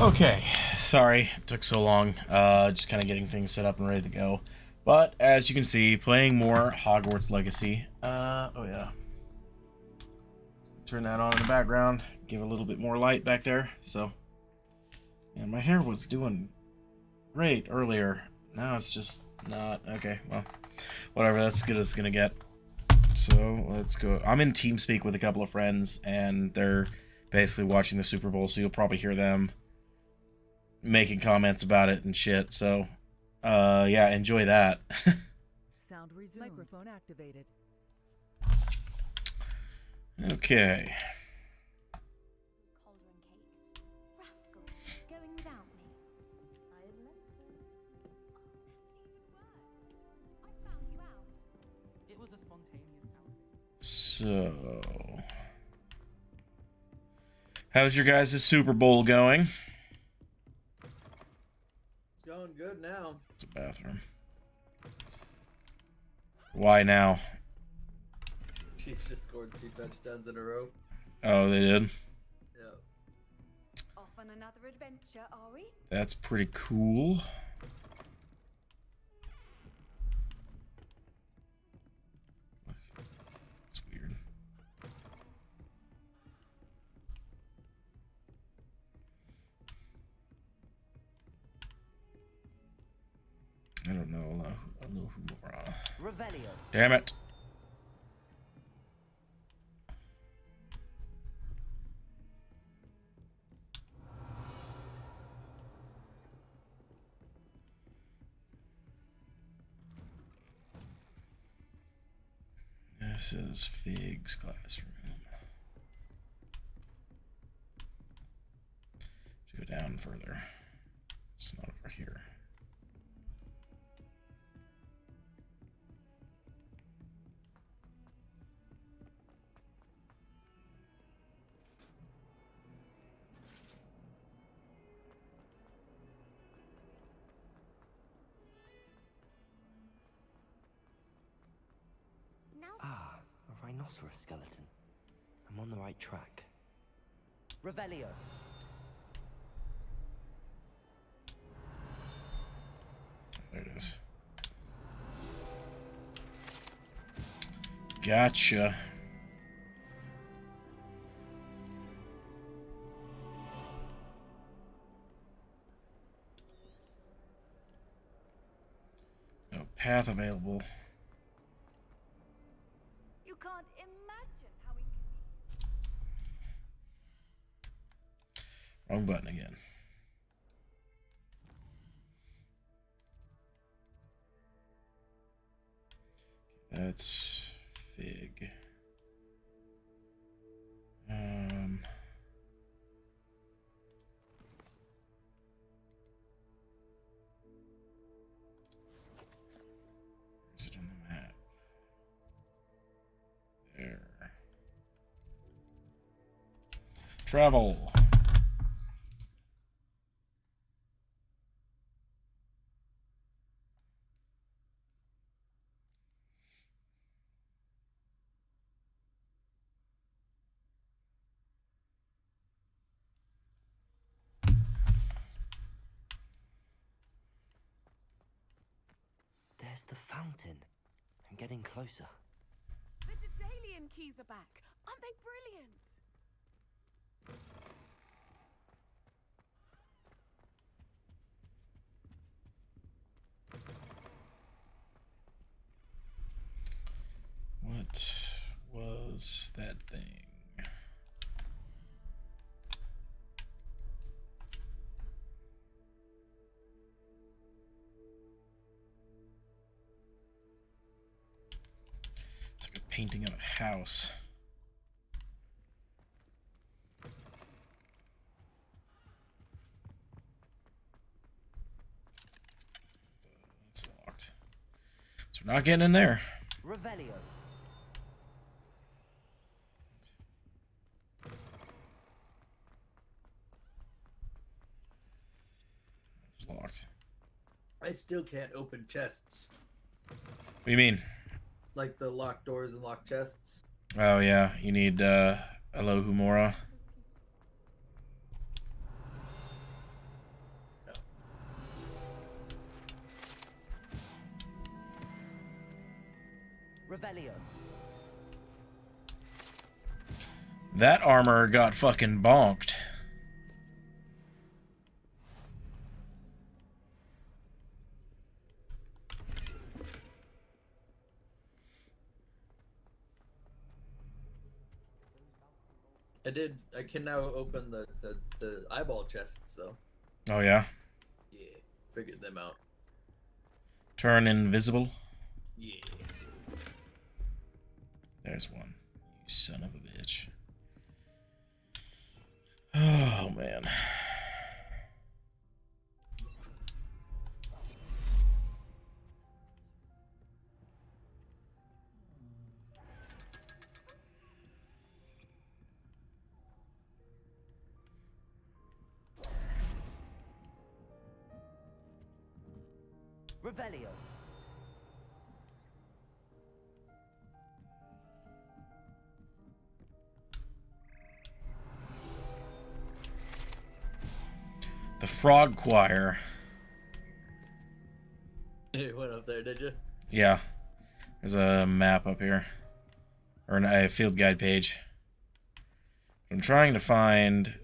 Okay, sorry it took so long. Just kind of getting things set up and ready to go. But as you can see, playing more Hogwarts Legacy. Oh yeah. Turn that on in the background. Give a little bit more light back there. So, yeah, my hair was doing great earlier. Now it's just not. Okay, well, whatever. That's good as it's gonna get. So let's go. I'm in TeamSpeak with a couple of friends, and they're basically watching the Super Bowl. So you'll probably hear them making comments about it and shit. So, yeah, enjoy that. Sound resumed. Microphone activated. Okay. Cauldron cake. Rascal, going without me. I admit I found you out. It was a spontaneous outing. So, how's your guys' Super Bowl going? It's going good now. It's a bathroom. Why now? Chiefs just scored 2 touchdowns in a row. Oh, they did? Yeah. Off on another adventure, are we? That's pretty cool. It's weird. I don't know. Revelio. Damn it. This is Fig's classroom. Go down further. It's not over here. Now Ah, a rhinoceros skeleton. I'm on the right track. Revelio. There it is. Gotcha. No path available. You can't imagine how we. Wrong button again. That's Fig. Is it on the map? There. Travel. There's the fountain. I'm getting closer. The Daedalian keys are back. Aren't they brilliant? What was that thing? It's like a painting of a house. It's locked. So we're not getting in there. Revelio. It's locked. I still can't open chests. What do you mean? Like the locked doors and locked chests. Oh yeah, you need Elohumora. Revelio. That armor got fucking bonked. I can now open the eyeball chests, though. Oh yeah. Yeah, figured them out. Turn invisible. Yeah. There's one. You son of a bitch. Oh man. Revelio. The Frog Choir. You went up there, did you? Yeah. There's a map up here. Or a field guide page. I'm trying to find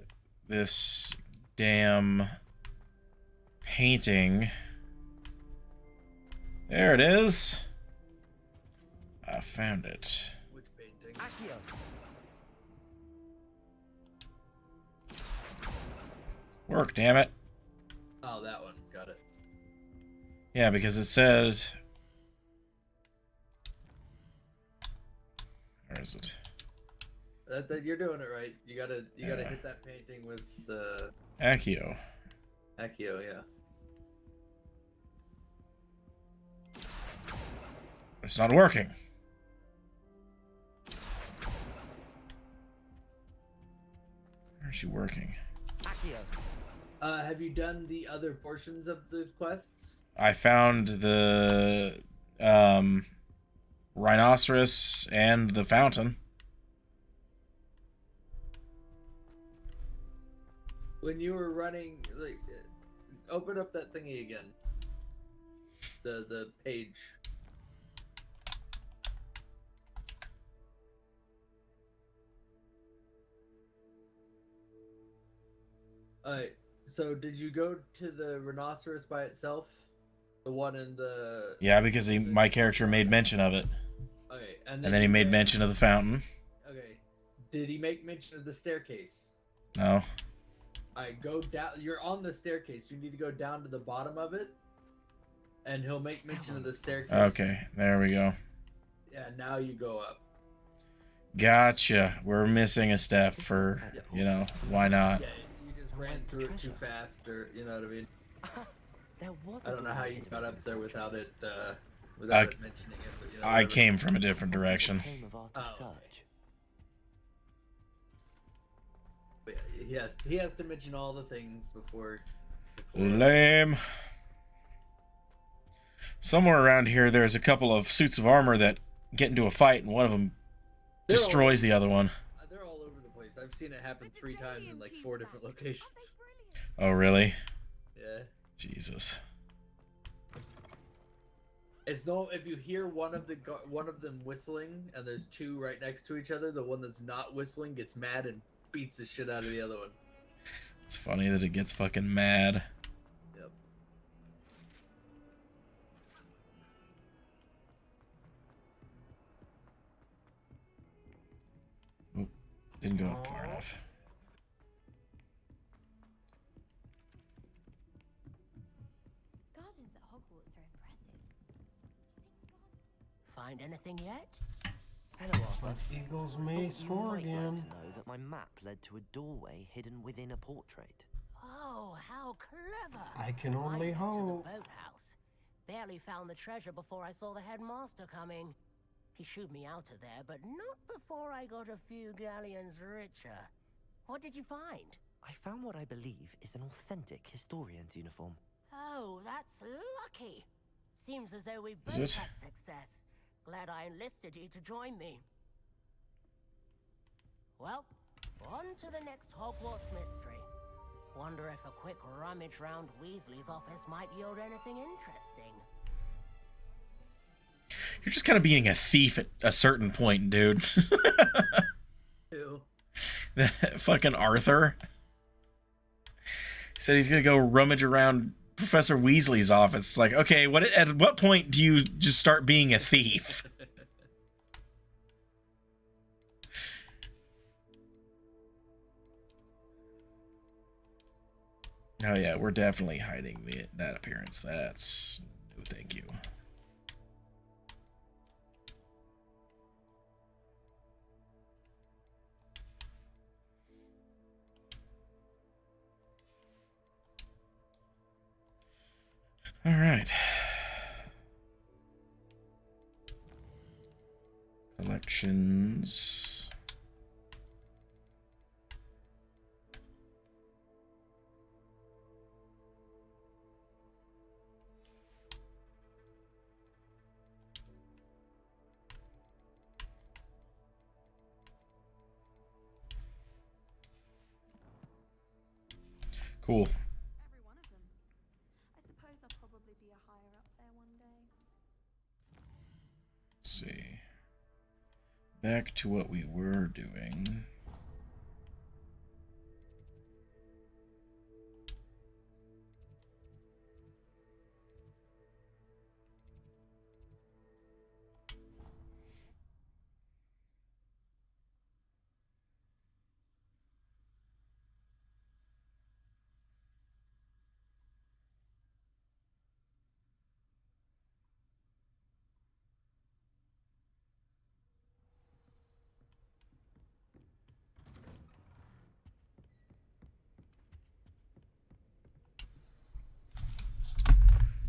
this damn painting. There it is. I found it. Which painting? Accio. Work, damn it. Oh, that one. Got it. Yeah, because it said... Where is it? You're doing it right. You gotta Yeah. hit that painting with the Accio. Accio, yeah. It's not working. Where is she working? Accio. Have you done the other portions of the quests? I found the rhinoceros and the fountain. When you were running, like, open up that thingy again. The page. Alright, so did you go to the rhinoceros by itself? The one in the... Yeah, because my character made mention of it. Okay, And then he made mention of the fountain. Okay. Did he make mention of the staircase? No. Alright, go down. You're on the staircase. You need to go down to the bottom of it. And he'll make mention of the staircase. Okay, there we go. Yeah, now you go up. Gotcha. We're missing a step for, you know, why not? Yeah, you just ran through it too fast, or, you know what I mean? There was I don't know how you got up there without it, mentioning it, but, you know, I whatever. came from a different direction. Oh, okay. But yeah, he has to mention all the things before Lame. Somewhere around here, there's a couple of suits of armor that get into a fight, and one of them destroys the other one. They're all over the place. I've seen it happen 3 times in like 4 different locations. Oh, really? Yeah. Jesus. It's no, if you hear one of them whistling and there's 2 right next to each other, the one that's not whistling gets mad and beats the shit out of the other one. It's funny that it gets fucking mad. Yep. Oop, didn't go up far enough. Gardens at Hogwarts are impressive. Find anything yet? Hello, Arthur. Eagles I may thought you soar might again. like to know that my map led to a doorway hidden within a portrait. Oh, how clever! I can only I went to hope. the boathouse. Barely found the treasure before I saw the headmaster coming. He shooed me out of there, but not before I got a few galleons richer. What did you find? I found what I believe is an authentic historian's uniform. Oh, that's lucky. Seems as though we Is both it? had success. Glad I enlisted you to join me. Well, on to the next Hogwarts mystery. Wonder if a quick rummage round Weasley's office might yield anything interesting. You're just kind of being a thief at a certain point, dude. Ew. Fucking Arthur. He said he's gonna go rummage around Professor Weasley's office. It's like, okay, at what point do you just start being a thief? Oh yeah, we're definitely hiding that appearance. That's no thank you. All right. Collections. Cool. Every one of them. I suppose I'll probably be a higher up there one day. Let's see. Back to what we were doing.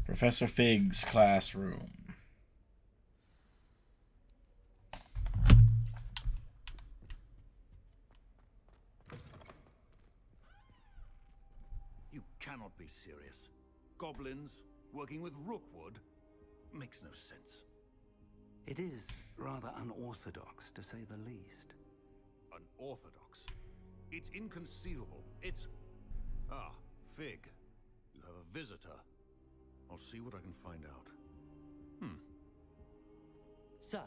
Professor Fig's classroom. You cannot be serious. Goblins working with Rookwood makes no sense. It is rather unorthodox, to say the least. Unorthodox? It's inconceivable. It's... Ah, Fig. You have a visitor. I'll see what I can find out. Sir,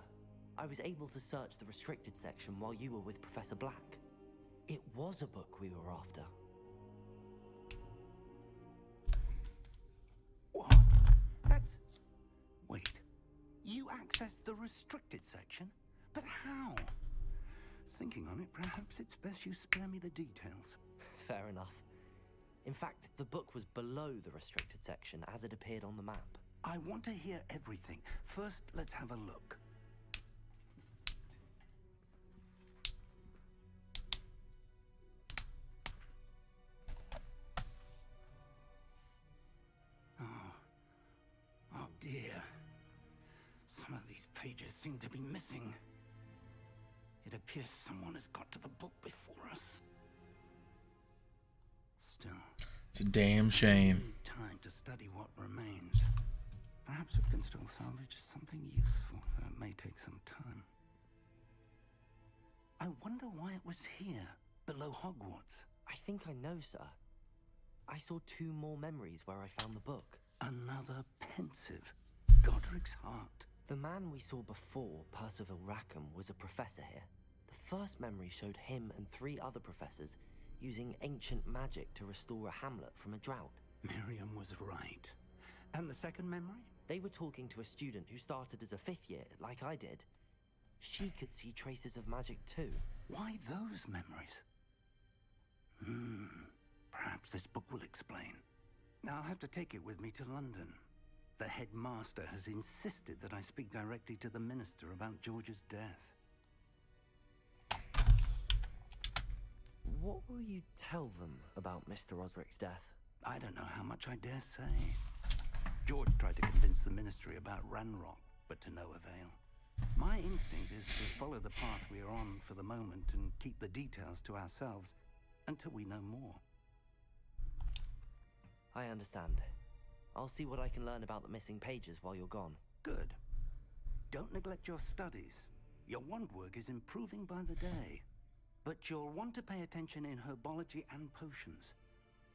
I was able to search the restricted section while you were with Professor Black. It was a book we were after. What? That's... Wait. You accessed the restricted section? But how? Thinking on it, perhaps it's best you spare me the details. Fair enough. In fact, the book was below the restricted section as it appeared on the map. I want to hear everything. First, let's have a look. Oh dear. Some of these pages seem to be missing. It appears someone has got to the book before us. Still, It's a damn shame. we need time to study what remains. Perhaps we can still salvage something useful, though it may take some time. I wonder why it was here, below Hogwarts. I think I know, sir. I saw 2 more memories where I found the book. Another pensive. Godric's heart. The man we saw before, Percival Rackham, was a professor here. The first memory showed him and 3 other professors using ancient magic to restore a hamlet from a drought. Miriam was right. And the second memory? They were talking to a student who started as a 5th year, like I did. She could see traces of magic too. Why those memories? Perhaps this book will explain. I'll have to take it with me to London. The headmaster has insisted that I speak directly to the minister about George's death. What will you tell them about Mr. Osric's death? I don't know how much I dare say. George tried to convince the ministry about Ranrock, but to no avail. My instinct is to follow the path we are on for the moment and keep the details to ourselves until we know more. I understand. I'll see what I can learn about the missing pages while you're gone. Good. Don't neglect your studies. Your wand work is improving by the day. But you'll want to pay attention in herbology and potions.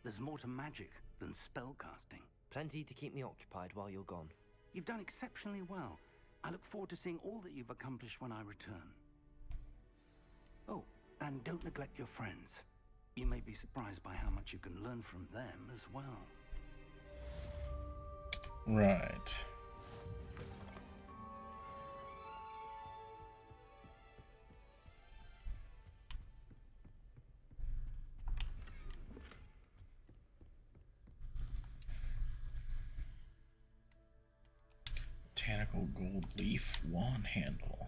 There's more to magic than spellcasting. Plenty to keep me occupied while you're gone. You've done exceptionally well. I look forward to seeing all that you've accomplished when I return. Oh, and don't neglect your friends. You may be surprised by how much you can learn from them as well. Right. Botanical gold leaf wand handle.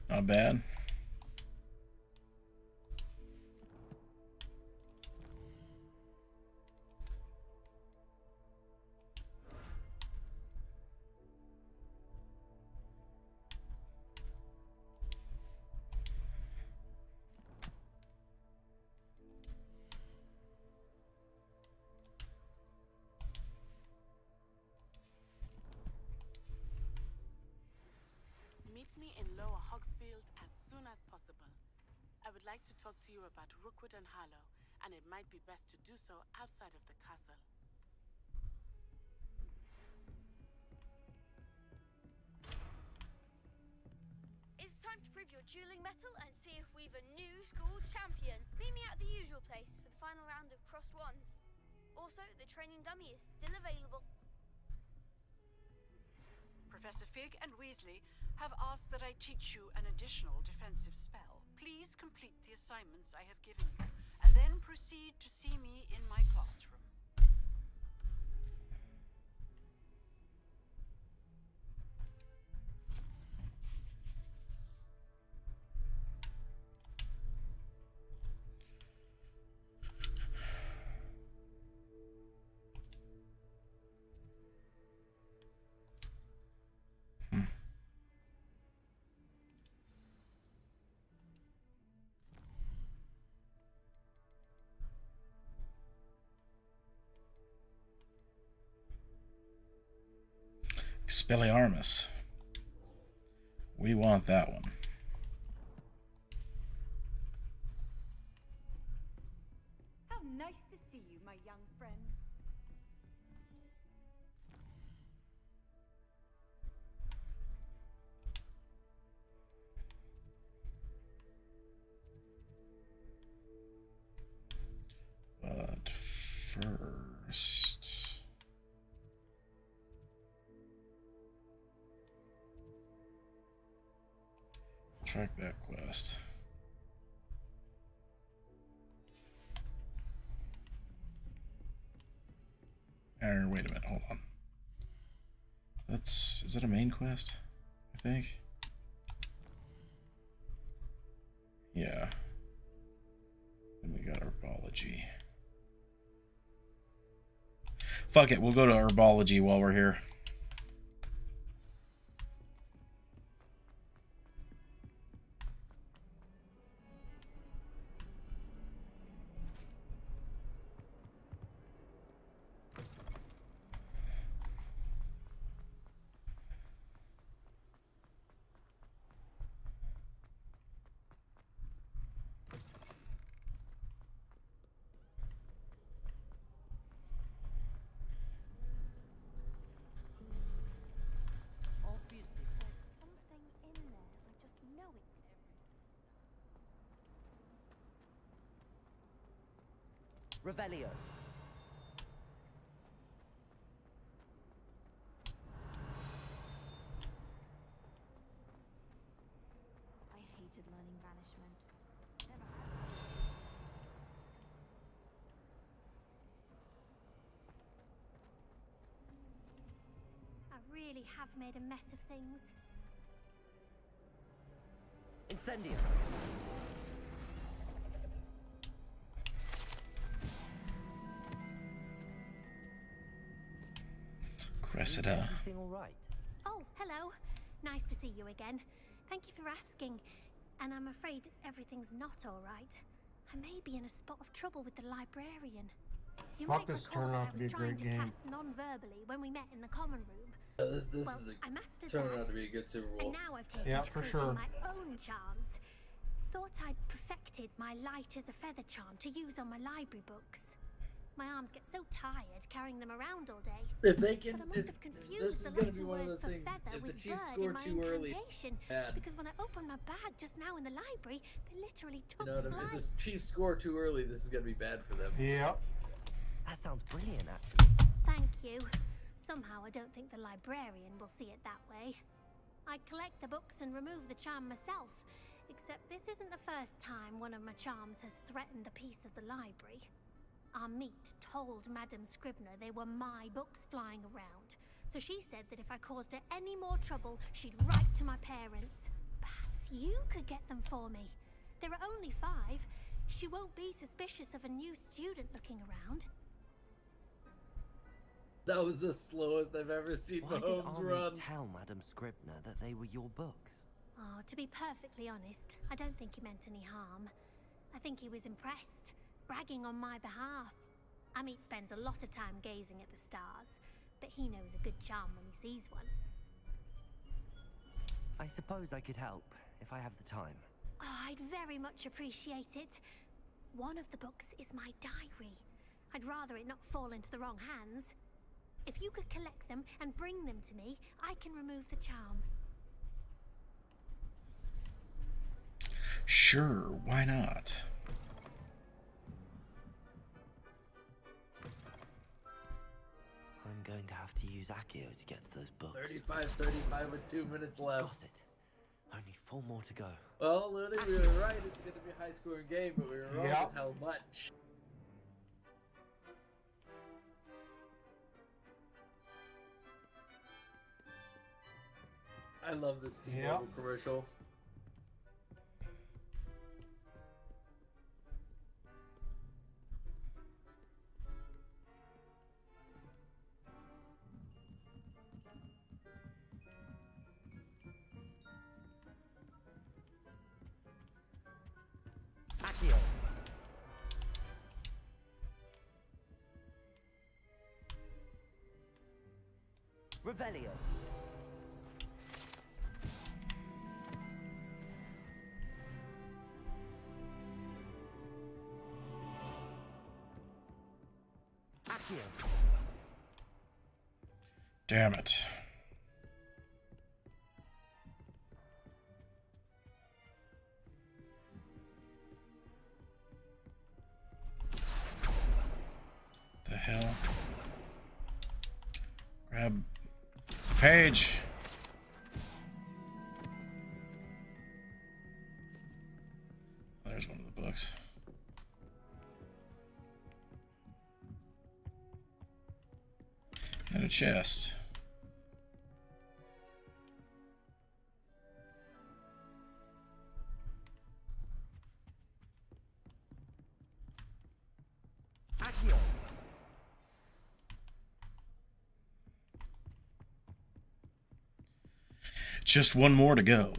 Not bad. Meet me in Lower Hogsfield as soon as possible. I would like to talk to you about Rookwood and Harlow, and it might be best to do so outside of the castle. It's time to prove your dueling mettle and see if we've a new school champion. Meet me at the usual place for the final round of crossed wands. Also, the training dummy is still available. Professor Fig and Weasley have asked that I teach you an additional defensive spell. Please complete the assignments I have given you, and then proceed to see me in my classroom. Expelliarmus. We want that one. How nice to see you, my young friend. But first... track that quest. Or wait a minute, hold on. Is that a main quest? I think. Yeah. Then we got herbology. Fuck it, we'll go to herbology while we're here. Revelio. I hated learning banishment. Never had. I really have made a mess of things. Incendio. Cressida. Everything all right? Oh, hello. Nice to see you again. Thank you for asking. And I'm afraid everything's not all right. I may be in a spot of trouble with the librarian. You might This recall turned that out I to be was a trying great to game. cast non-verbally when we met in the common room. This Well, is I mastered turning that. out to be a good Super Bowl. And now I've taken Yeah, to for creating sure. my own charms. Thought I'd perfected my light as a feather charm to use on my library books. My arms get so tired carrying them around all day. If they can, But I must have this confused is the going to be Latin one of word those for things. feather If the with Chiefs bird score in my too early, incantation. bad. Because when I opened my bag just now in the library, they literally took You know what I mean? flight. If the Chiefs score too early, this is going to be bad for them. Yep. That sounds brilliant, actually. Thank you. Somehow I don't think the librarian will see it that way. I collect the books and remove the charm myself, except this isn't the first time one of my charms has threatened the peace of the library. Our meet told Madame Scribner they were my books flying around, so she said that if I caused her any more trouble, she'd write to my parents. Perhaps you could get them for me. There are only 5. She won't be suspicious of a new student looking around. That was the slowest I've ever seen Why did Mahomes Army run. tell Madame Scribner that they were your books? Oh, to be perfectly honest, I don't think he meant any harm. I think he was impressed, bragging on my behalf. Amit spends a lot of time gazing at the stars, but he knows a good charm when he sees one. I suppose I could help, if I have the time. Oh, I'd very much appreciate it. One of the books is my diary. I'd rather it not fall into the wrong hands. If you could collect them and bring them to me, I can remove the charm. Sure, why not? I'm going to have to use Accio to get to those books. 35 with 2 minutes left. Got it. Only 4 more to go. Well, Looney, we were right. It's going to be a high-scoring game, but we were wrong Yep. with how much. I love this T-Mobile commercial. Accio! Revelio! Accio! Damn it. The hell? Grab page. There's one of the books. And a chest. Accio! Just one more to go.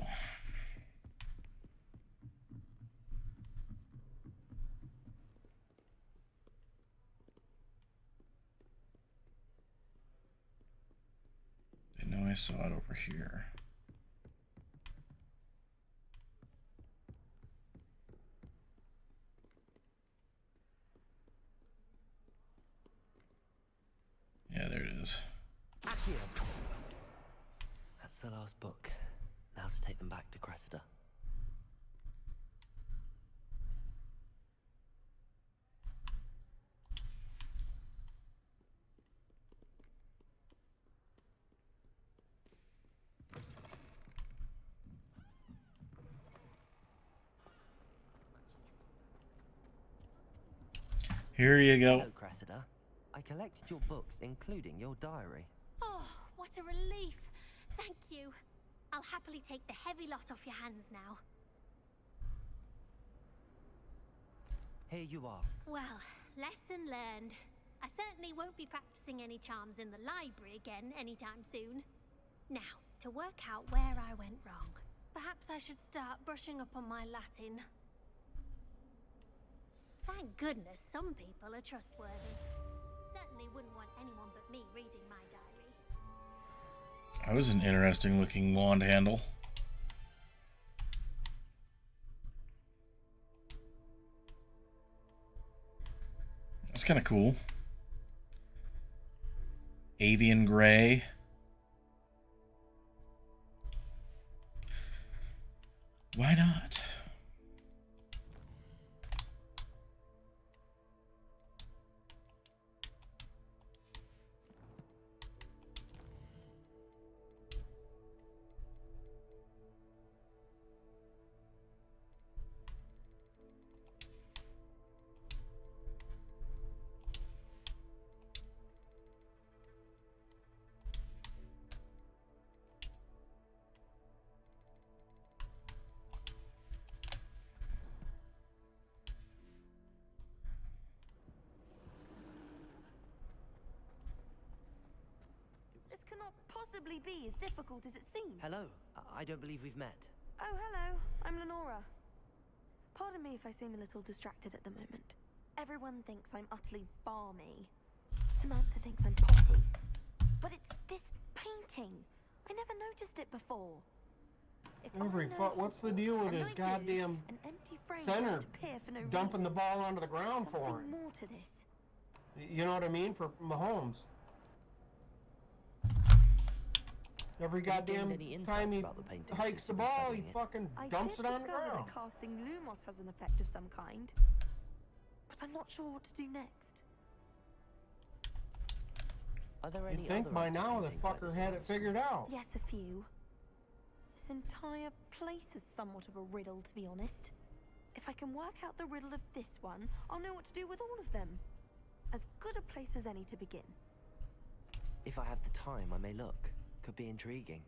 I know I saw it over here. Yeah, there it is. Accio! That's the last book. Now to take them back to Cressida. Here you go. Hello, Cressida. I collected your books, including your diary. Oh, what a relief. Thank you. I'll happily take the heavy lot off your hands now. Here you are. Well, lesson learned. I certainly won't be practicing any charms in the library again anytime soon. Now, to work out where I went wrong. Perhaps I should start brushing up on my Latin. Thank goodness some people are trustworthy. Certainly wouldn't want anyone but me reading my diary. That was an interesting looking wand handle. It's kind of cool. Avian gray. Why not? This cannot possibly be as difficult as it seems. Hello. I don't believe we've met. Oh, hello. I'm Lenora. Pardon me if I seem a little distracted at the moment. Everyone thinks I'm utterly balmy. Samantha thinks I'm potty. But it's this painting. I never noticed it before. If Every I know fuck, what's the deal with and this I do, goddamn an empty frame center doesn't appear for no dumping the reason. ball onto the ground for Something him? more to this. You know what I mean? For Mahomes. Every Have you gained goddamn any insights time he about the painting hikes since the you've been ball, he studying it? fucking I dumps did it on the discover ground. that casting Lumos has an effect of some kind. But I'm not sure what to do next. Are there any You'd think other by empty now the paintings like fucker this had around it the school? figured out. Yes, a few. This entire place is somewhat of a riddle, to be honest. If I can work out the riddle of this one, I'll know what to do with all of them. As good a place as any to begin. If I have the time, I may look. Could be intriguing.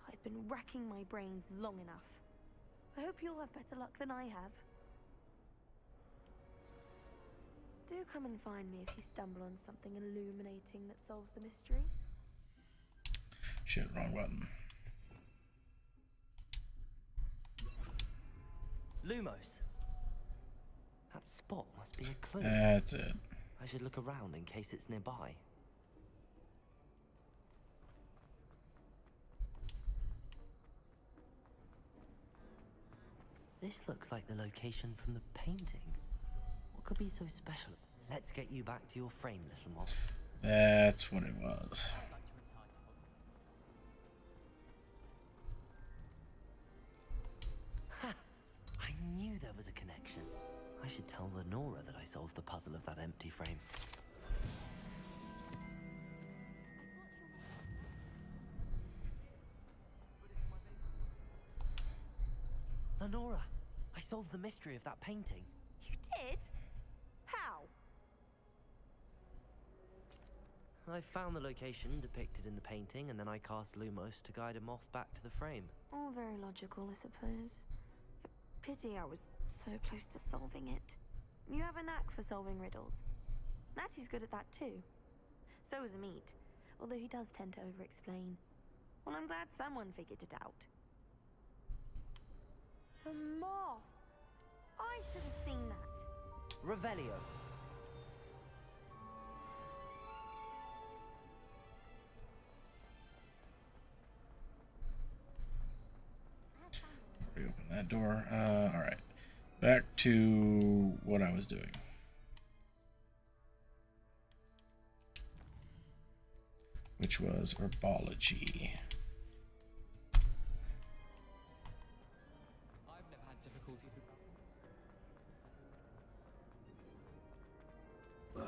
I've been racking my brains long enough. I hope you'll have better luck than I have. Do come and find me if you stumble on something illuminating that solves the mystery. Shit, wrong button. Lumos. That spot must be a clue. That's it. I should look around in case it's nearby. This looks like the location from the painting. What could be so special? Let's get you back to your frame, little moth. That's what it was. Ha! I knew there was a connection. I should tell Lenora that I solved the puzzle of that empty frame. Lenora, I solved the mystery of that painting. You did? How? I found the location depicted in the painting, and then I cast Lumos to guide a moth back to the frame. All very logical, I suppose. Pity I was so close to solving it. You have a knack for solving riddles. Natty's good at that too. So is Amit, although he does tend to over-explain. Well, I'm glad someone figured it out. The moth! I should have seen that. Revelio. Reopen that door. Alright. Back to what I was doing. Which was herbology. I've never had difficulty with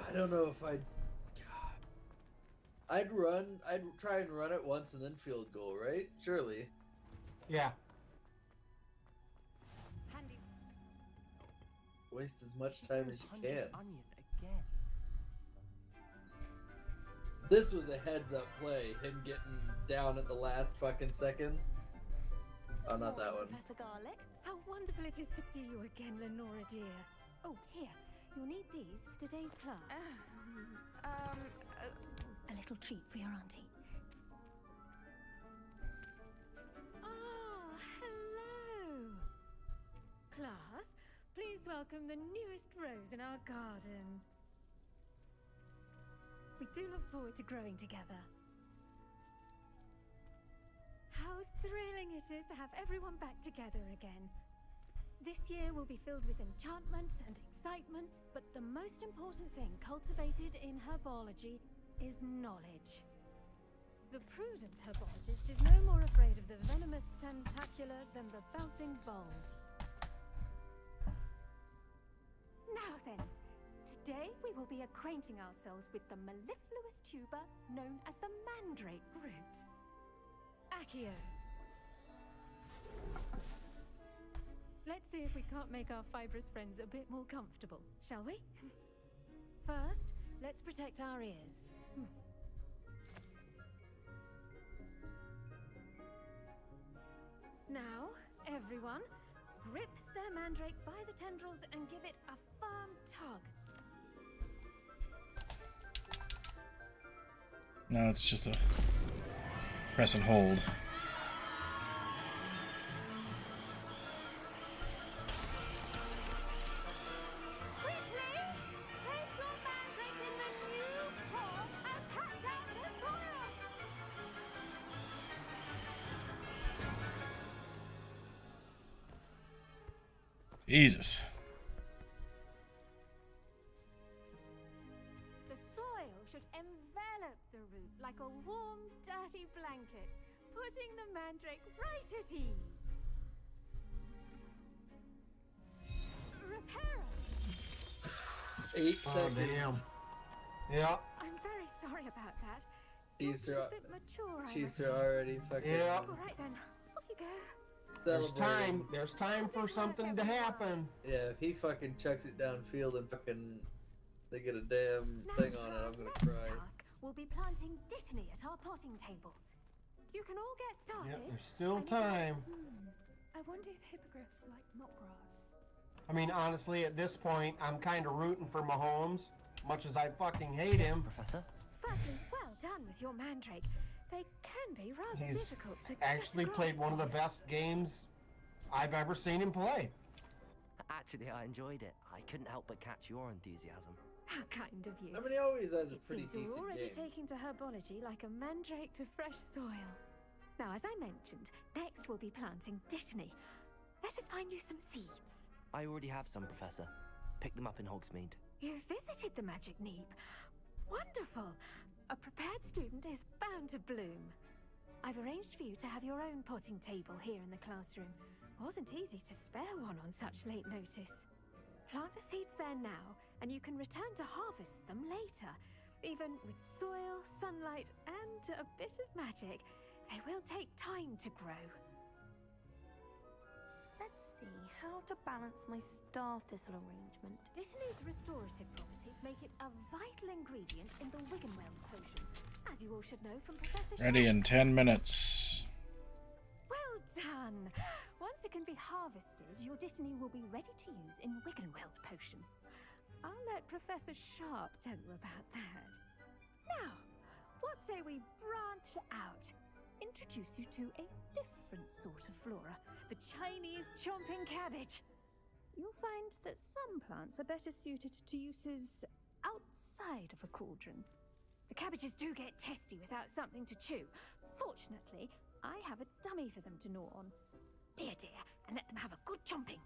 I don't know if I'd. I'd try and run it once and then field goal, right? Surely. Yeah. Handy. Waste as much time as you can. onion again. This was a heads-up play. Him getting down at the last fucking second. Oh, not that one. Professor Garlic. How wonderful it is to see you again, Lenora dear. Oh, here. You'll need these for today's class. A little treat for your auntie. Ah, hello. Class, please welcome the newest rose in our garden. We do look forward to growing together. How thrilling it is to have everyone back together again. This year will be filled with enchantment and excitement, but the most important thing cultivated in herbology is knowledge. The prudent herbologist is no more afraid of the venomous tentacular than the bouncing bulb. Now then, today we will be acquainting ourselves with the mellifluous tuber known as the mandrake root. Accio. Let's see if we can't make our fibrous friends a bit more comfortable, shall we? First, let's protect our ears. Now, everyone, grip their mandrake by the tendrils and give it a firm tug. No, it's just a press and hold. Jesus. The soil should envelop the root like a warm, dirty blanket, putting the mandrake right at ease. Reparo. 8 Oh, seconds. damn. Yeah. I'm very sorry about that. Chiefs Yours are, is a bit mature, Chiefs I are already fucking. Yeah. All right then, off you go. There's celebrating. time. There's time for something to happen. Yeah, if he fucking chucks it downfield and fucking they get a damn thing on it, I'm gonna cry. Task will be planting dittany at our potting tables. You can all get started. Yep, there's still and you time. I wonder if hippogriffs like knotgrass. I mean, honestly, at this point, I'm kind of rooting for Mahomes, much as I fucking hate him. Professor. Firstly, well done with your mandrake. They can be rather He's difficult to actually get a played grasp one of the of. best games I've ever seen him play. Actually, I enjoyed it. I couldn't help but catch your enthusiasm. How kind of you. I mean, he always has a It pretty seems you're decent already game. taking to herbology like a mandrake to fresh soil. Now, as I mentioned, next we'll be planting dittany. Let us find you some seeds. I already have some, Professor. Pick them up in Hogsmeade. You visited the Magic Neep. Wonderful! A prepared student is bound to bloom. I've arranged for you to have your own potting table here in the classroom. Wasn't easy to spare one on such late notice. Plant the seeds there now, and you can return to harvest them later. Even with soil, sunlight, and a bit of magic, they will take time to grow. Let's see how to balance my star thistle arrangement. Dittany's restorative properties make it a vital ingredient in the Wiggenweld potion, as you all should know from Professor Ready in Shaw's 10 minutes. Well done! Once it can be harvested, your dittany will be ready to use in Wiggenweld potion. I'll let Professor Sharp tell you about that. Now, what say we branch out? Introduce you to a different sort of flora, the Chinese chomping cabbage. You'll find that some plants are better suited to uses outside of a cauldron. The cabbages do get testy without something to chew. Fortunately, I have a dummy for them to gnaw on. Be a dear and let them have a good chomping.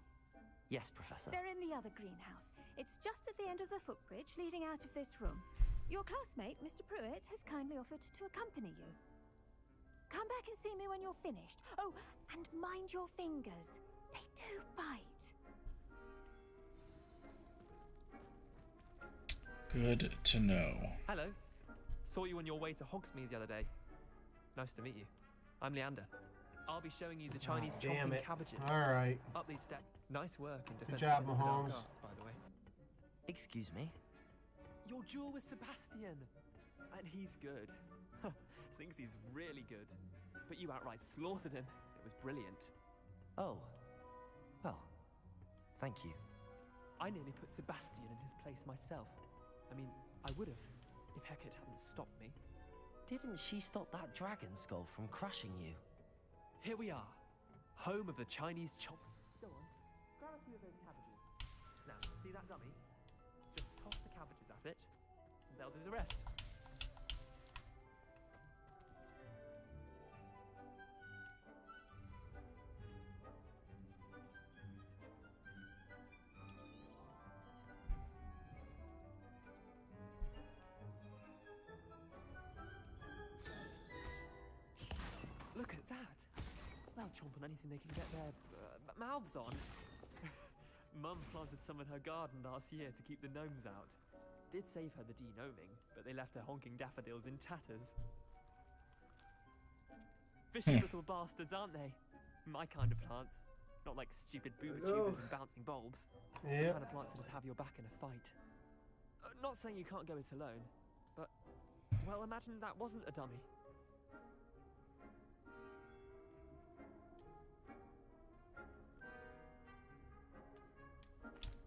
Yes, Professor. They're in the other greenhouse. It's just at the end of the footbridge leading out of this room. Your classmate, Mr. Pruitt, has kindly offered to accompany you. Come back and see me when you're finished. Oh, and mind your fingers. They do bite. Good to know. Hello. Saw you on your way to Hogsmeade the other day. Nice to meet you. I'm Leander. I'll be showing you the Chinese damn chomping it. cabbages. All right. Up these steps. Nice work in defense job, against the dark Mahomes. arts, by the way. Excuse me? Your duel with Sebastian. And he's good. Thinks he's really good. But you outright slaughtered him. It was brilliant. Oh. Well, thank you. I nearly put Sebastian in his place myself. I mean, I would have, if Hecate hadn't stopped me. Didn't she stop that dragon skull from crushing you? Here we are, home of the Chinese chomp. Go on, grab a few of those cabbages. Now, see that dummy? Just toss the cabbages at it, and they'll do the rest. chomp on anything they can get their mouths on. Mum planted some in her garden last year to keep the gnomes out. Did save her the de-gnoming, but they left her honking daffodils in tatters. Vicious little bastards, aren't they? My kind of plants. Not like stupid booba tubers and bouncing bulbs. The kind of plants that just have your back in a fight. Not saying you can't go it alone, but, well, imagine that wasn't a dummy.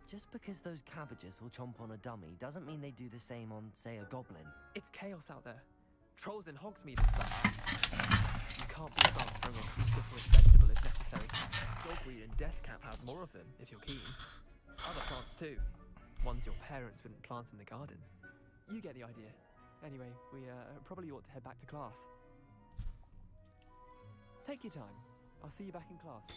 Just because those cabbages will chomp on a dummy doesn't mean they do the same on, say, a goblin. It's chaos out there. Trolls in Hogsmeade and stuff. You can't be above throwing a cruciferous vegetable if necessary. Dogweed and deathcap have more of them, if you're keen. Other plants too. Ones your parents wouldn't plant in the garden. You get the idea. Anyway, we probably ought to head back to class. Take your time. I'll see you back in class.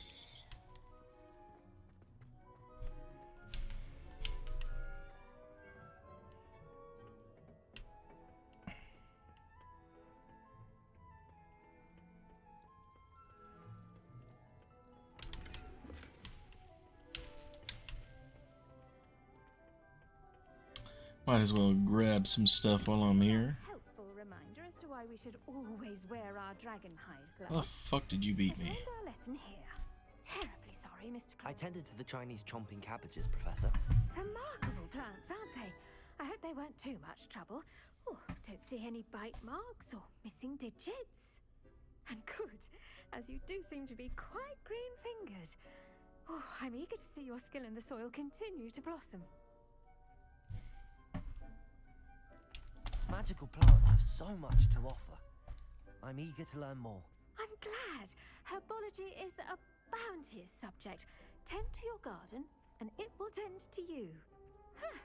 Might as well grab some stuff while I'm here. Helpful reminder as to why we should always wear our dragonhide gloves. How the fuck did you beat me? Let's end our lesson here. Terribly sorry, Mr. I tended to the Chinese chomping cabbages, Professor. Remarkable plants, aren't they? I hope they weren't too much trouble. Oh, don't see any bite marks or missing digits. And good, as you do seem to be quite green-fingered. Oh, I'm eager to see your skill in the soil continue to blossom. Magical plants have so much to offer. I'm eager to learn more. I'm glad. Herbology is a bounteous subject. Tend to your garden, and it will tend to you. Huh.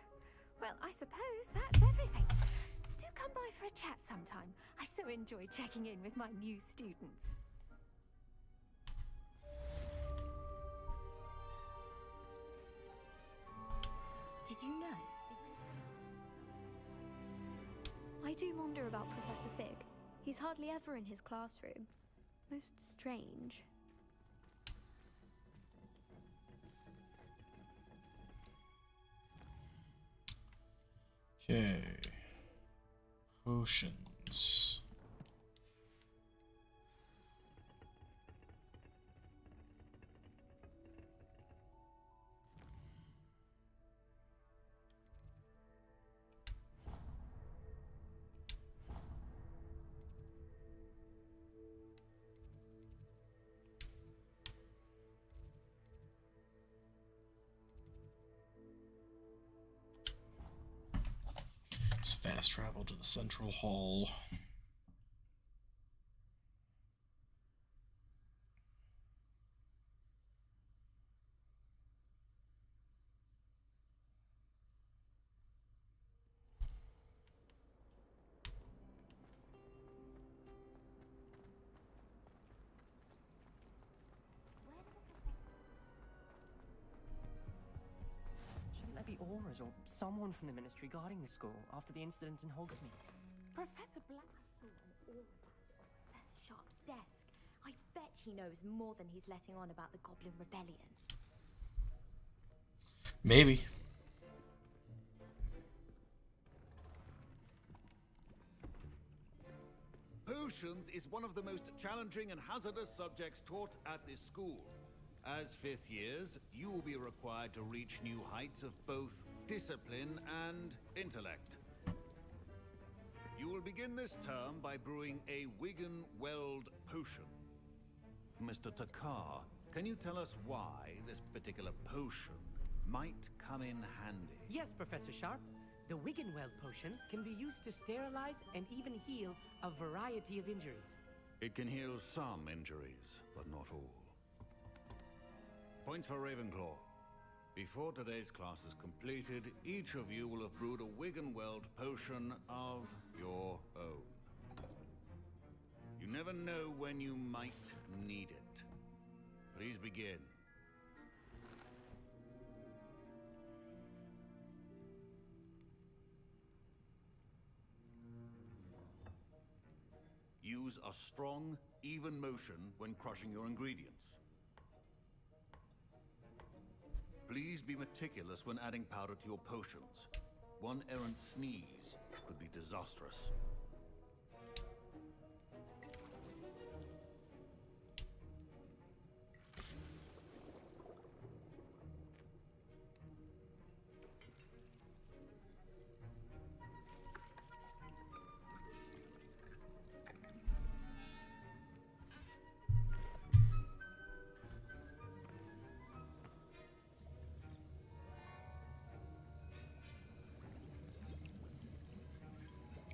Well, I suppose that's everything. Do come by for a chat sometime. I so enjoy checking in with my new students. Did you know? I do wonder about Professor Fig. He's hardly ever in his classroom. Most strange. Okay. Potions. Let's fast travel to the central hall. Shouldn't there be auras or someone from the ministry guarding the school after the incident in Hogsmeade? Professor Black. I saw an aura on Professor Sharp's desk. I bet he knows more than he's letting on about the Goblin Rebellion. Maybe. Potions is one of the most challenging and hazardous subjects taught at this school. As fifth years, you will be required to reach new heights of both discipline and intellect. You will begin this term by brewing a Wigan Weld potion. Mr. Takar, can you tell us why this particular potion might come in handy? Yes, Professor Sharp. The Wiggenweld potion can be used to sterilize and even heal a variety of injuries. It can heal some injuries, but not all. Points for Ravenclaw. Before today's class is completed, each of you will have brewed a Wiggenweld potion of your own. You never know when you might need it. Please begin. Use a strong, even motion when crushing your ingredients. Please be meticulous when adding powder to your potions. One errant sneeze could be disastrous.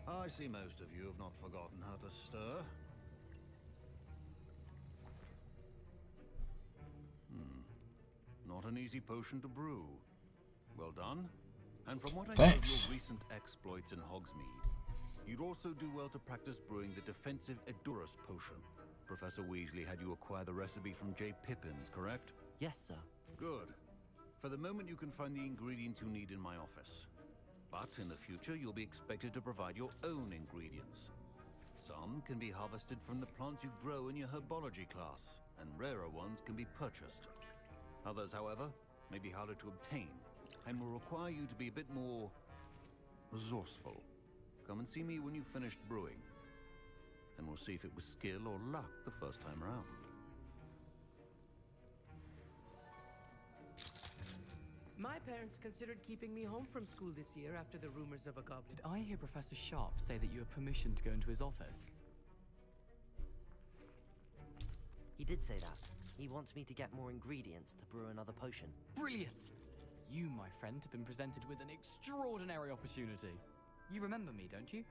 I see most of you have not forgotten how to stir. Not an easy potion to brew. Well done. And from what I know of your recent exploits in Hogsmeade, you'd also do well to practice brewing the defensive Edurus potion. Professor Weasley had you acquire the recipe from J. Pippins, correct? Yes, sir. Good. For the moment, you can find the ingredients you need in my office. But in the future, you'll be expected to provide your own ingredients. Some can be harvested from the plants you grow in your herbology class, and rarer ones can be purchased. Others, however, may be harder to obtain, and will require you to be a bit more resourceful. Come and see me when you've finished brewing, and we'll see if it was skill or luck the first time round. My parents considered keeping me home from school this year after the rumors of a goblin. Did I hear Professor Sharp say that you have permission to go into his office? He did say that. He wants me to get more ingredients to brew another potion. Brilliant! You, my friend, have been presented with an extraordinary opportunity. You remember me, don't you?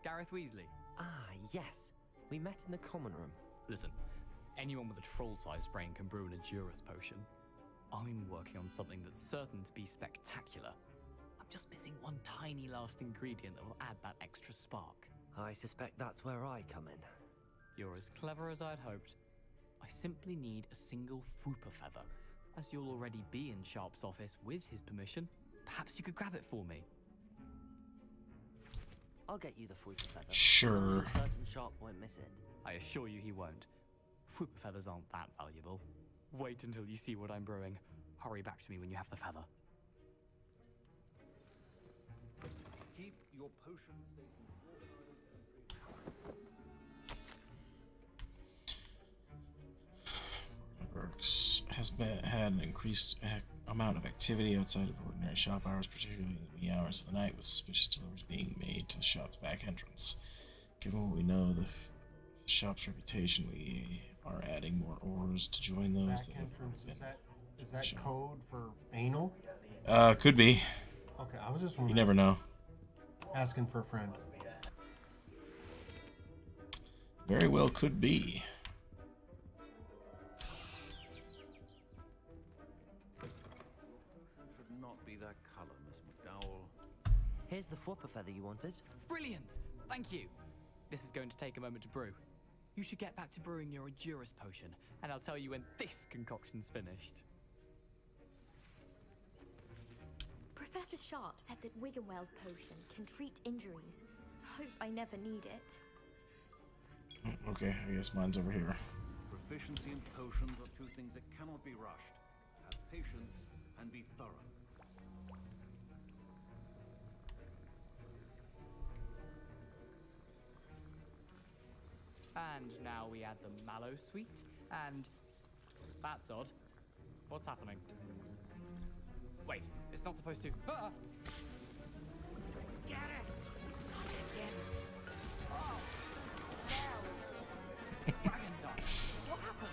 Gareth Weasley. Ah, yes. We met in the common room. Listen, anyone with a troll-sized brain can brew an Edurus potion. I'm working on something that's certain to be spectacular. I'm just missing one tiny last ingredient that will add that extra spark. I suspect that's where I come in. You're as clever as I'd hoped. I simply need a single Fwooper feather. As you'll already be in Sharp's office with his permission, perhaps you could grab it for me. I'll get you the Fwooper feather. Sure. I'm certain Sharp won't miss it. I assure you he won't. Fwooper feathers aren't that valuable. Wait until you see what I'm brewing. Hurry back to me when you have the feather. Keep your potion Works has had an increased amount of activity outside of ordinary shop hours, particularly in the wee hours of the night, with suspicious deliveries being made to the shop's back entrance. Given what we know, the shop's reputation, we are adding more ores to join those Back that have entrance, been. is that code for anal? Could be. Okay, I was just wondering. You never know. Asking for a friend. Very well could be. should not be that color, Miss McDowell. Here's the Fwooper feather you wanted. Brilliant! Thank you! This is going to take a moment to brew. You should get back to brewing your Edurus potion, and I'll tell you when this concoction's finished. Professor Sharp said that Wiggenweld potion can treat injuries. Hope I never need it. Okay, I guess mine's over here. Proficiency in potions are two things that cannot be rushed. Have patience and be thorough. And now we add the mallow sweet, and that's odd. What's happening? Wait, it's not supposed to. Ah! Get it! Get it! Oh! No! Dragon dance! What happened?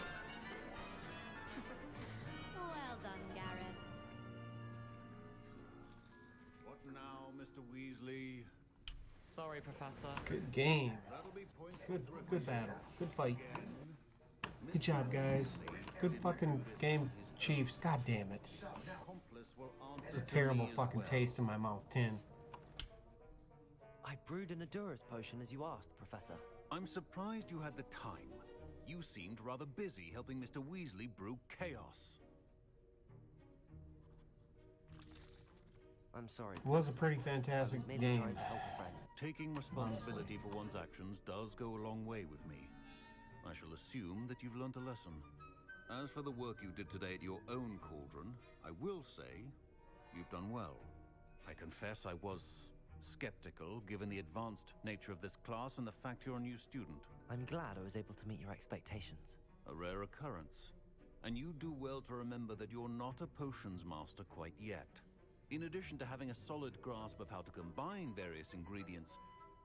Well done, Gareth. What now, Mr. Weasley? Sorry, Professor. Good game. That'll be points Good battle. Good fight. Good job, guys. Good fucking game, Chiefs. God damn it. It's a terrible fucking taste in my mouth, 10. I brewed an Edurus potion as you asked, Professor. I'm surprised you had the time. You seemed rather busy helping Mr. Weasley brew chaos. I'm sorry. It was a Professor. pretty I fantastic was merely game. trying to help a friend. Taking responsibility for one's actions does go a long way with me. I shall assume that you've learnt a lesson. As for the work you did today at your own cauldron, I will say you've done well. I confess I was skeptical, given the advanced nature of this class and the fact you're a new student. I'm glad I was able to meet your expectations. A rare occurrence. And you do well to remember that you're not a potions master quite yet. In addition to having a solid grasp of how to combine various ingredients,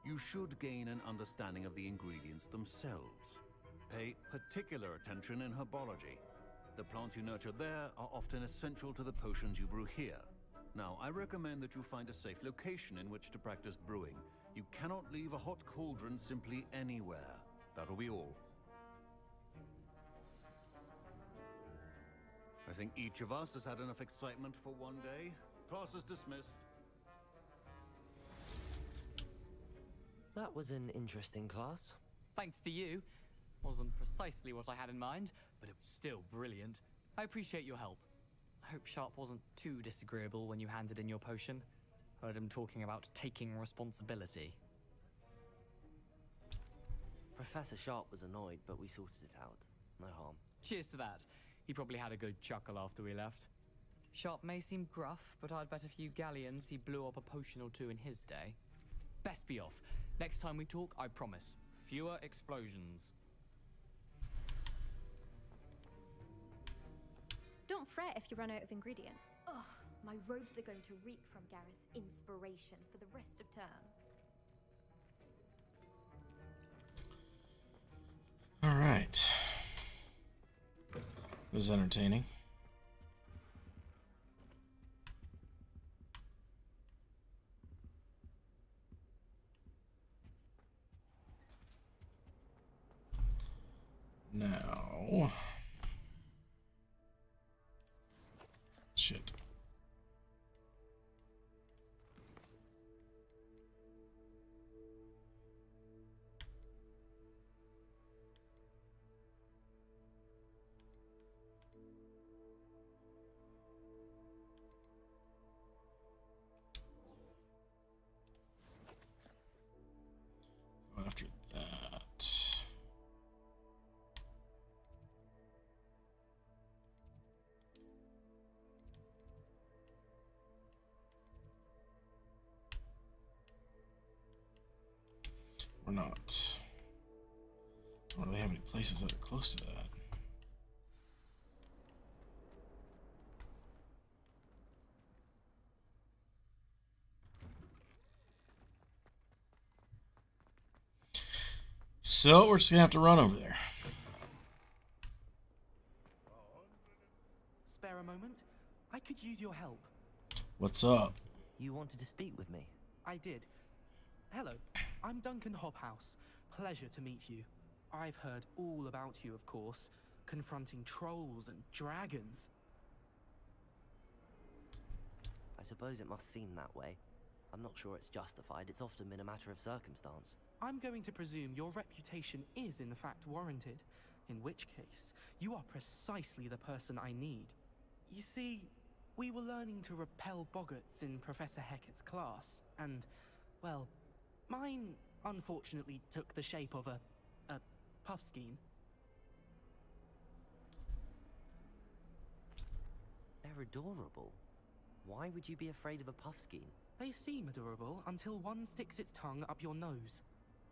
you should gain an understanding of the ingredients themselves. Pay particular attention in herbology. The plants you nurture there are often essential to the potions you brew here. Now, I recommend that you find a safe location in which to practice brewing. You cannot leave a hot cauldron simply anywhere. That'll be all. I think each of us has had enough excitement for one day. Class is dismissed. That was an interesting class. Thanks to you. Wasn't precisely what I had in mind, but it was still brilliant. I appreciate your help. I hope Sharp wasn't too disagreeable when you handed in your potion. Heard him talking about taking responsibility. Professor Sharp was annoyed, but we sorted it out. No harm. Cheers to that. He probably had a good chuckle after we left. Sharp may seem gruff, but I'd bet a few galleons he blew up a potion or two in his day. Best be off. Next time we talk, I promise. Fewer explosions. Don't fret if you run out of ingredients. Ugh, my robes are going to reek from Gareth's inspiration for the rest of term. All right. It was entertaining. Now, shit. After that. Or not. I don't really have any places that are close to that. So we're just gonna have to run over there. Spare a moment? I could use your help. What's up? You wanted to speak with me? I did. Hello, I'm Duncan Hobhouse. Pleasure to meet you. I've heard all about you, of course, confronting trolls and dragons. I suppose it must seem that way. I'm not sure it's justified. It's often been a matter of circumstance. I'm going to presume your reputation is in fact warranted, in which case, you are precisely the person I need. You see, we were learning to repel boggarts in Professor Hecat's class, and, well, mine unfortunately took the shape of a puffskein. They're adorable. Why would you be afraid of a puffskein? They seem adorable until one sticks its tongue up your nose.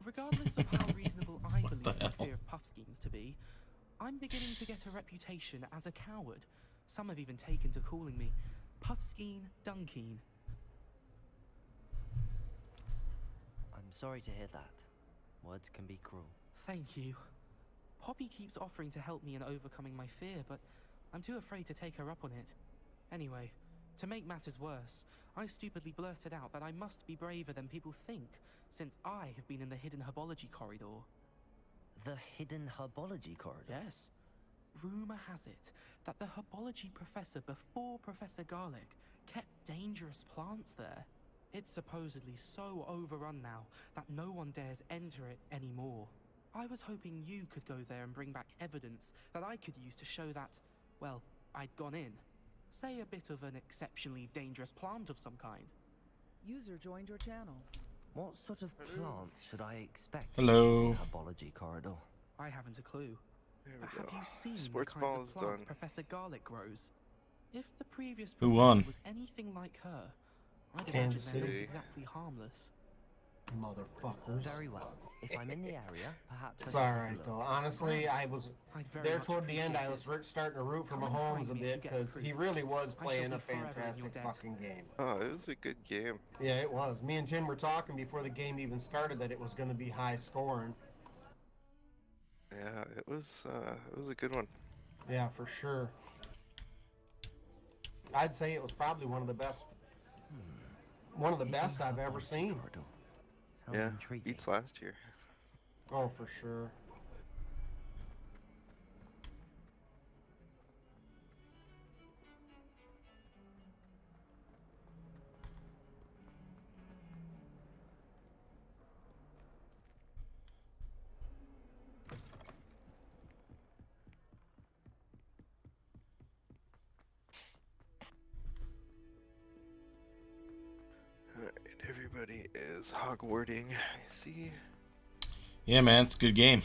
Regardless of how reasonable I believe my fear of puffskeins to be, I'm beginning to get a reputation as a coward. Some have even taken to calling me Puffskein Dunkeen. I'm sorry to hear that. Words can be cruel. Thank you. Poppy keeps offering to help me in overcoming my fear, but I'm too afraid to take her up on it. Anyway, to make matters worse, I stupidly blurted out that I must be braver than people think, since I have been in the hidden herbology corridor. The hidden herbology corridor? Yes. Rumor has it that the herbology professor before Professor Garlic kept dangerous plants there. It's supposedly so overrun now that no one dares enter it anymore. I was hoping you could go there and bring back evidence that I could use to show that, well, I'd gone in. Say a bit of an exceptionally dangerous plant of some kind. User joined your channel. What sort of plants should I expect Hello. in the herbology corridor? I haven't a clue. There But we have go. you seen Sports the kinds ball of is plants done. Professor Garlic grows? If the previous Who professor won? was anything like her, I'd Kansas imagine they're not City. exactly harmless. Motherfuckers. Very well. If I'm in the area, perhaps It's I should have a alright look. though. Honestly, I was I'd very there much toward the end. I was appreciate starting to root for Come and Mahomes find a me if you bit get the because he proof. really was I shall playing be a forever in your fantastic debt. fucking game. Oh, it was a good game. Yeah, it was. Me and Jen were talking before the game even started that it was going to be high scoring. Yeah, it was a good one. Yeah, for sure. I'd say it was probably one of the best. One of the best I've ever seen. Yeah, beats last year. Oh, for sure. Alright, everybody is hogwarting. I see. Yeah, man, it's a good game.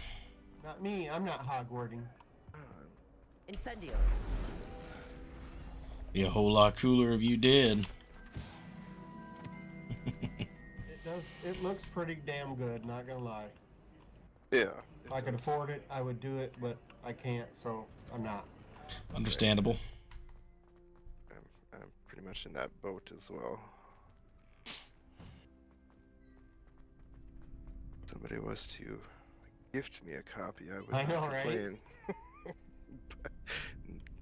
Not me. I'm not hogwarting. Incendio. Be a whole lot cooler if you did. It does. It looks pretty damn good. Not gonna lie. Yeah. If I could afford it, I would do it, but I can't, so I'm not. Understandable. I'm pretty much in that boat as well. Somebody was to gift me a copy, I would I know, not right? complain.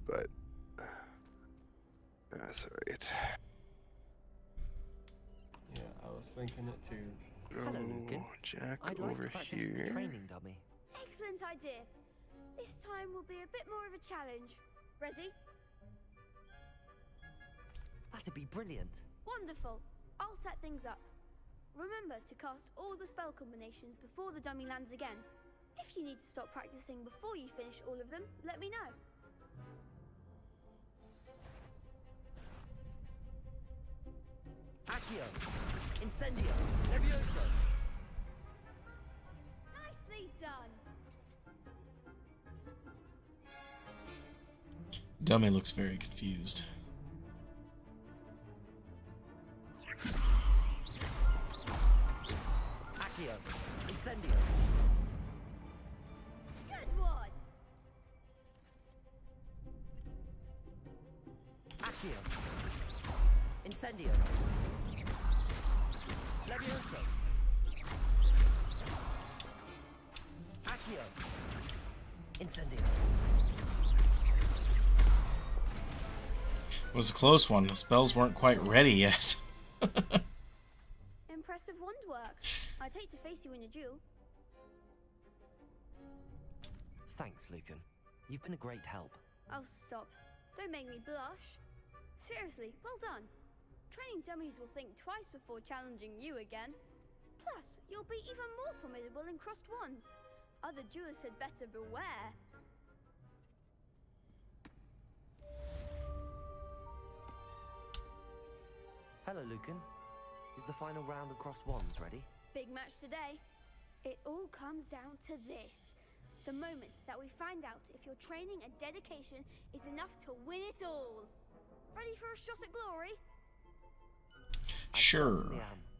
but that's alright. Yeah, I was thinking it too. Hello, Lucan. Jack I'd like over to practice with here. the training dummy. Excellent idea. This time will be a bit more of a challenge. Ready? That'd be brilliant. Wonderful. I'll set things up. Remember to cast all the spell combinations before the dummy lands again. If you need to stop practicing before you finish all of them, let me know. Accio. Incendio. Levioso. Nicely done. Dummy looks very confused. Accio. Incendio. Good one. Accio. Incendio. Levioso. Accio. Incendio. It was a close one. The spells weren't quite ready yet. Impressive wand work. I'd hate to face you in a duel. Thanks, Lucan. You've been a great help. Oh, stop. Don't make me blush. Seriously, well done. Training dummies will think twice before challenging you again. Plus, you'll be even more formidable in crossed wands. Other duelists had better beware. Hello, Lucan. Is the final round of crossed wands ready? Big match today. It all comes down to this. The moment that we find out if your training and dedication is enough to win it all. Ready for a shot at glory? Sure.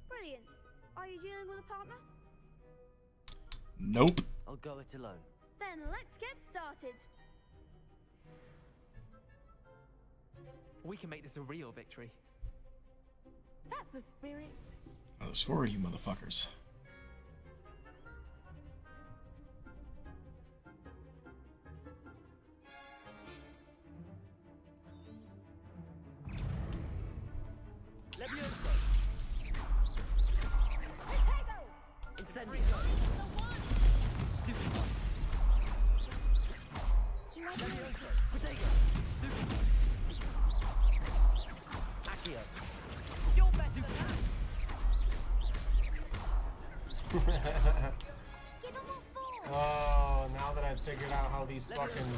Brilliant. Are you dealing with a partner? Nope. I'll go it alone. Then let's get started. We can make this a real victory. That's the spirit. Oh, there's 4 of you motherfuckers. Levioso. Incendio. Stupid one. Levioso. Protego. Stupid. Accio. You're better than that. Oh, now that I've figured out how these fucking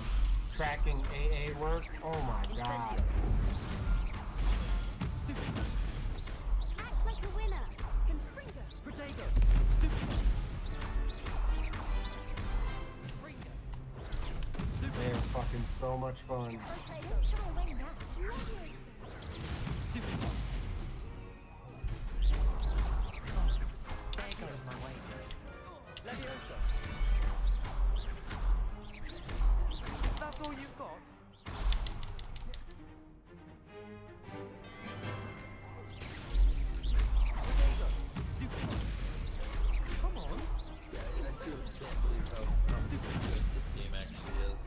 tracking AA work, oh my god. Act like a winner. Protego. Stupid. much fun. There goes my way. Leviosa. That's all you've got? Come on. Yeah, I just can't believe how good this game actually is.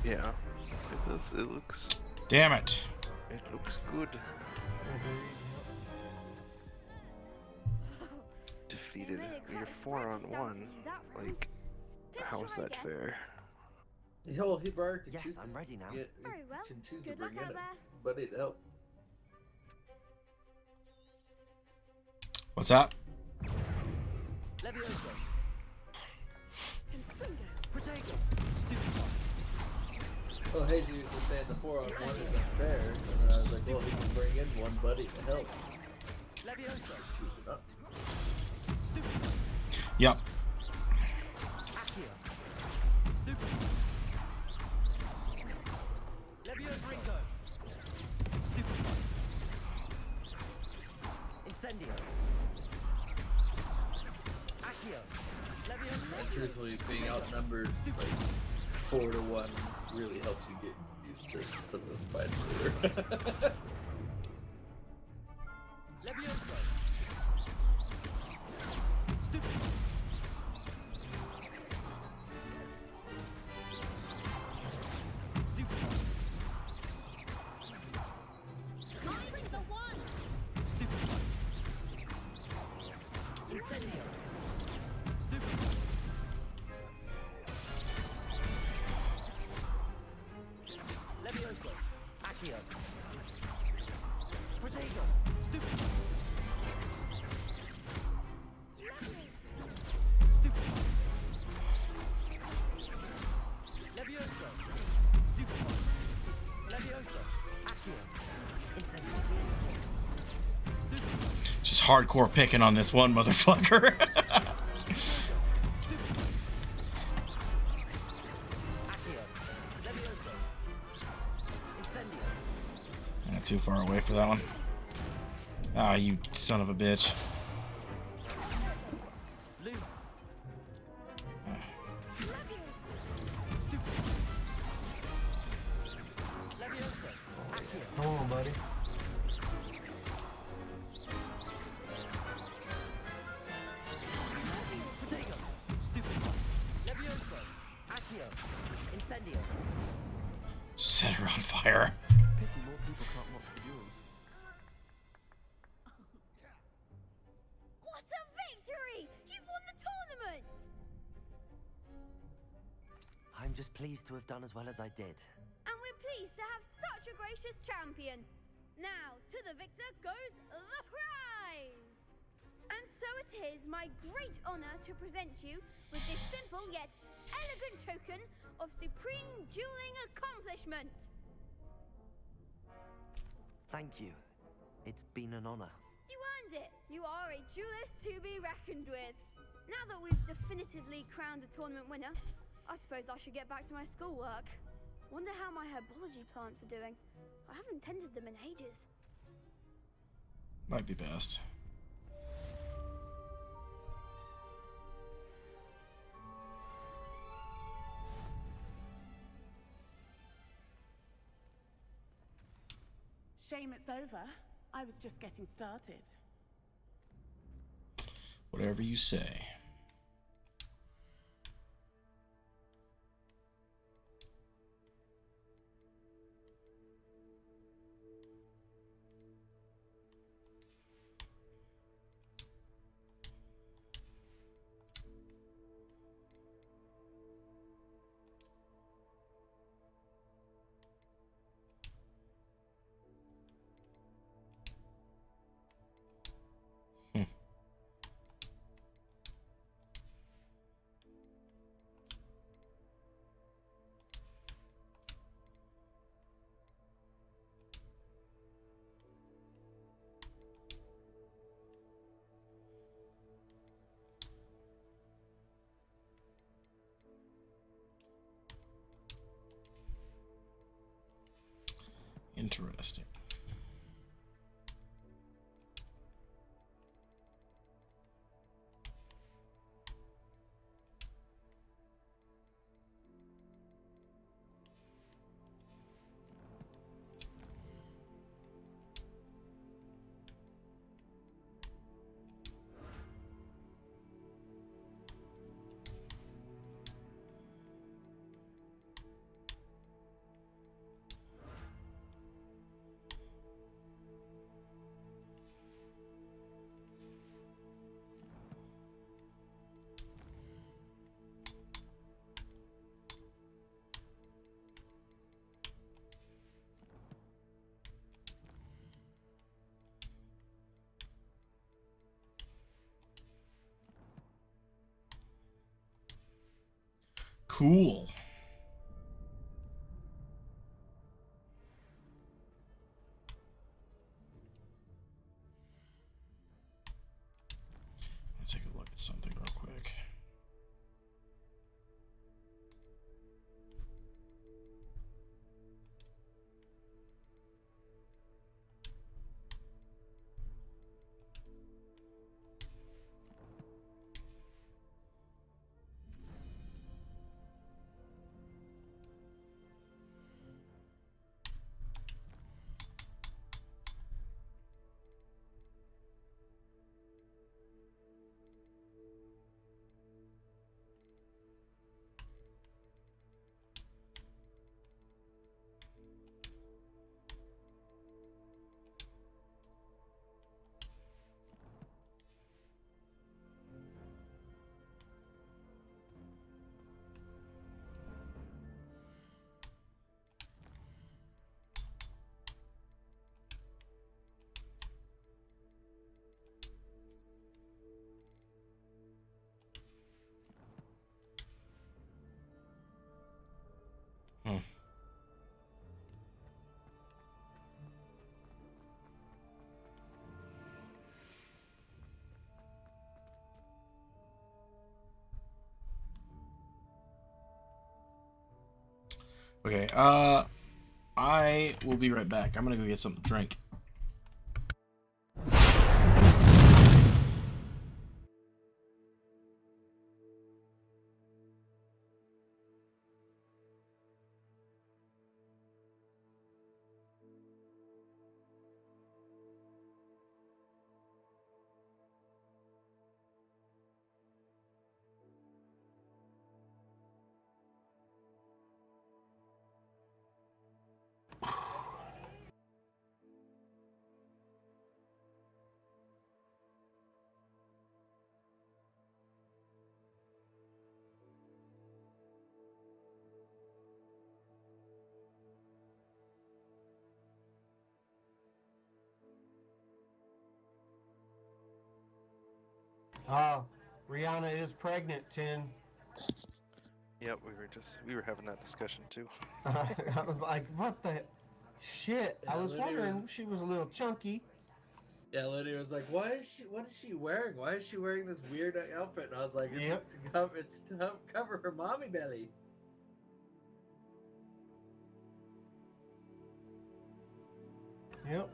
Yeah, it does. It looks. Damn it. It looks good. Defeated. You're 4-on-1. Like, how is that fair? Hell, he Bark can Yes, choose I'm ready now. Very well. Can choose to Good bring luck in out him, there. but it helped. What's up? Leviosa. Potato. Oh, hey, you were saying the 4-on-1 is unfair, and then I was like, well, he can bring in one buddy to help. Leviosa. Choose it not to. Yep. Accio. Stupid. Leviosa. Ringo. Stupid. Incendio. Accio. Leviosa. And truthfully, being outnumbered like 4-to-1 really helps you get used to some of the fights later. Leviosa. Stupid. The one. Incendio. Stupid. Leviosa. Accio. Potato. Stupid. Stupid. Leviosa. Stupid. Leviosa. Accio. Incendio. Just hardcore picking on this one motherfucker. Not too far away for that one. Ah, you son of a bitch. Come on, buddy. Potato. Stupid. Leviosa. Accio. Incendio. Set her on fire. Pity more people can't watch the duels. What a victory! You've won the tournament! I'm just pleased to have done as well as I did. And we're pleased to have such a gracious champion. Now, to the victor goes the prize! And so it is my great honor to present you with this simple yet elegant token of supreme dueling accomplishment. Thank you. It's been an honor. You earned it. You are a duelist to be reckoned with. Now that we've definitively crowned the tournament winner, I suppose I should get back to my schoolwork. Wonder how my herbology plants are doing. I haven't tended them in ages. Might be best. Shame it's over. I was just getting started. Whatever you say. Interesting. Cool. Let's take a look at something real quick. Okay, I will be right back. I'm gonna go get something to drink. Oh, Rihanna is pregnant, Tin. Yep, we were having that discussion too. I was like, what the shit? Yeah, I was Lydia wondering, was- she was a little chunky. Yeah, Lydia was like, "What is she wearing? Why is she wearing this weird outfit?" And I was like, Yep. it's to cover her mommy belly." Yep.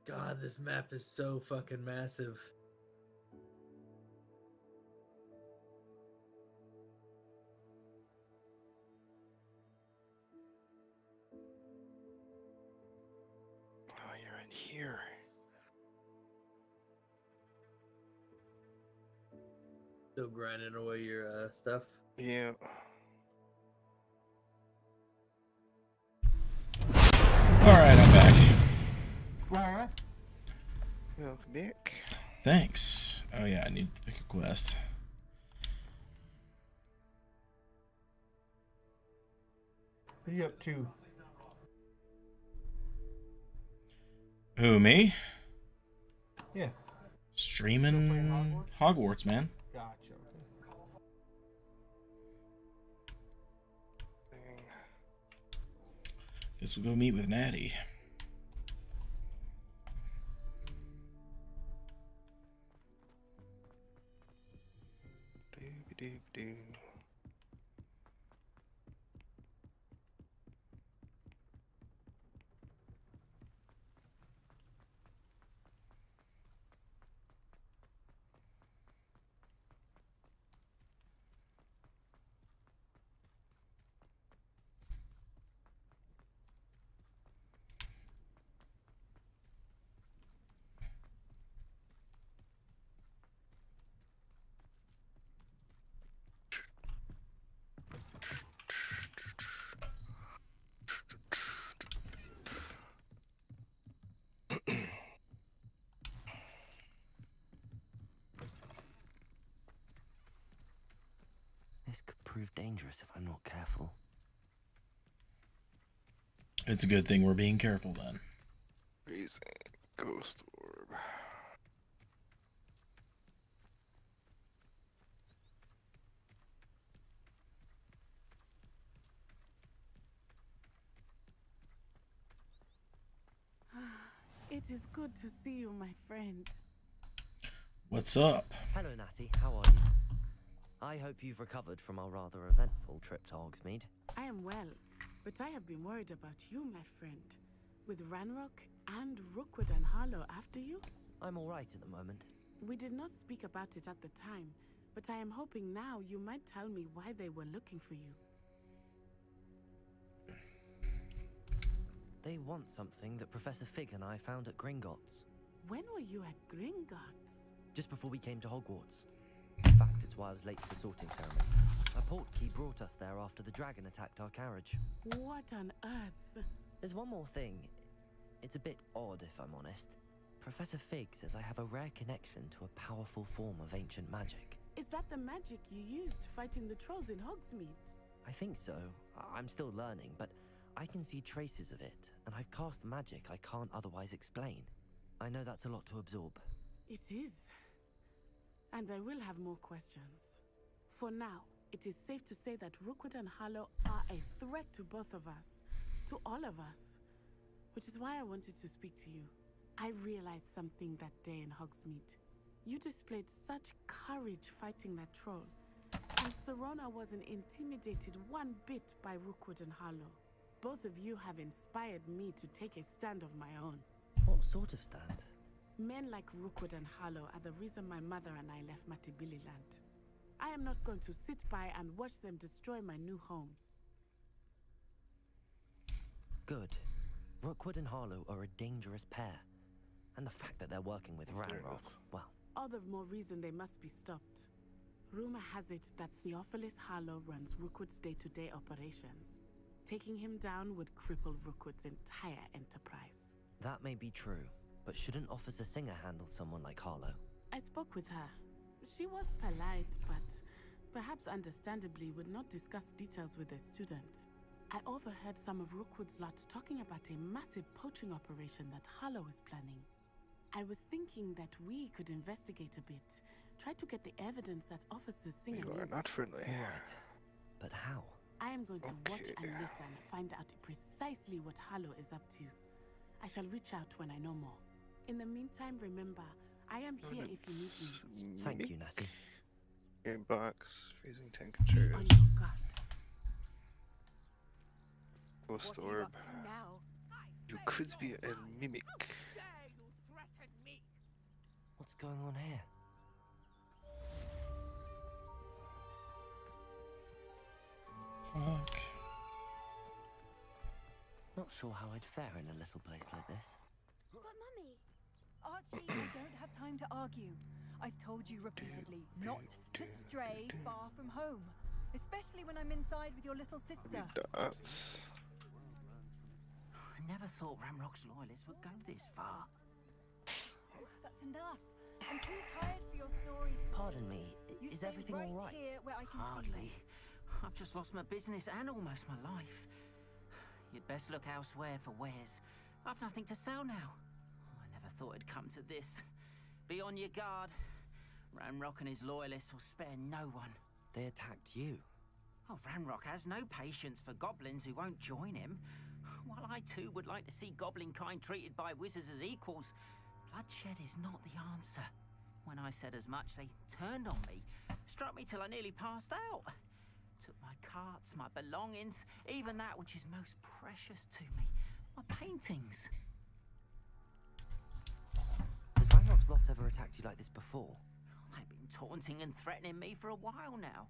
God, this map is so fucking massive. Oh, you're in here. Still grinding away your stuff. Yeah. Alright, I'm back. Alright. Welcome back. Thanks. Oh yeah, I need to pick a quest. What are you up to? Who, me? Yeah. Streaming Hogwarts, man. Gotcha. Guess we'll go meet with Natty. Doo-doo-doo. This could prove dangerous if I'm not careful. It's a good thing we're being careful then. Freezing ghost orb. It is good to see you, my friend. What's up? Hello, Natty. How are you? I hope you've recovered from our rather eventful trip to Hogsmeade. I am well, but I have been worried about you, my friend. With Ranrock and Rookwood and Harlow after you? I'm all right at the moment. We did not speak about it at the time, but I am hoping now you might tell me why they were looking for you. They want something that Professor Fig and I found at Gringotts. When were you at Gringotts? Just before we came to Hogwarts. In fact, it's why I was late for the sorting ceremony. A portkey brought us there after the dragon attacked our carriage. What on earth? There's one more thing. It's a bit odd, if I'm honest. Professor Fig says I have a rare connection to a powerful form of ancient magic. Is that the magic you used fighting the trolls in Hogsmeade? I think so. I'm still learning, but I can see traces of it, and I've cast magic I can't otherwise explain. I know that's a lot to absorb. It is. And I will have more questions. For now, it is safe to say that Rookwood and Harlow are a threat to both of us. To all of us. Which is why I wanted to speak to you. I realized something that day in Hogsmeade. You displayed such courage fighting that troll. And Serona wasn't intimidated one bit by Rookwood and Harlow. Both of you have inspired me to take a stand of my own. What sort of stand? Men like Rookwood and Harlow are the reason my mother and I left Matibililand. I am not going to sit by and watch them destroy my new home. Good. Rookwood and Harlow are a dangerous pair. And the fact that they're working with Ranrock, well... All the more reason they must be stopped. Rumor has it that Theophilus Harlow runs Rookwood's day-to-day operations. Taking him down would cripple Rookwood's entire enterprise. That may be true, but shouldn't Officer Singer handle someone like Harlow? I spoke with her. She was polite, but perhaps understandably would not discuss details with a student. I overheard some of Rookwood's lot talking about a massive poaching operation that Harlow is planning. I was thinking that we could investigate a bit, try to get the evidence that Officer Singer You are needs. not friendly. Right. But how? I am going to watch and listen, find out precisely what Harlow is up to. I shall reach out when I know more. In the meantime, remember, I am here if you need me. Thank you, Natty. Inbox, freezing temperatures. On your guard. Ghost orb. You could be a mimic. What's going on here? Fuck. Not sure how I'd fare in a little place like this. But Mummy... Archie, I don't have time to argue. I've told you repeatedly not to stray far from home. Especially when I'm inside with your little sister. Dots. I never thought Ramrock's loyalists would go this far. Oh, that's enough. I'm too tired for your stories. Pardon me, You is stay everything right all right? here where I can Hardly. See I've just lost my business and almost my life. You'd best look elsewhere for wares. I've nothing to sell now. I never thought it'd come to this. Be on your guard. Ranrock and his loyalists will spare no one. They attacked you? Oh, Ranrock has no patience for goblins who won't join him. While I too would like to see goblin kind treated by wizards as equals, bloodshed is not the answer. When I said as much, they turned on me, struck me till I nearly passed out. Took my carts, my belongings, even that which is most precious to me, my paintings. Has Ranrock's lot ever attacked you like this before? They've been taunting and threatening me for a while now.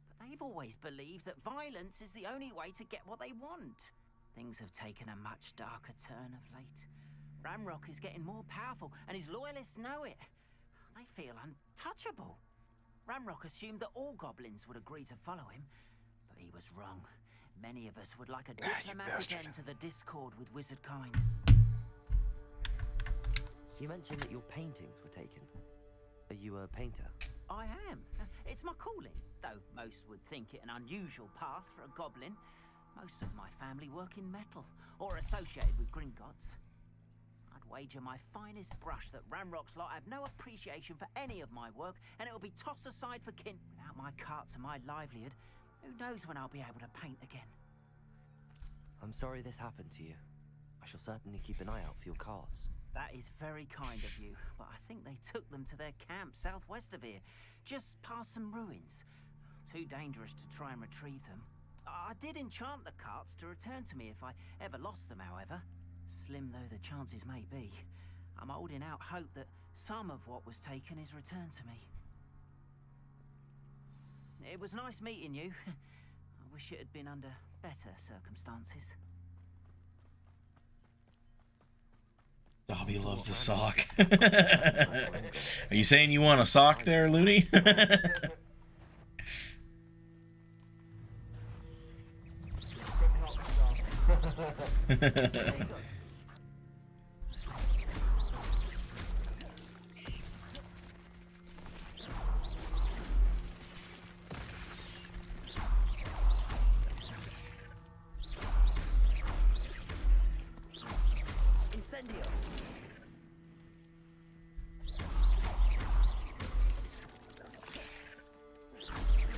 But they've always believed that violence is the only way to get what they want. Things have taken a much darker turn of late. Ranrock is getting more powerful, and his loyalists know it. They feel untouchable. Ranrock assumed that all goblins would agree to follow him, but he was wrong. Many of us would like a diplomatic end to the discord with wizard kind. You mentioned that your paintings were taken. Are you a painter? I am. It's my calling, though most would think it an unusual path for a goblin. Most of my family work in metal, or associated with Gringotts. I'd wager my finest brush that Ranrock's lot have no appreciation for any of my work, and it'll be tossed aside for kin. Without my carts and my livelihood, who knows when I'll be able to paint again? I'm sorry this happened to you. I shall certainly keep an eye out for your cards. That is very kind of you, but I think they took them to their camp southwest of here, just past some ruins. Too dangerous to try and retrieve them. I did enchant the carts to return to me if I ever lost them, however. Slim though the chances may be, I'm holding out hope that some of what was taken is returned to me. It was nice meeting you. I wish it had been under better circumstances. Dobby loves a sock. Are you saying you want a sock there, Looney? Incendio!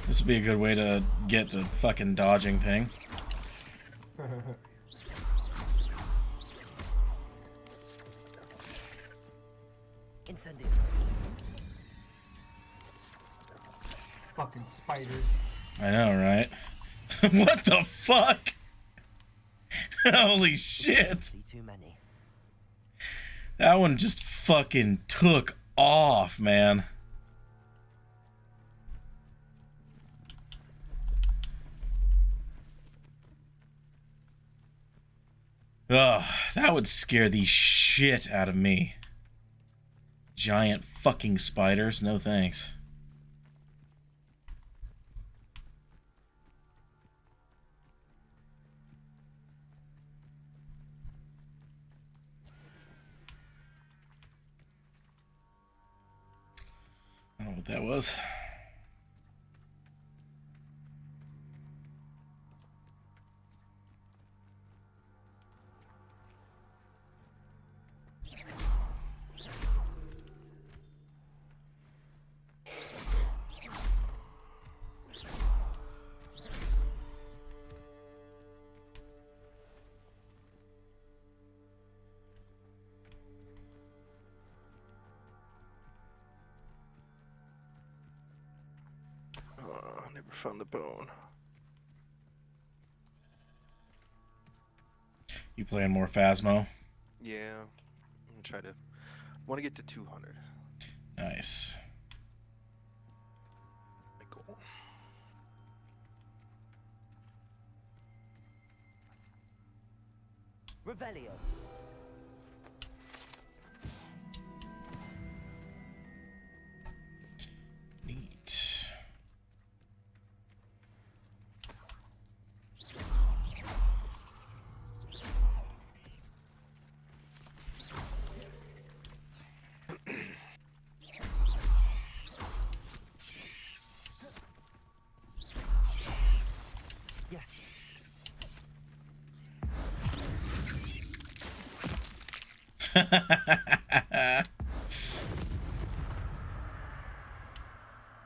This would be a good way to get the fucking dodging thing. Incendio! Fucking spiders. I know, right? What the fuck? Holy shit! Too many. That one just fucking took off, man. Ugh, that would scare the shit out of me. Giant fucking spiders, no thanks. I don't know what that was. Never found the bone. You playing more Phasmo? Yeah, I'm gonna try to. Want to get to 200. Nice. Cool. Revelio. Neat.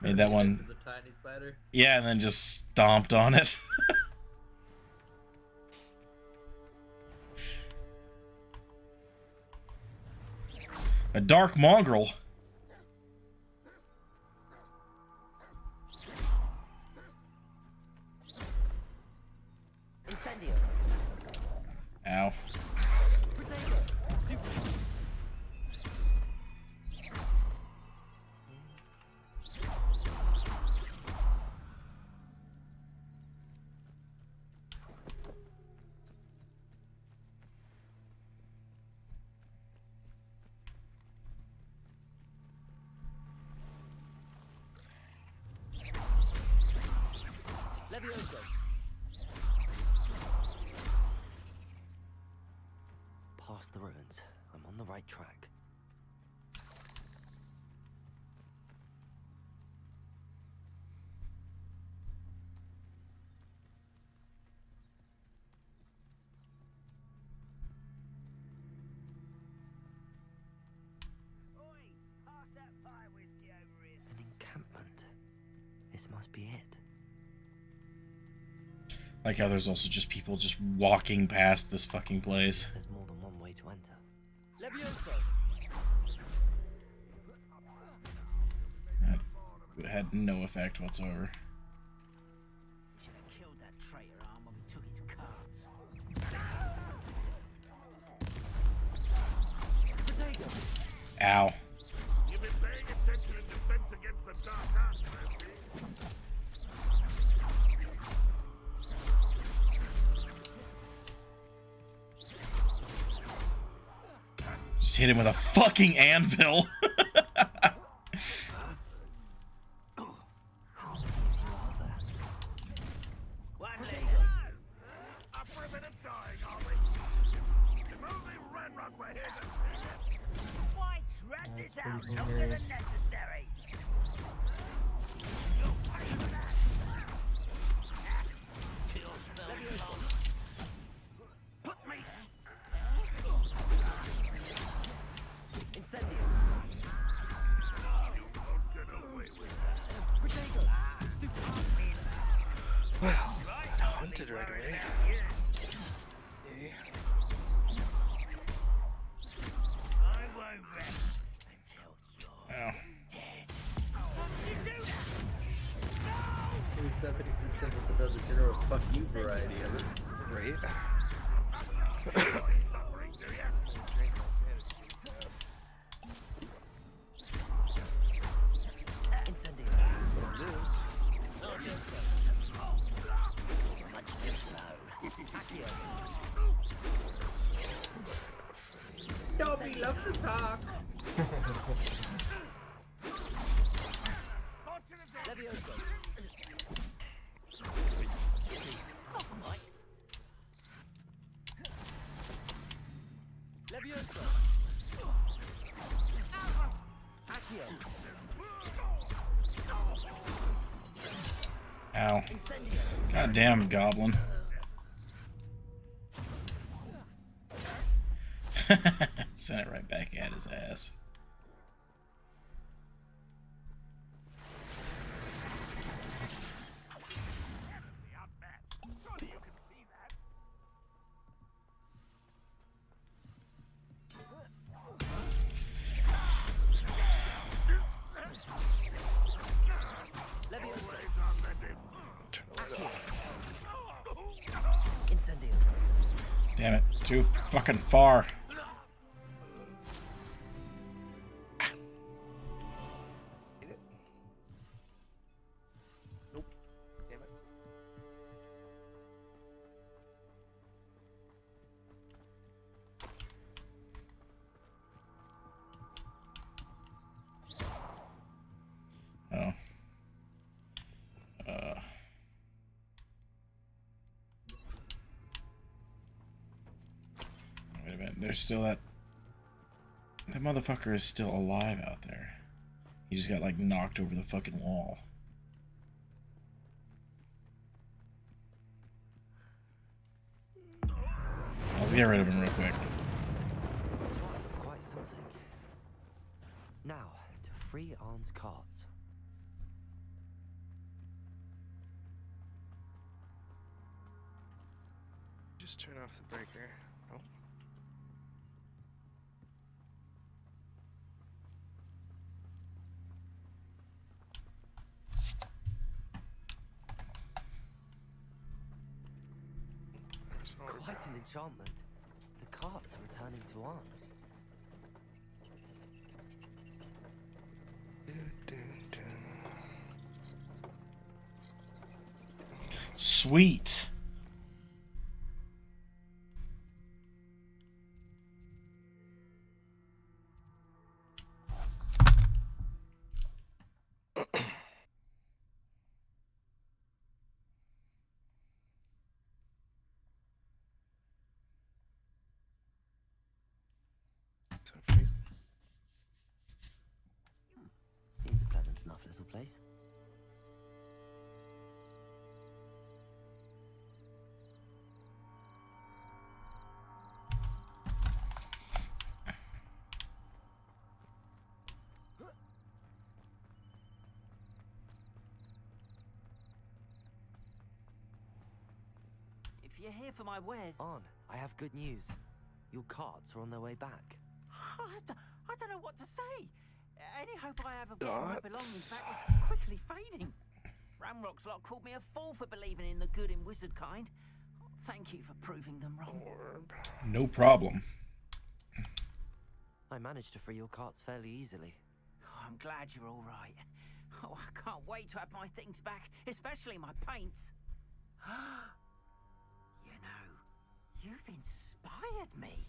Made that one. The tiny spider. Yeah, and then just stomped on it. A dark mongrel. Incendio. Ow. Levioso. Past the ruins. I'm on the right track. An encampment. This must be it. Like how there's also just people just walking past this fucking place. There's more than one way to enter. Levioso. That had no effect whatsoever. Should have killed that traitor arm when we took his cards. Ow. You've been paying attention in defense against the dark arts, Just hit him with a fucking anvil. Why drag this out longer than necessary? Kill spell. Put me. Incendio. Well, I hunted right away. Yay. I won't rest until you're Ow. dead. 76 cents another general fuck you variety of it. Right? Dobby loves to talk. Levioso. Levioso. Accio. Ow. Goddamn goblin. Sent it right back at his ass. Damn it, too fucking far. there's still that motherfucker is still alive out there. He just got like knocked over the fucking wall. Let's get rid of him real quick. That was quite something. Now, to free Arn's cards. Just turn off the breaker. Oh. Quite an enchantment. The cards are returning to Arn. Sweet. Seems a pleasant enough little place. If you're here for my wares... Arn, I have good news. Your cards are on their way back. I don't know what to say. Any hope I have of getting my belongings back was quickly fading. Ramrock's lot called me a fool for believing in the good in wizard kind. Thank you for proving them wrong. No problem. I managed to free your cards fairly easily. Oh, I'm glad you're all right. Oh, I can't wait to have my things back, especially my paints. You know, you've inspired me.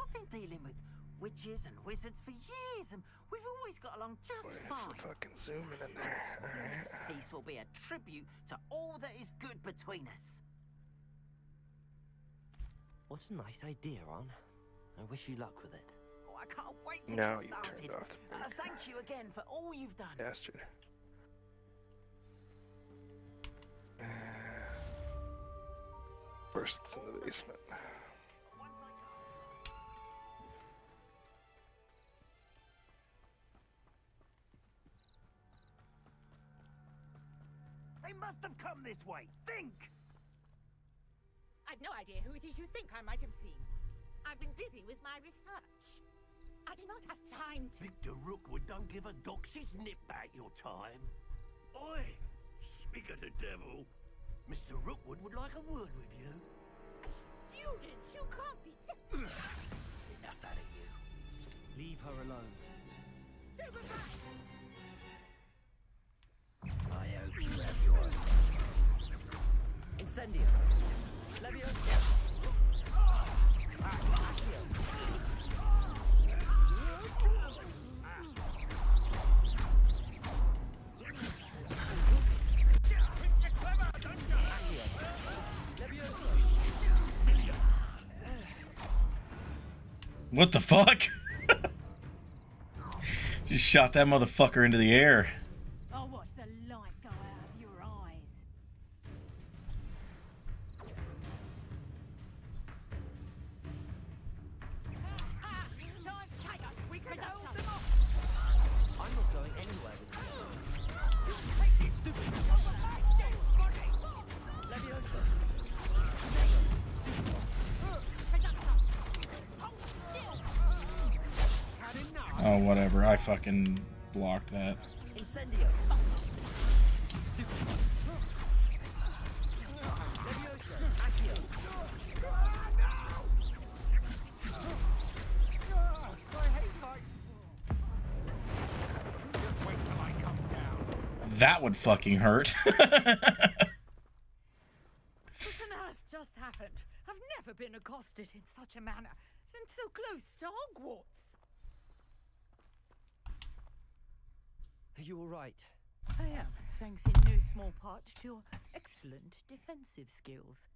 I've been dealing with witches and wizards for years, and we've always got along just fine. Fucking zooming in there. The next piece will be a tribute to all that is good between us. What a nice idea, Arn. I wish you luck with it. Oh, I can't wait to Now get you started. turned off the breaker. Thank you again for all you've done. Bastard. First, it's in the basement. They must have come this way. Think! I've no idea who it is you think I might have seen. I've been busy with my research. I do not have time to... Victor Rookwood don't give a doxy's nip back your time. Oi! Speak of the devil. Mr. Rookwood would like a word with you. A student! You can't be... Enough out of you. Leave her alone. Step aside! I hope you have your... Incendio. Leviosa. What the fuck? Just shot that motherfucker into the air. I'll watch the light go out of your eyes. We can hold them off! I'm not going anywhere with you. Stupid. Leviosa. Oh, whatever. I fucking blocked that. Incendio. That would fucking hurt. What on earth just happened? I've never been accosted in such a manner, and so close to Hogwarts. Are you all right? I am, thanks in no small part to your excellent defensive skills.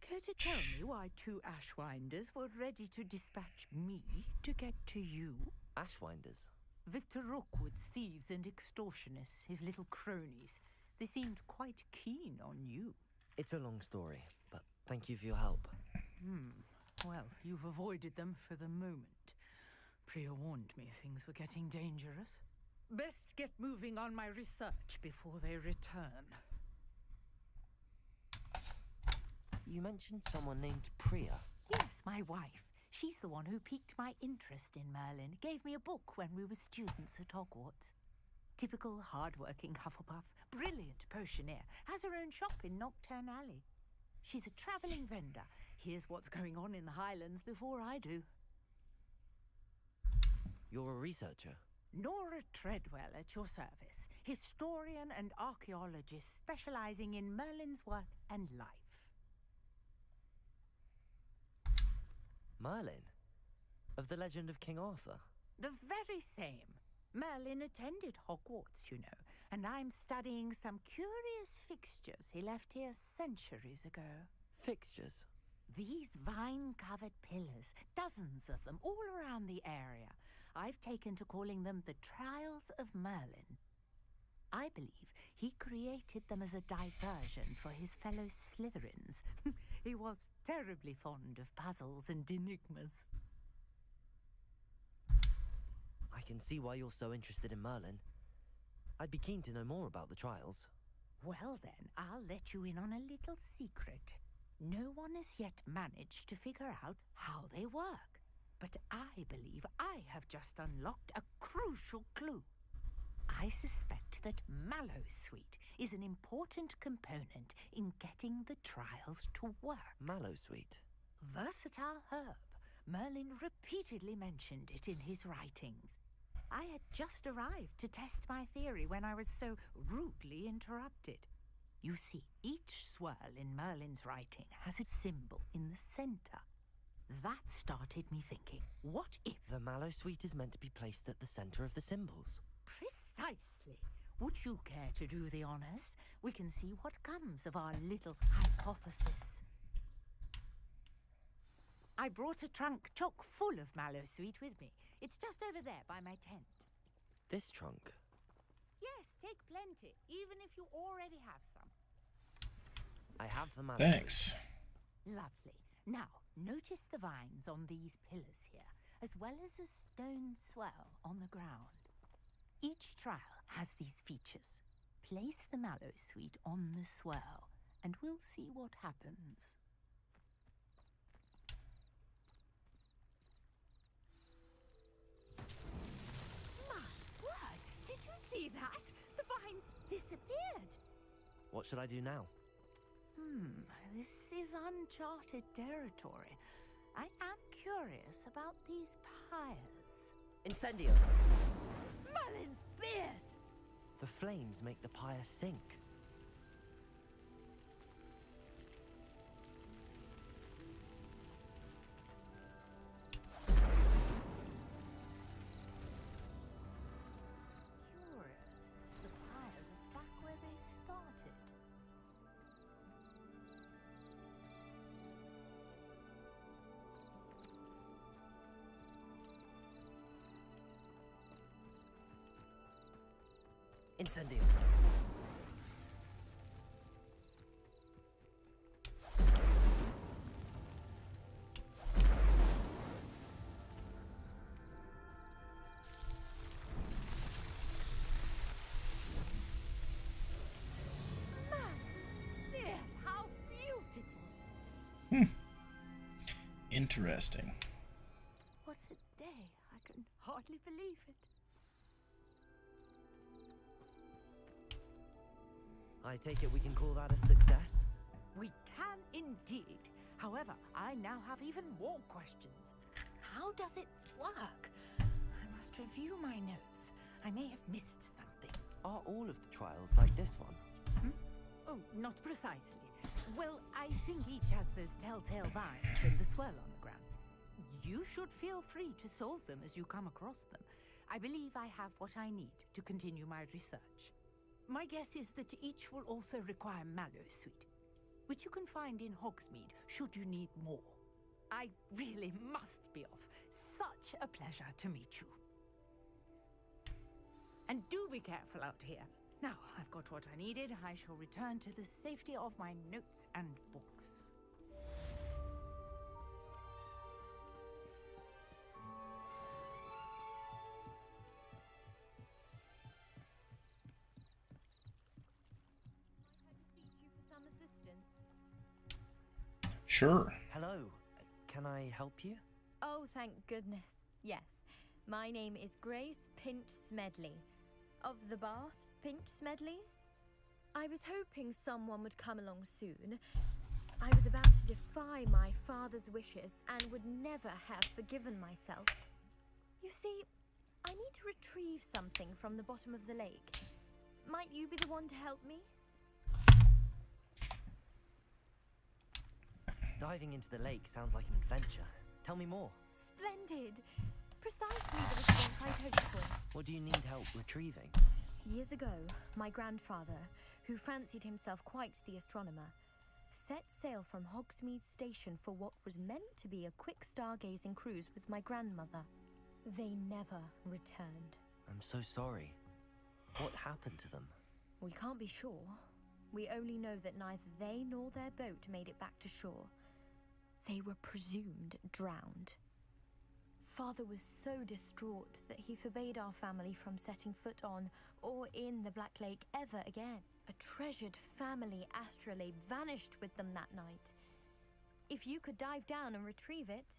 Care to tell me why 2 Ashwinders were ready to dispatch me to get to you? Ashwinders? Victor Rookwood's thieves and extortionists, his little cronies. They seemed quite keen on you. It's a long story, but thank you for your help. Well, you've avoided them for the moment. Priya warned me things were getting dangerous. Best get moving on my research before they return. You mentioned someone named Priya. Yes, my wife. She's the one who piqued my interest in Merlin. Gave me a book when we were students at Hogwarts. Typical hard-working Hufflepuff. Brilliant potioneer. Has her own shop in Nocturne Alley. She's a travelling vendor. Hears what's going on in the Highlands before I do. You're a researcher? Nora Treadwell at your service. Historian and archaeologist specializing in Merlin's work and life. Merlin? Of the legend of King Arthur? The very same. Merlin attended Hogwarts, you know, and I'm studying some curious fixtures he left here centuries ago. Fixtures? These vine-covered pillars, dozens of them, all around the area. I've taken to calling them the Trials of Merlin. I believe he created them as a diversion for his fellow Slytherins. He was terribly fond of puzzles and enigmas. I can see why you're so interested in Merlin. I'd be keen to know more about the trials. Well then, I'll let you in on a little secret. No one has yet managed to figure out how they work. But I believe I have just unlocked a crucial clue. I suspect that Mallowsweet is an important component in getting the trials to work. Mallowsweet? Versatile herb. Merlin repeatedly mentioned it in his writings. I had just arrived to test my theory when I was so rudely interrupted. You see, each swirl in Merlin's writing has a symbol in the center. That started me thinking, what if... The Mallowsweet is meant to be placed at the center of the symbols. Precisely. Would you care to do the honors? We can see what comes of our little hypothesis. I brought a trunk chock full of Mallowsweet with me. It's just over there by my tent. This trunk? Yes, take plenty, even if you already have some. I have the Mallowsweet. Thanks. Lovely. Now, notice the vines on these pillars here, as well as a stone swell on the ground. Each trial has these features. Place the Mallowsweet on the swell, and we'll see what happens. My word! Did you see that? The vines disappeared! What should I do now? This is uncharted territory. I am curious about these pyres. Incendio! Merlin's beard! The flames make the pyre sink. Curious. The pyres are back where they started. Incendio! Merlin's beard! How beautiful! Interesting. What a day. I can hardly believe it. I take it we can call that a success? We can indeed. However, I now have even more questions. How does it work? I must review my notes. I may have missed something. Are all of the trials like this one? Oh, not precisely. Well, I think each has those telltale vines and the swirl on the ground. You should feel free to solve them as you come across them. I believe I have what I need to continue my research. My guess is that each will also require Mallowsweet. which you can find in Hogsmeade should you need more. I really must be off. Such a pleasure to meet you. And do be careful out here. Now, I've got what I needed. I shall return to the safety of my notes and books. Some assistance. Sure. Hello. Can I help you? Oh, thank goodness. Yes. My name is Grace Pinch Smedley. Of the Bath Pinch Smedleys? I was hoping someone would come along soon. I was about to defy my father's wishes and would never have forgiven myself. You see, I need to retrieve something from the bottom of the lake. Might you be the one to help me? Diving into the lake sounds like an adventure. Tell me more. Splendid! Precisely the response I'd hoped for. What do you need help retrieving? Years ago, my grandfather, who fancied himself quite the astronomer, set sail from Hogsmeade Station for what was meant to be a quick stargazing cruise with my grandmother. They never returned. I'm so sorry. What happened to them? We can't be sure. We only know that neither they nor their boat made it back to shore. They were presumed drowned. Father was so distraught that he forbade our family from setting foot on or in the Black Lake ever again. A treasured family astrolabe vanished with them that night. If you could dive down and retrieve it,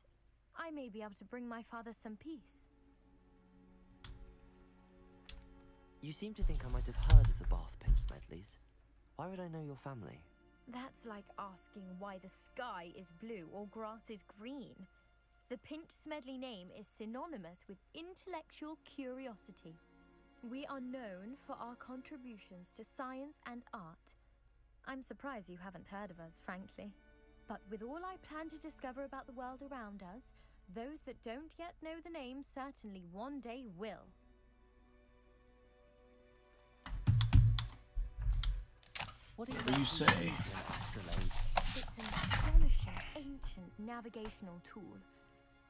I may be able to bring my father some peace. You seem to think I might have heard of the Bath Pinch Smedleys. Why would I know your family? That's like asking why the sky is blue or grass is green. The Pinch Smedley name is synonymous with intellectual curiosity. We are known for our contributions to science and art. I'm surprised you haven't heard of us, frankly. But with all I plan to discover about the world around us, those that don't yet know the name certainly one day will. What Whatever you say. It's an astonishing ancient navigational tool.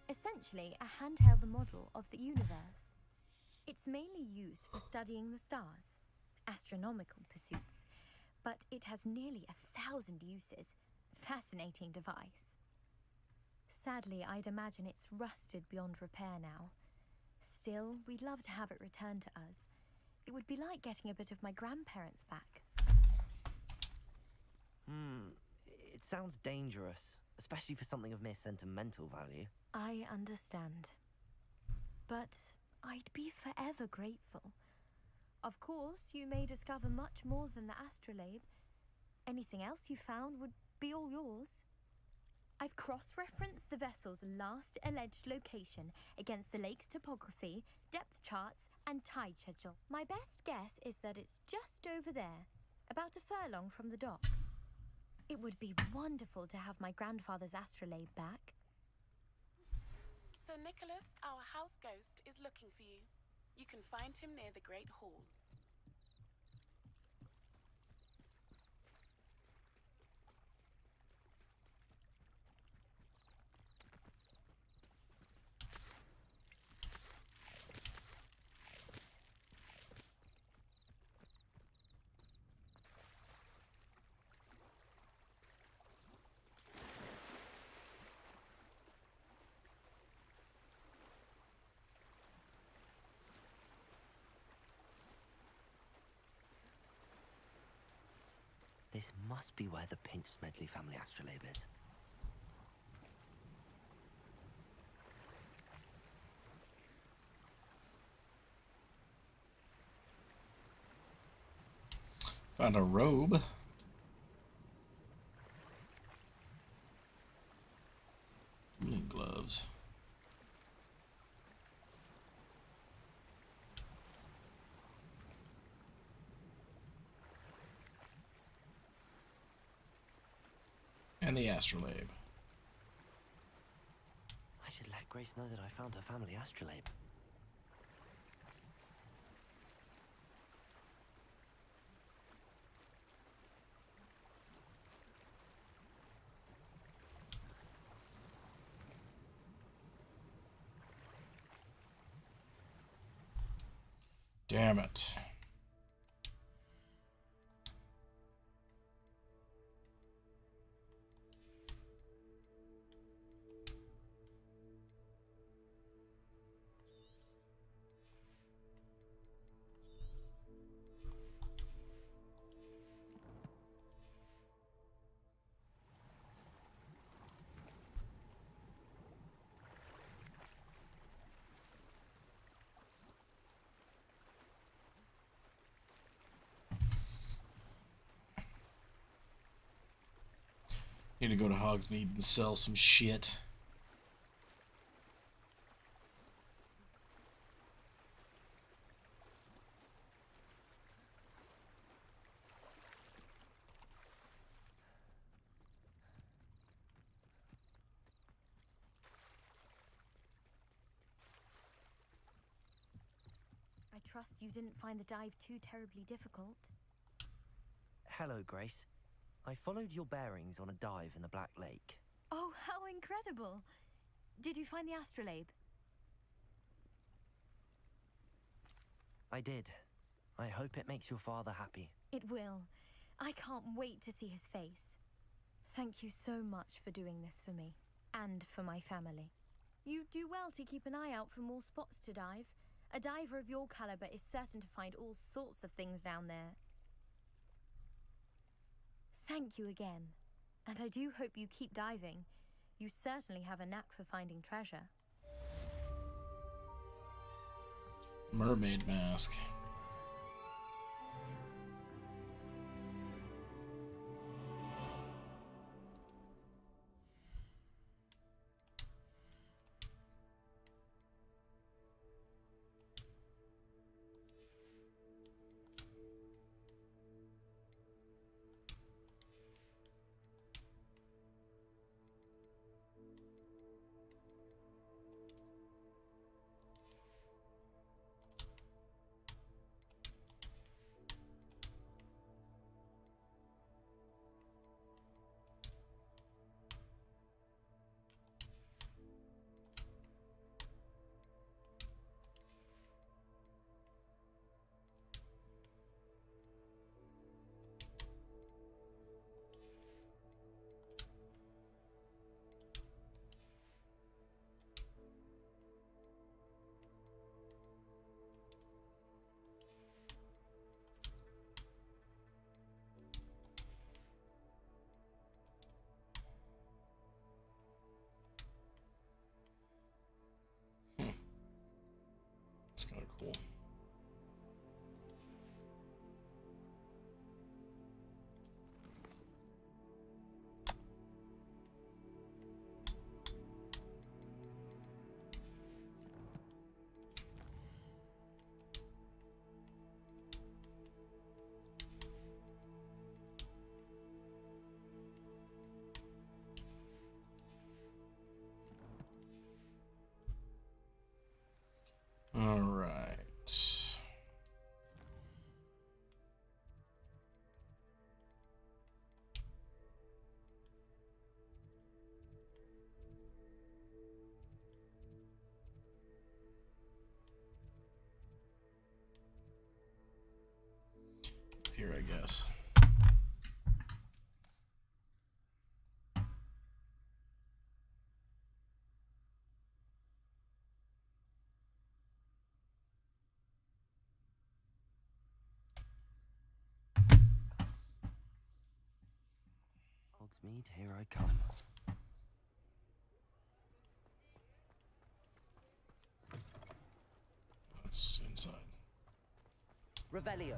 Essentially a handheld model of the universe. It's mainly used for studying the stars, astronomical pursuits, but it has nearly 1,000 uses. Fascinating device. Sadly, I'd imagine it's rusted beyond repair now. Still, we'd love to have it returned to us. It would be like getting a bit of my grandparents back. It sounds dangerous, especially for something of mere sentimental value. I understand. But I'd be forever grateful. Of course, you may discover much more than the astrolabe. Anything else you found would be all yours. I've cross-referenced the vessel's last alleged location against the lake's topography, depth charts, and tide schedule. My best guess is that it's just over there, about a furlong from the dock. It would be wonderful to have my grandfather's astrolabe back. Sir Nicholas, our house ghost, is looking for you. You can find him near the Great Hall. This must be where the Pinch Smedley family astrolabe is. Found a robe. Dueling gloves. And the astrolabe. I should let Grace know that I found her family astrolabe. Damn it. Need to go to Hogsmeade and sell some shit. I trust you didn't find the dive too terribly difficult. Hello, Grace. I followed your bearings on a dive in the Black Lake. Oh, how incredible! Did you find the astrolabe? I did. I hope it makes your father happy. It will. I can't wait to see his face. Thank you so much for doing this for me, and for my family. You do well to keep an eye out for more spots to dive. A diver of your caliber is certain to find all sorts of things down there. Thank you again, and I do hope you keep diving. You certainly have a knack for finding treasure. Mermaid mask. It's kind of cool. All right. Here, I guess. Hogsmeade, here I come. That's inside. Revelio.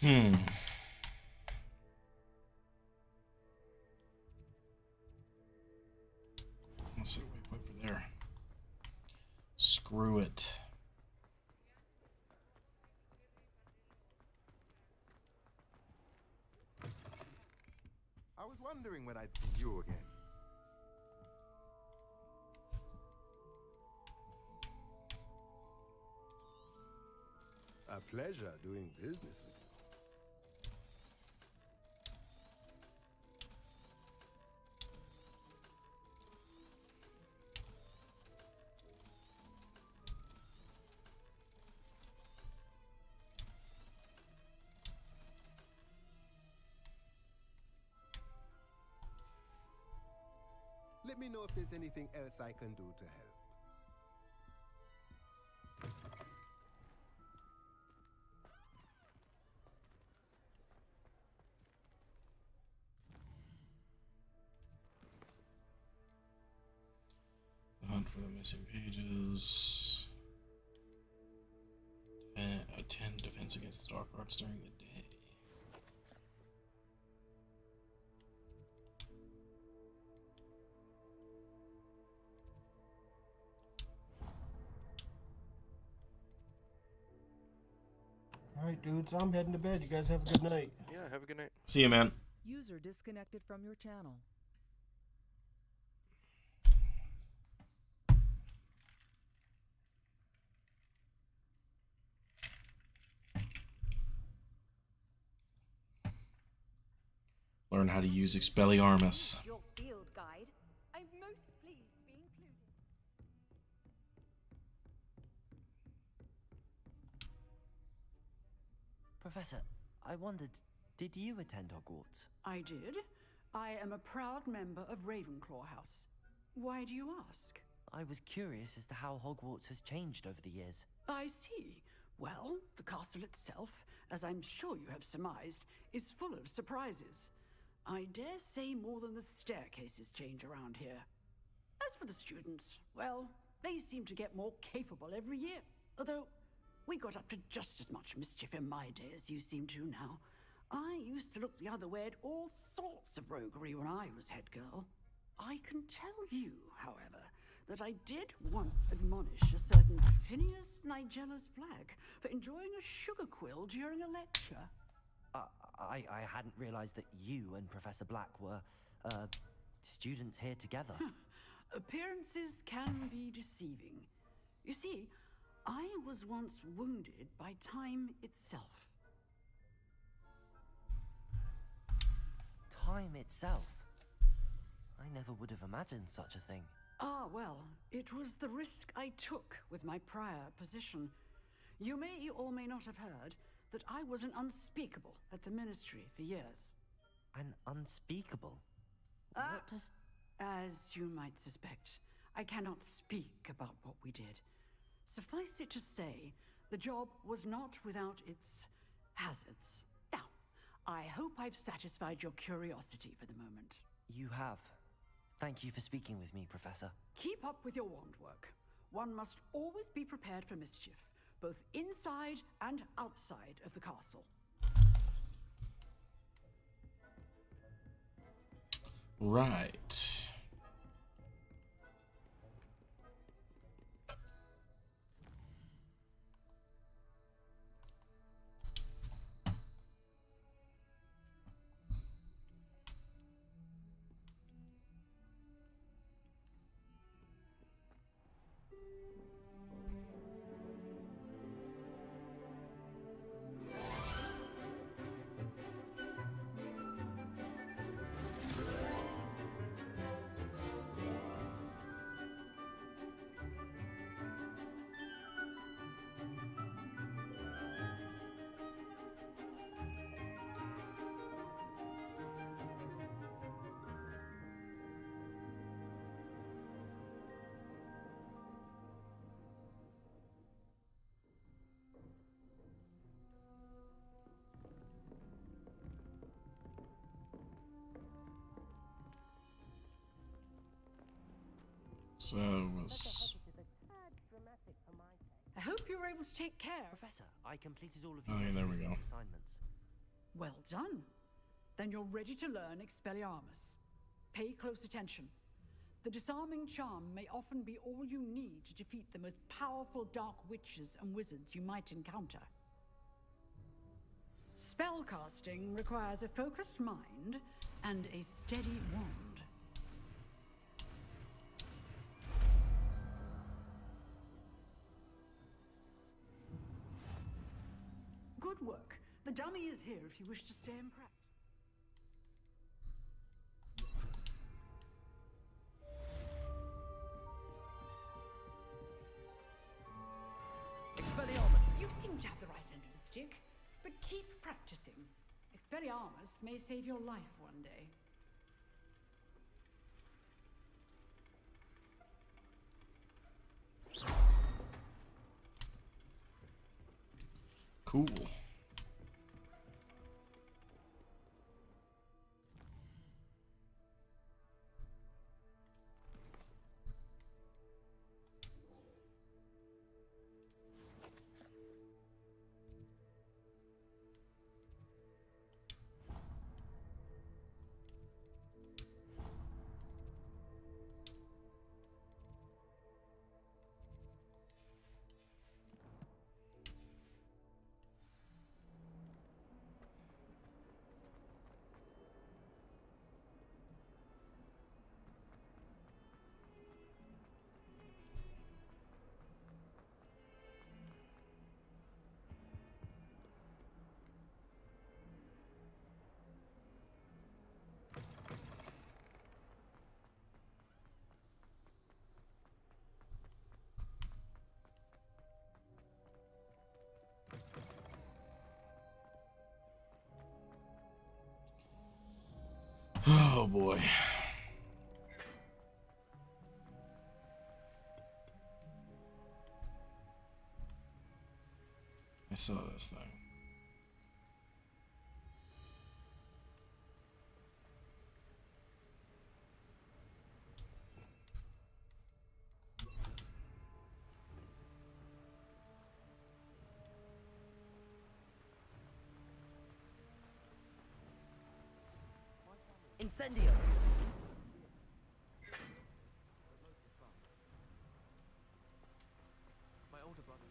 Let's set a waypoint for there. Screw it. I was wondering when I'd see you again. A pleasure doing business with you. Let me know if there's anything else I can do to help. The hunt for the missing pages. 10 defense against the dark arts during the day. Alright, dudes, I'm heading to bed. You guys have a good night. Yeah, have a good night. See you, man. User disconnected from your channel. Learn how to use Expelliarmus. Your field guide. I'm most pleased to be included. Professor, I wondered, did you attend Hogwarts? I did. I am a proud member of Ravenclaw House. Why do you ask? I was curious as to how Hogwarts has changed over the years. I see. Well, the castle itself, as I'm sure you have surmised, is full of surprises. I dare say more than the staircases change around here. As for the students, well, they seem to get more capable every year. Although, we got up to just as much mischief in my day as you seem to now. I used to look the other way at all sorts of roguery when I was head girl. I can tell you, however, that I did once admonish a certain Phineas Nigellus Black for enjoying a sugar quill during a lecture. I hadn't realized that you and Professor Black were, students here together. Appearances can be deceiving. You see, I was once wounded by time itself. Time itself? I never would have imagined such a thing. Ah, well, it was the risk I took with my prior position. You may or may not have heard that I was an unspeakable at the Ministry for years. An unspeakable? What does... As you might suspect, I cannot speak about what we did. Suffice it to say, the job was not without its hazards. Now, I hope I've satisfied your curiosity for the moment. You have. Thank you for speaking with me, Professor. Keep up with your wand work. One must always be prepared for mischief, both inside and outside of the castle. Right. So was... I hope you were able to take care. Professor, I completed all of Oh, your yeah, there we recent go. assignments. Well done. Then you're ready to learn Expelliarmus. Pay close attention. The disarming charm may often be all you need to defeat the most powerful dark witches and wizards you might encounter. Spellcasting requires a focused mind and a steady wand. Good work. The dummy is here if you wish to stay in practice. Expelliarmus! You seem to have the right end of the stick, but keep practicing. Expelliarmus may save your life one day. Cool. Oh boy. I saw this thing. Incendio! My older brother.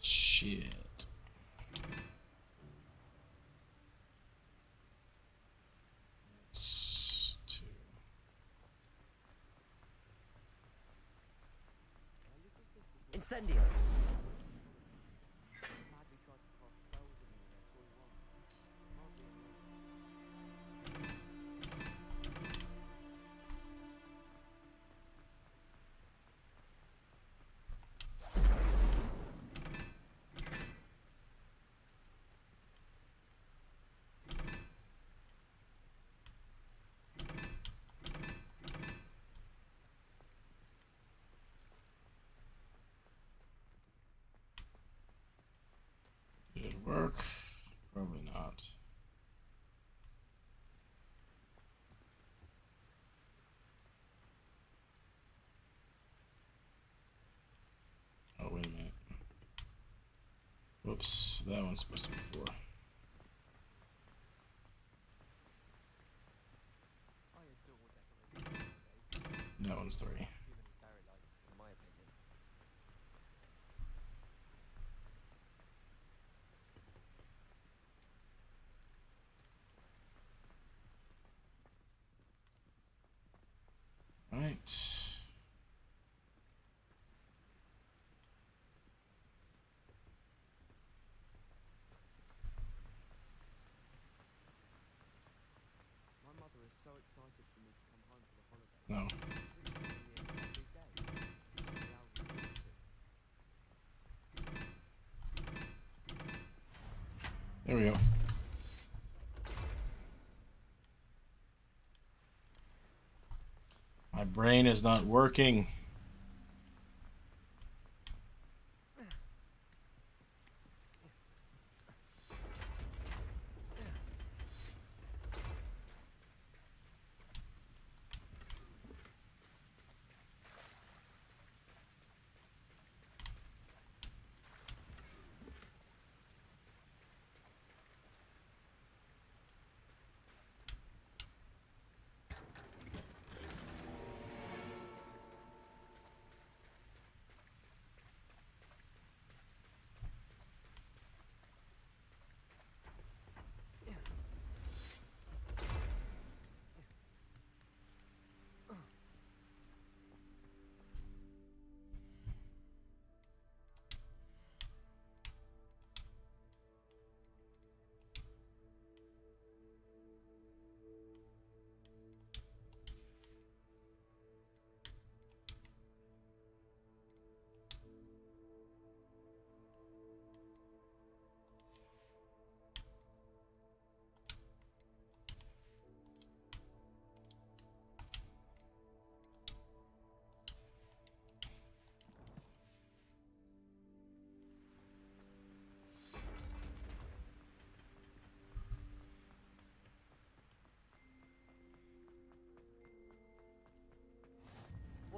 Shit. It's two. Incendio! Did it work? Probably not. Oh, wait a minute. Whoops, that one's supposed to be 4. That one's 3. Right. My mother is so excited for me to come home for the holidays. No. There we go. My brain is not working.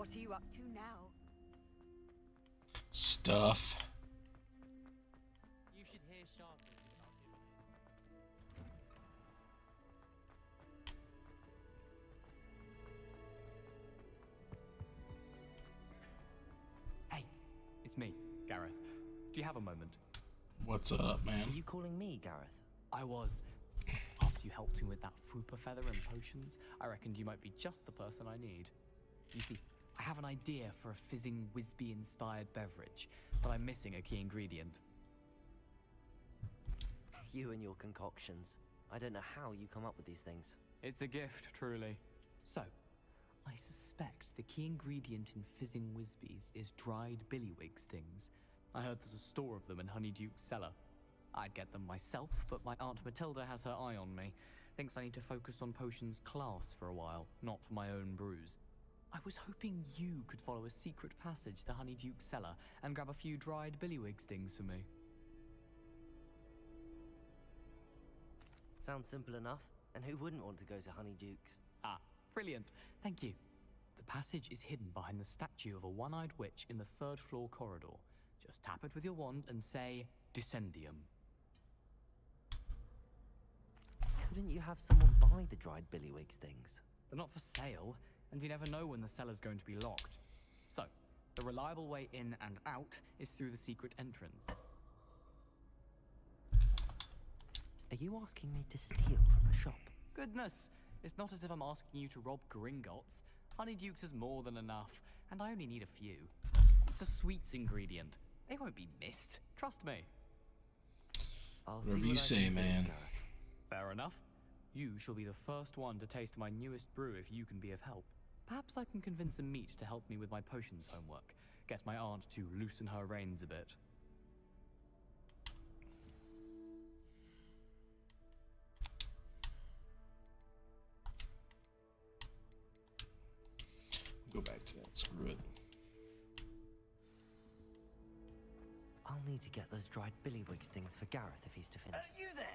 What are you up to now? Stuff. You should hear Sharp about Hey, it's me, Gareth. Do you have a moment? What's up, man? Are you calling me Gareth? I was. After you helped me with that Fupa feather and potions, I reckoned you might be just the person I need. You see, I have an idea for a fizzing Whizbee-inspired beverage, but I'm missing a key ingredient. You and your concoctions. I don't know how you come up with these things. It's a gift, truly. So, I suspect the key ingredient in fizzing Whizbees is dried billywig stings. I heard there's a store of them in Honeyduke's cellar. I'd get them myself, but my Aunt Matilda has her eye on me. Thinks I need to focus on potions class for a while, not for my own brews. I was hoping you could follow a secret passage to Honeyduke's cellar and grab a few dried billywig stings for me. Sounds simple enough, and who wouldn't want to go to Honeyduke's? Ah, brilliant. Thank you. The passage is hidden behind the statue of a one-eyed witch in the third floor corridor. Just tap it with your wand and say, Descendium. Couldn't you have someone buy the dried billywig stings? They're not for sale, and you never know when the cellar's going to be locked. So, the reliable way in and out is through the secret entrance. Are you asking me to steal from a shop? Goodness, it's not as if I'm asking you to rob Gringotts. Honeyduke's is more than enough, and I only need a few. It's a sweets ingredient. They won't be missed. Trust me. Whatever you say, man. Fair enough. You shall be the first one to taste my newest brew if you can be of help. Perhaps I can convince a meat to help me with my potions homework. Get my aunt to loosen her reins a bit. Go back to that. Screw it. I'll need to get those dried billywig stings for Gareth if he's to finish. You there?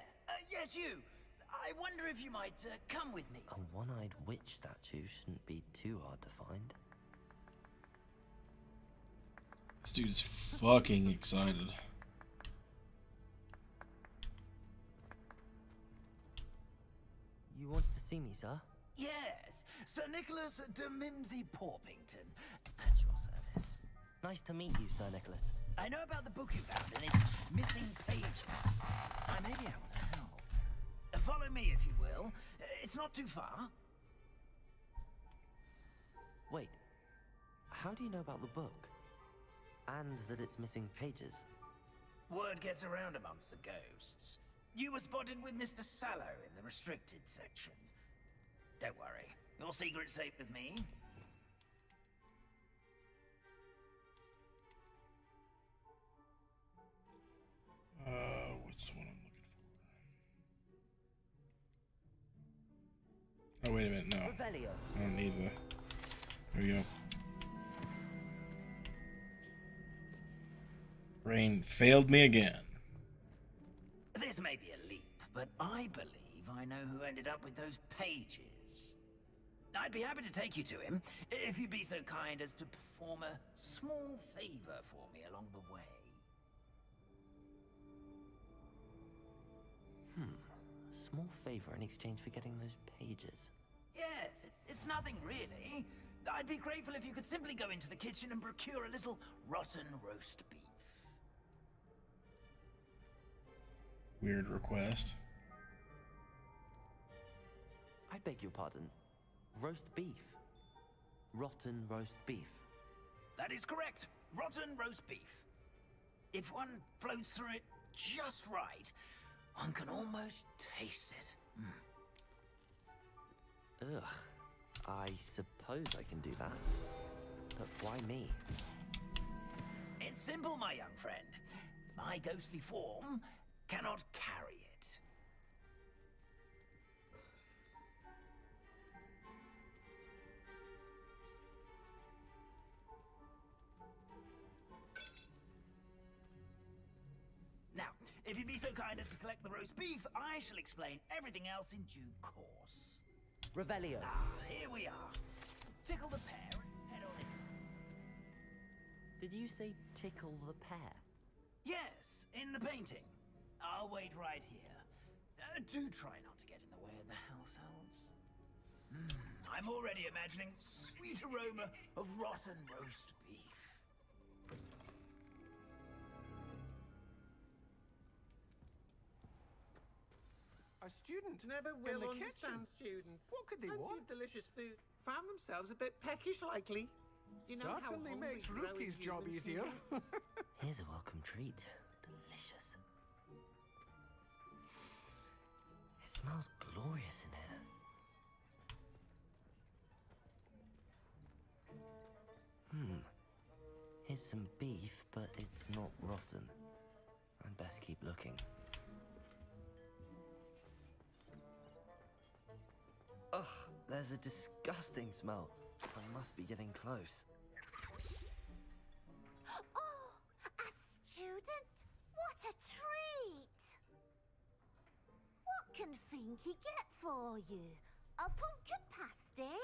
Yes, you. I wonder if you might come with me. A one-eyed witch statue shouldn't be too hard to find. This dude's fucking excited. You wanted to see me, sir? Yes, Sir Nicholas de Mimsy Porpington, at your service. Nice to meet you, Sir Nicholas. I know about the book you found and its missing pages. I may be able to help. Follow me, if you will. It's not too far. Wait, how do you know about the book? And that it's missing pages? Word gets around amongst the ghosts. You were spotted with Mr. Sallow in the restricted section. Don't worry, your secret's safe with me. What's the one I'm looking for? Oh, wait a minute, no. I don't need the... There we go. Brain failed me again. This may be a leap, but I believe I know who ended up with those pages. I'd be happy to take you to him, if you'd be so kind as to perform a small favor for me along the way. A small favor in exchange for getting those pages. Yes, it's nothing really. I'd be grateful if you could simply go into the kitchen and procure a little rotten roast beef. Weird request. I beg your pardon. Roast beef. Rotten roast beef. That is correct. Rotten roast beef. If one floats through it just right, one can almost taste it. Ugh. I suppose I can do that. But why me? It's simple, my young friend. My ghostly form cannot carry it. Now, if you'd be so kind as to collect the roast beef, I shall explain everything else in due course. Revelio. Ah, here we are. Tickle the pear and head on in. Did you say tickle the pear? Yes, in the painting. I'll wait right here. Do try not to get in the way of the house elves. I'm already imagining sweet aroma of rotten roast beef. A student Never in will the understand kitchen. students. What could they Plenty want? of delicious food. Found themselves a bit peckish lately. You know how Certainly hungry makes growing Rookie's job humans can easier. get? Here's a welcome treat. Delicious. It smells glorious in here. Here's some beef, but it's not rotten. I'd best keep looking. Ugh, there's a disgusting smell. I must be getting close. Oh, a student? What a treat! What can Finky get for you? A pumpkin pasty?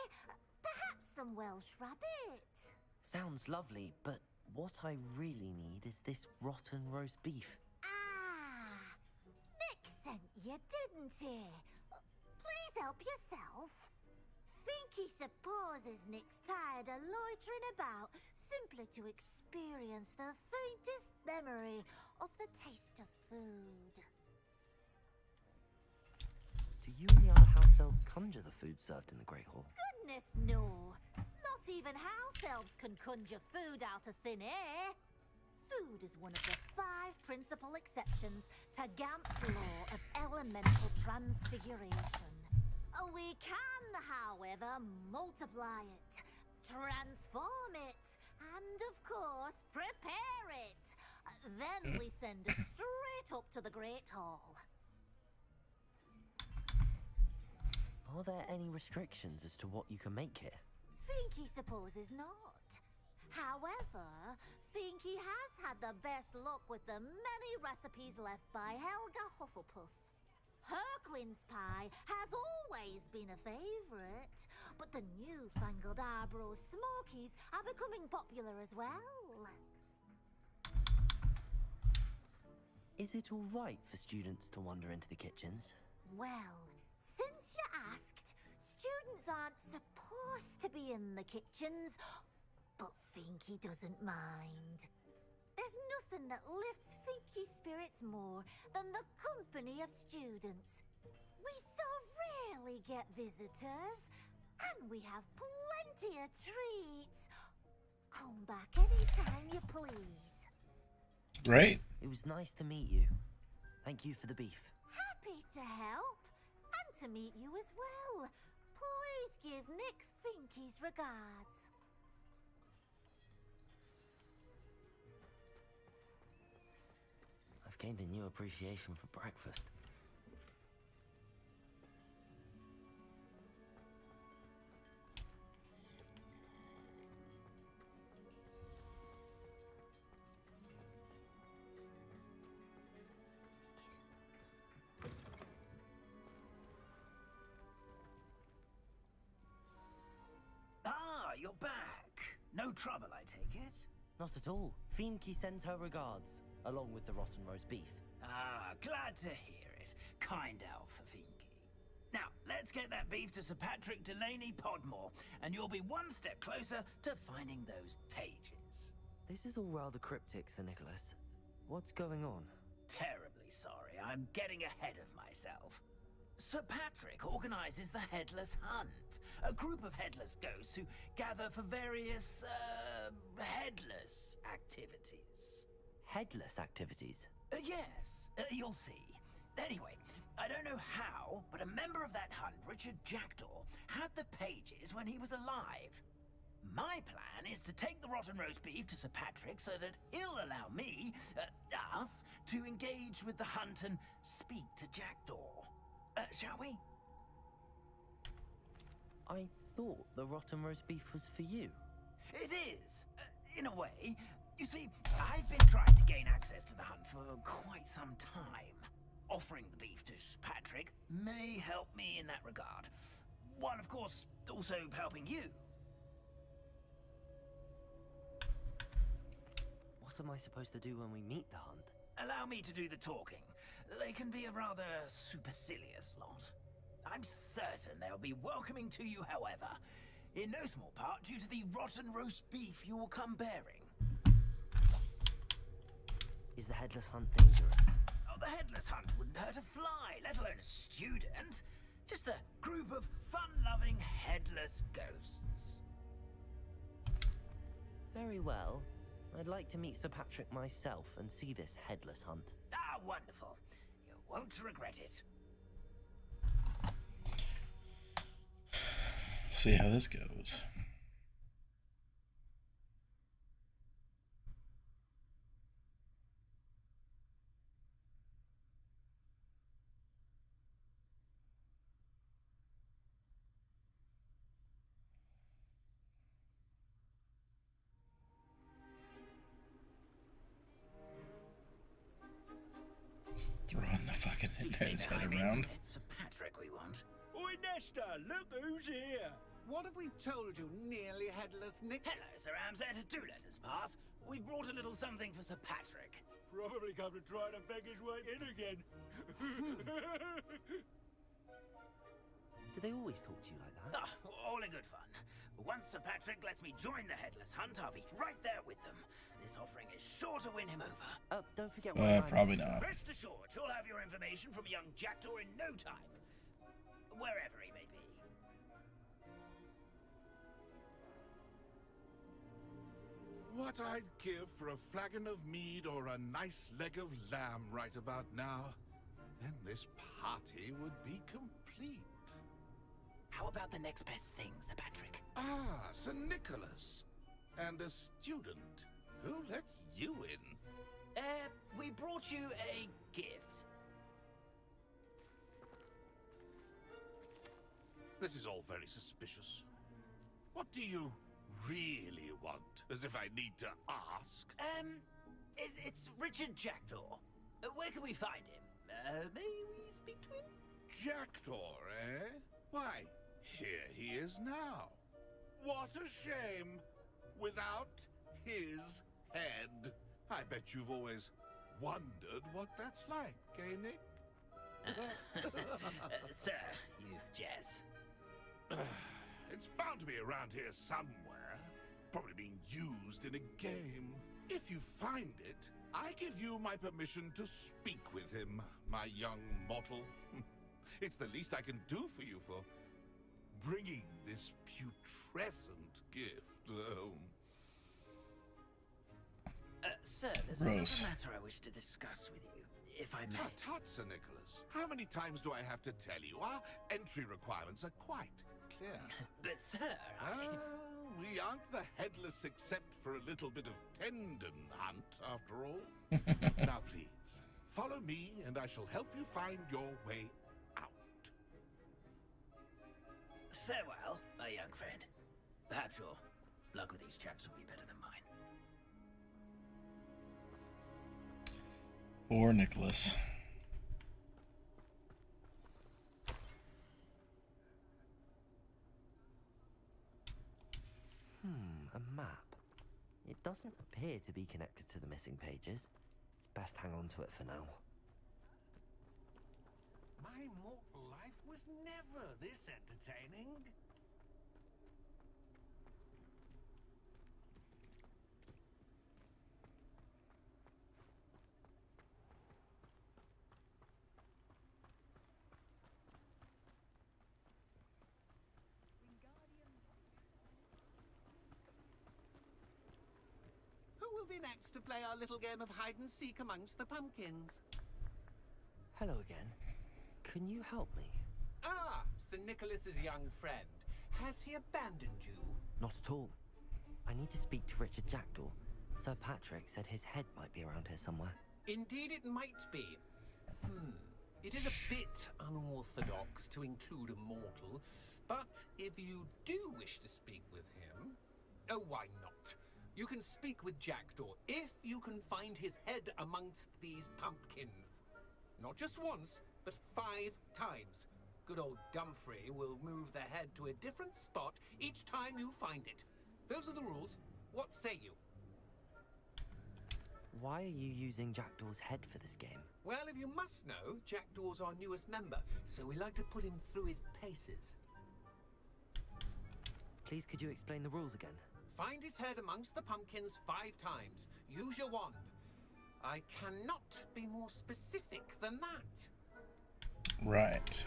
Perhaps some Welsh rabbit? Sounds lovely, but what I really need is this rotten roast beef. Ah, Nick sent you, didn't he? Please help yourself. Finky supposes Nick's tired of loitering about simply to experience the faintest memory of the taste of food. Do you and the other house elves conjure the food served in the Great Hall? Goodness, no. Not even house elves can conjure food out of thin air. Food is one of the 5 principal exceptions to Gamp's law of elemental transfiguration. We can, however, multiply it, transform it, and of course, prepare it. Then we send it straight up to the Great Hall. Are there any restrictions as to what you can make here? Finky supposes not. However, Finky has had the best luck with the many recipes left by Helga Hufflepuff. Her quince pie has always been a favourite, but the newfangled Arbroath Smokies are becoming popular as well. Is it all right for students to wander into the kitchens? Well, since you asked, students aren't supposed to be in the kitchens, but Finky doesn't mind. There's nothing that lifts Finky's spirits more than the company of students. We so rarely get visitors, and we have plenty of treats. Come back anytime you please. Right. It was nice to meet you. Thank you for the beef. Happy to help, and to meet you as well. Please give Nick Finky's regards. I've gained a new appreciation for breakfast. Ah, you're back. No trouble, I take it? Not at all. Finky sends her regards, along with the rotten roast beef. Ah, glad to hear it. Kind elf for Finky. Now, let's get that beef to Sir Patrick Delaney Podmore, and you'll be one step closer to finding those pages. This is all rather cryptic, Sir Nicholas. What's going on? Terribly sorry, I'm getting ahead of myself. Sir Patrick organizes the Headless Hunt, a group of headless ghosts who gather for various, headless activities. Headless activities? Yes, you'll see. Anyway, I don't know how, but a member of that hunt, Richard Jackdaw, had the pages when he was alive. My plan is to take the rotten roast beef to Sir Patrick so that he'll allow me, us, to engage with the hunt and speak to Jackdaw. Shall we? I thought the rotten roast beef was for you. It is, in a way. You see, I've been trying to gain access to the hunt for quite some time. Offering the beef to Sir Patrick may help me in that regard. While, of course, also helping you. What am I supposed to do when we meet the hunt? Allow me to do the talking. They can be a rather supercilious lot. I'm certain they'll be welcoming to you, however, in no small part due to the rotten roast beef you'll come bearing. Is the headless hunt dangerous? Oh, the headless hunt wouldn't hurt a fly, let alone a student. Just a group of fun-loving headless ghosts. Very well. I'd like to meet Sir Patrick myself and see this headless hunt. Ah, wonderful. You won't regret it. See how this goes. Just throwing the fucking guy's head around. It's Sir Patrick we want. Oi, Nesta, look who's here. What have we told you, nearly headless Nick? Hello, Sir Ramsay. Do let us pass. We brought a little something for Sir Patrick. Probably come to try to beg his way in again. Do they always talk to you like that? Ah, all in good fun. Once Sir Patrick lets me join the headless hunt, I'll be right there with them. This offering is sure to win him over. Don't forget what probably not. Rest assured, you'll have your information from young Jackdaw in no time. Wherever he may be. What I'd give for a flagon of mead or a nice leg of lamb right about now. Then this party would be complete. How about the next best thing, Sir Patrick? Ah, Sir Nicholas. And a student. Who let you in? We brought you a gift. This is all very suspicious. What do you really want? As if I need to ask. It's Richard Jackdaw. Where can we find him? May we speak to him? Jackdaw, eh? Why, here he is now. What a shame. Without his head. I bet you've always wondered what that's like, eh, Nick? Sir, you jest. It's bound to be around here somewhere. Probably being used in a game. If you find it, I give you my permission to speak with him, my young mortal. It's the least I can do for you for bringing this putrescent gift home. Sir, there's Rose. another matter I wish to discuss with you, if I may. Tut, tut, Sir Nicholas. How many times do I have to tell you? Our entry requirements are quite clear. But, sir, we aren't the headless except for a little bit of tendon hunt, after all. Now, please, follow me, and I shall help you find your way out. Farewell, my young friend. Perhaps your luck with these chaps will be better than mine. Poor Nicholas. A map. It doesn't appear to be connected to the missing pages. Best hang on to it for now. My mortal life was never this entertaining. Who will be next to play our little game of hide and seek amongst the pumpkins? Hello again. Can you help me? Ah, Sir Nicholas's young friend. Has he abandoned you? Not at all. I need to speak to Richard Jackdaw. Sir Patrick said his head might be around here somewhere. Indeed it might be. It is a bit unorthodox to include a mortal, but if you do wish to speak with him, oh, why not? You can speak with Jackdaw if you can find his head amongst these pumpkins. Not just once, but 5 times. Good old Dumfrey will move the head to a different spot each time you find it. Those are the rules. What say you? Why are you using Jackdaw's head for this game? Well, if you must know, Jackdaw's our newest member, so we like to put him through his paces. Please, could you explain the rules again? Find his head amongst the pumpkins 5 times. Use your wand. I cannot be more specific than that. Right.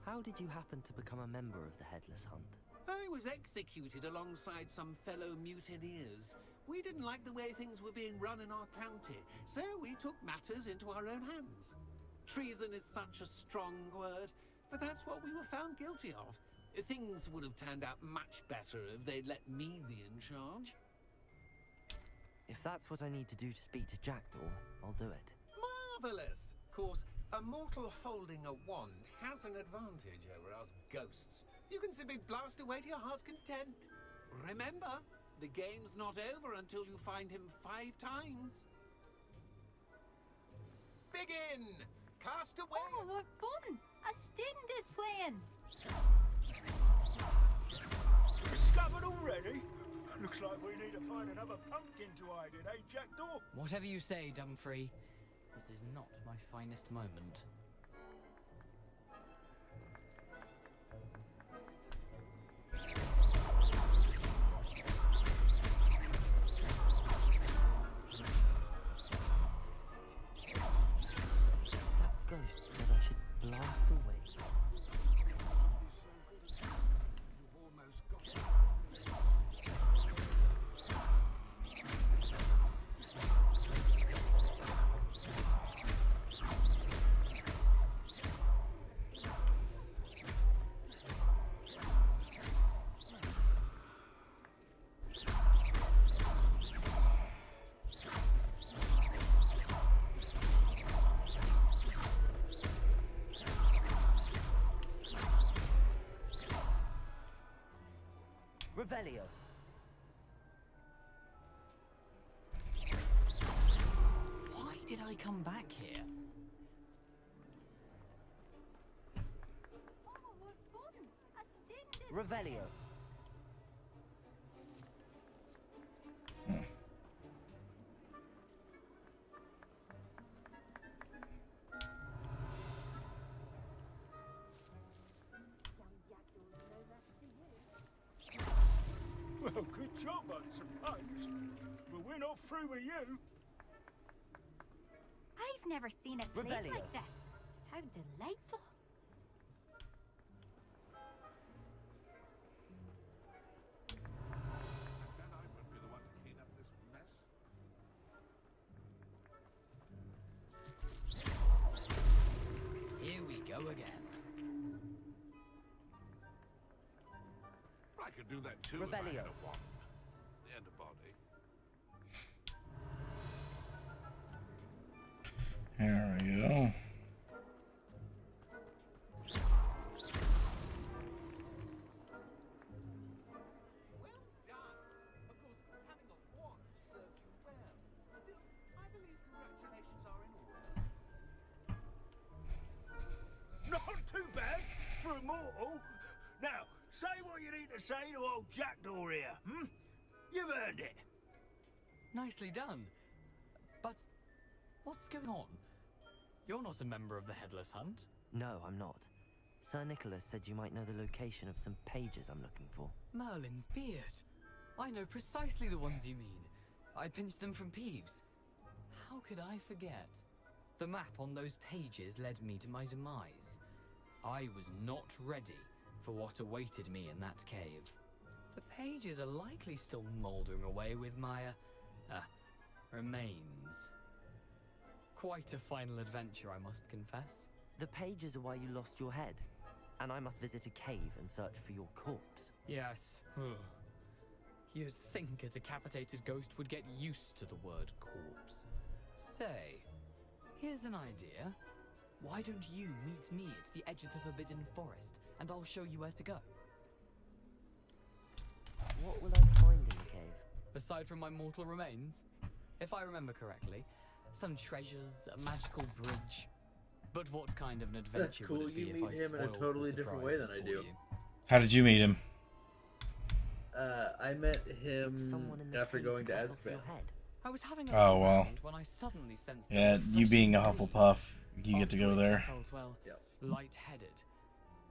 How did you happen to become a member of the Headless Hunt? I was executed alongside some fellow mutineers. We didn't like the way things were being run in our county, so we took matters into our own hands. Treason is such a strong word, but that's what we were found guilty of. Things would have turned out much better if they'd let me be in charge. If that's what I need to do to speak to Jackdaw, I'll do it. Marvelous! Of course, a mortal holding a wand has an advantage over us ghosts. You can simply blast away to your heart's content. Remember, the game's not over until you find him 5 times. Begin! Cast away! Oh, what fun! A student is playing! Discovered already? Looks like we need to find another pumpkin to hide in, eh, Jackdaw? Whatever you say, Dumfrey. This is not my finest moment. That ghost said I should blast away. Revelio. Why did I come back here? Oh, what fun! A student is Revelio. Well, good job, I suppose. But we're not through with you. I've never seen a place Revelio. like this. How delightful! Then I would be the one to clean up this mess. Here we go again. I could do that too if I Revelio. had a wand and a body. There we go. Well done! Of course, having a wand served you well. Still, I believe congratulations are in order. Not too bad for a mortal. Now, say what you need to say to old Jackdaw here, hmm? You've earned it. Nicely done. But what's going on? You're not a member of the Headless Hunt. No, I'm not. Sir Nicholas said you might know the location of some pages I'm looking for. Merlin's beard. I know precisely the ones you mean. I pinched them from Peeves. How could I forget? The map on those pages led me to my demise. I was not ready for what awaited me in that cave. The pages are likely still mouldering away with my, remains. Quite a final adventure, I must confess. The pages are why you lost your head, and I must visit a cave and search for your corpse. Yes. You'd think a decapitated ghost would get used to the word corpse. Say, here's an idea. Why don't you meet me at the edge of the Forbidden Forest, and I'll show you where to go? What will I find in the cave? Aside from my mortal remains, if I remember correctly, some treasures, a magical bridge. But what kind of an adventure That's cool. would it be You if meet I him in a spoiled totally the different way than surprises I for do. you? How did you meet him? I met him after going to Azkaban. I was having a Oh, look well. around when I suddenly sensed Yeah, you being a Hufflepuff, you get to go there. I felt, well, light-headed.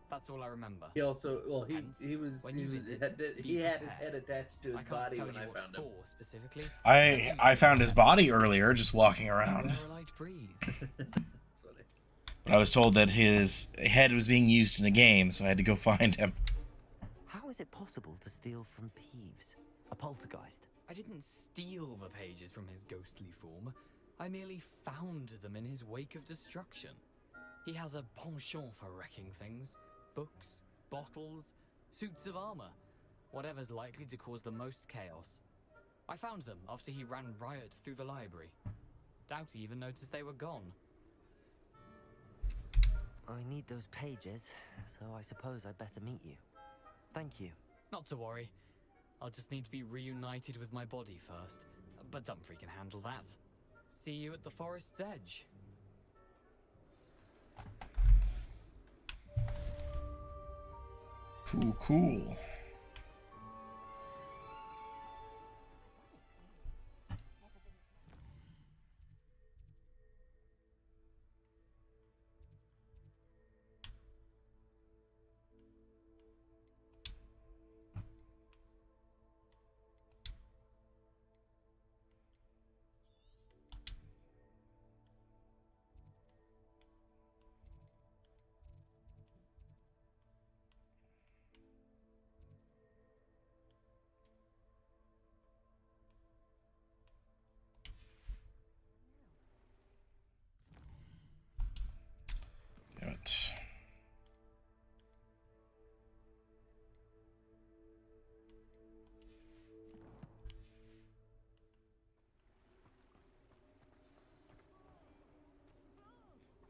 That's all I remember. He also, well, he visit, he had his head attached to his body when I found him. Specifically. I found his body earlier, just walking around. A light breeze. But I was told that his head was being used in a game, so I had to go find him. How is it possible to steal from Peeves, a poltergeist? I didn't steal the pages from his ghostly form. I merely found them in his wake of destruction. He has a penchant for wrecking things. Books, bottles, suits of armor. Whatever's likely to cause the most chaos. I found them after he ran riot through the library. Doubt he even noticed they were gone. I need those pages, so I suppose I'd better meet you. Thank you. Not to worry. I'll just need to be reunited with my body first. But Dumfrey can handle that. See you at the forest's edge. Cool, cool. Damn it.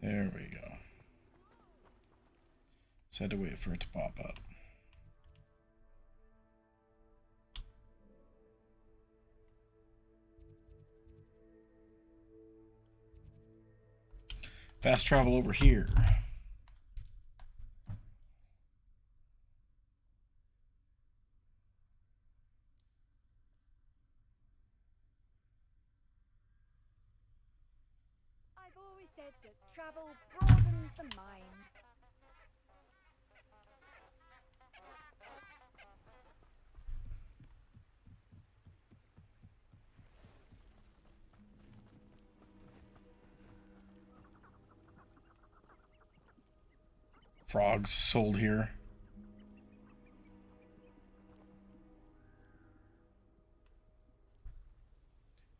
There we go. Just had to wait for it to pop up. Fast travel over here. I've always said that travel broadens the mind. Frogs sold here.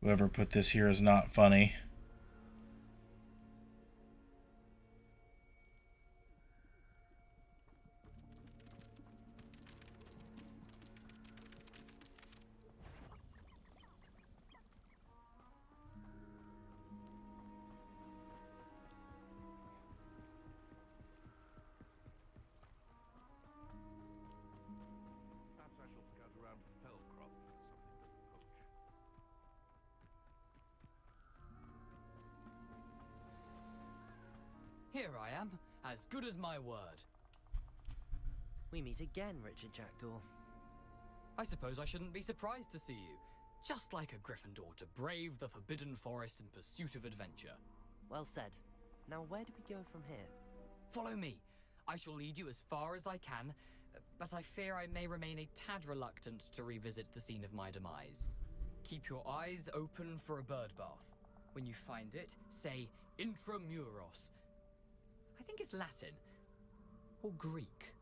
Whoever put this here is not funny. Perhaps I shall scout around Fellcroft for something to poach. Here I am, as good as my word. We meet again, Richard Jackdaw. I suppose I shouldn't be surprised to see you. Just like a Gryffindor to brave the Forbidden Forest in pursuit of adventure. Well said. Now where do we go from here? Follow me. I shall lead you as far as I can, but I fear I may remain a tad reluctant to revisit the scene of my demise. Keep your eyes open for a bird bath. When you find it, say Intramuros. I think it's Latin. Or Greek.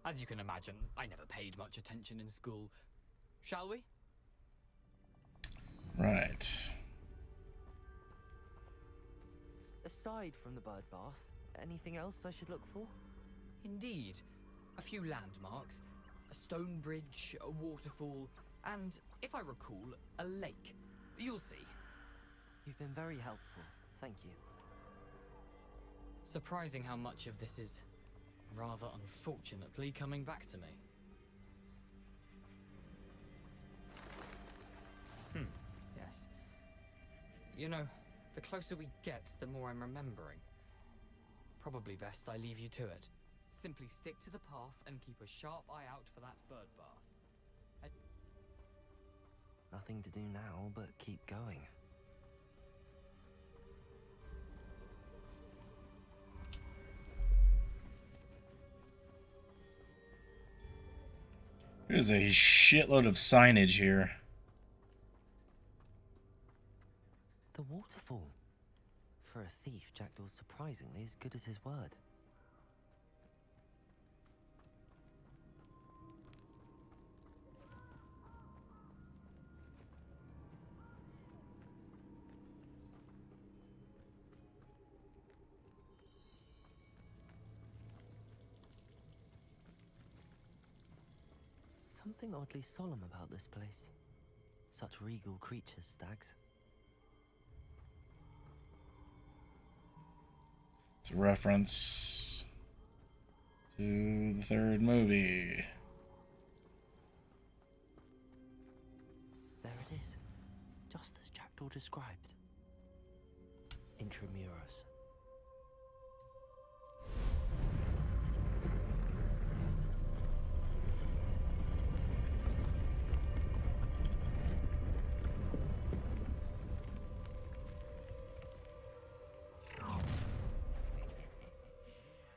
As you can imagine, I never paid much attention in school. Shall we? Right. Aside from the bird bath, anything else I should look for? Indeed. A few landmarks, a stone bridge, a waterfall, and, if I recall, a lake. You'll see. You've been very helpful. Thank you. Surprising how much of this is, rather unfortunately, coming back to me. Yes. You know, the closer we get, the more I'm remembering. Probably best I leave you to it. Simply stick to the path and keep a sharp eye out for that bird bath. Nothing to do now but keep going. There's a shitload of signage here. The waterfall. For a thief, Jackdaw's surprisingly as good as his word. Something oddly solemn about this place. Such regal creatures, stags. It's a reference to the third movie. There it is. Just as Jackdaw described. Intramuros.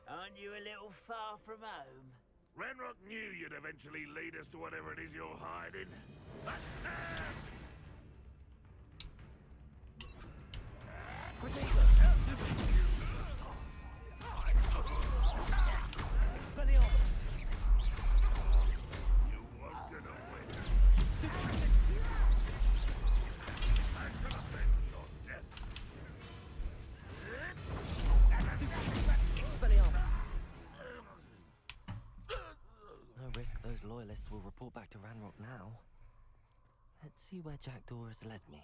Aren't you a little far from home? Ranrock knew you'd eventually lead us to whatever it is you're hiding. No risk those loyalists will report back to Ranrock now. Let's see where Jackdaw has led me.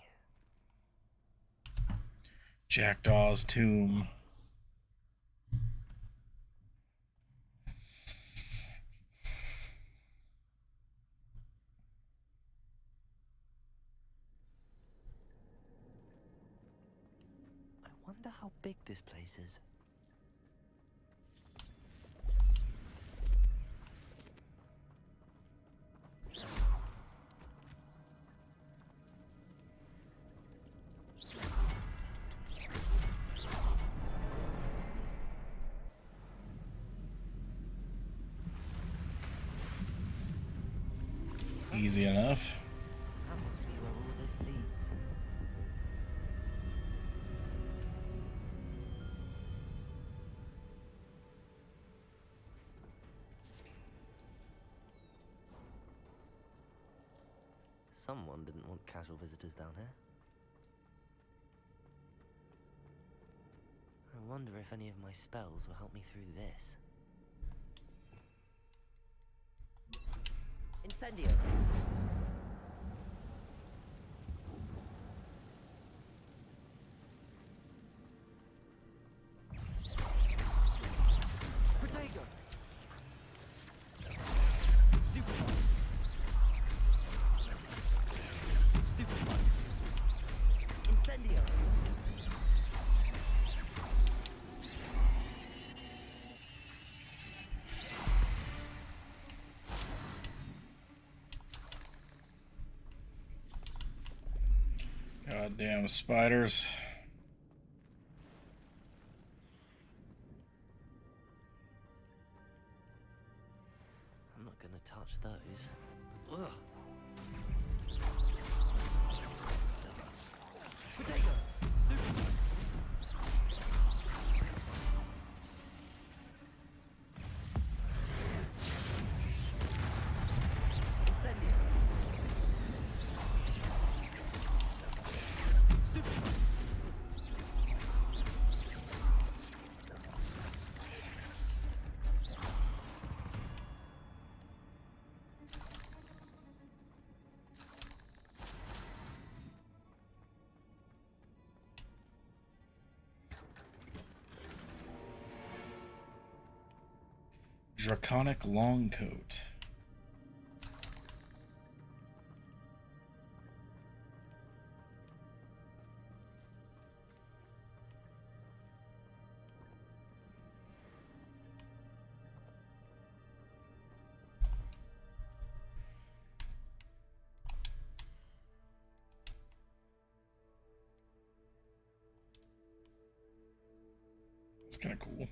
Jackdaw's tomb. I wonder how big this place is. Easy enough. That must be where all this leads. Someone didn't want casual visitors down here. I wonder if any of my spells will help me through this. Incendio! Protego! Stupefy! Stupefy! Incendio! Goddamn spiders. I'm not gonna touch those. Ugh. Protego! Stupefy! Incendio! Draconic Longcoat. kind of cool.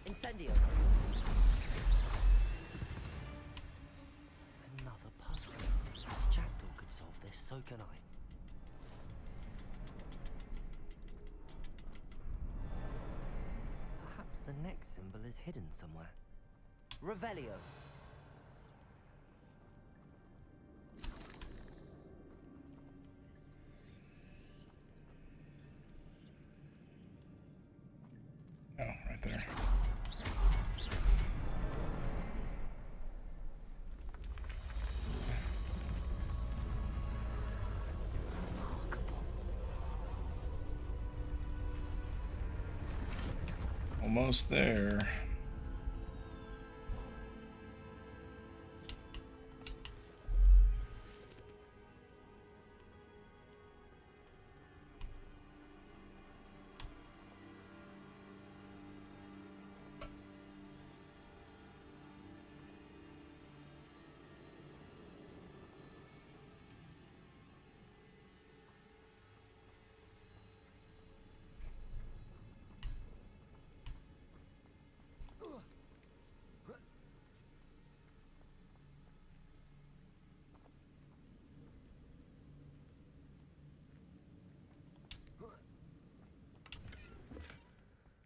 Incendio. Another puzzle. Jackdaw could solve this, so can I. Perhaps the next symbol is hidden somewhere. Revelio. Oh, right there. Almost there.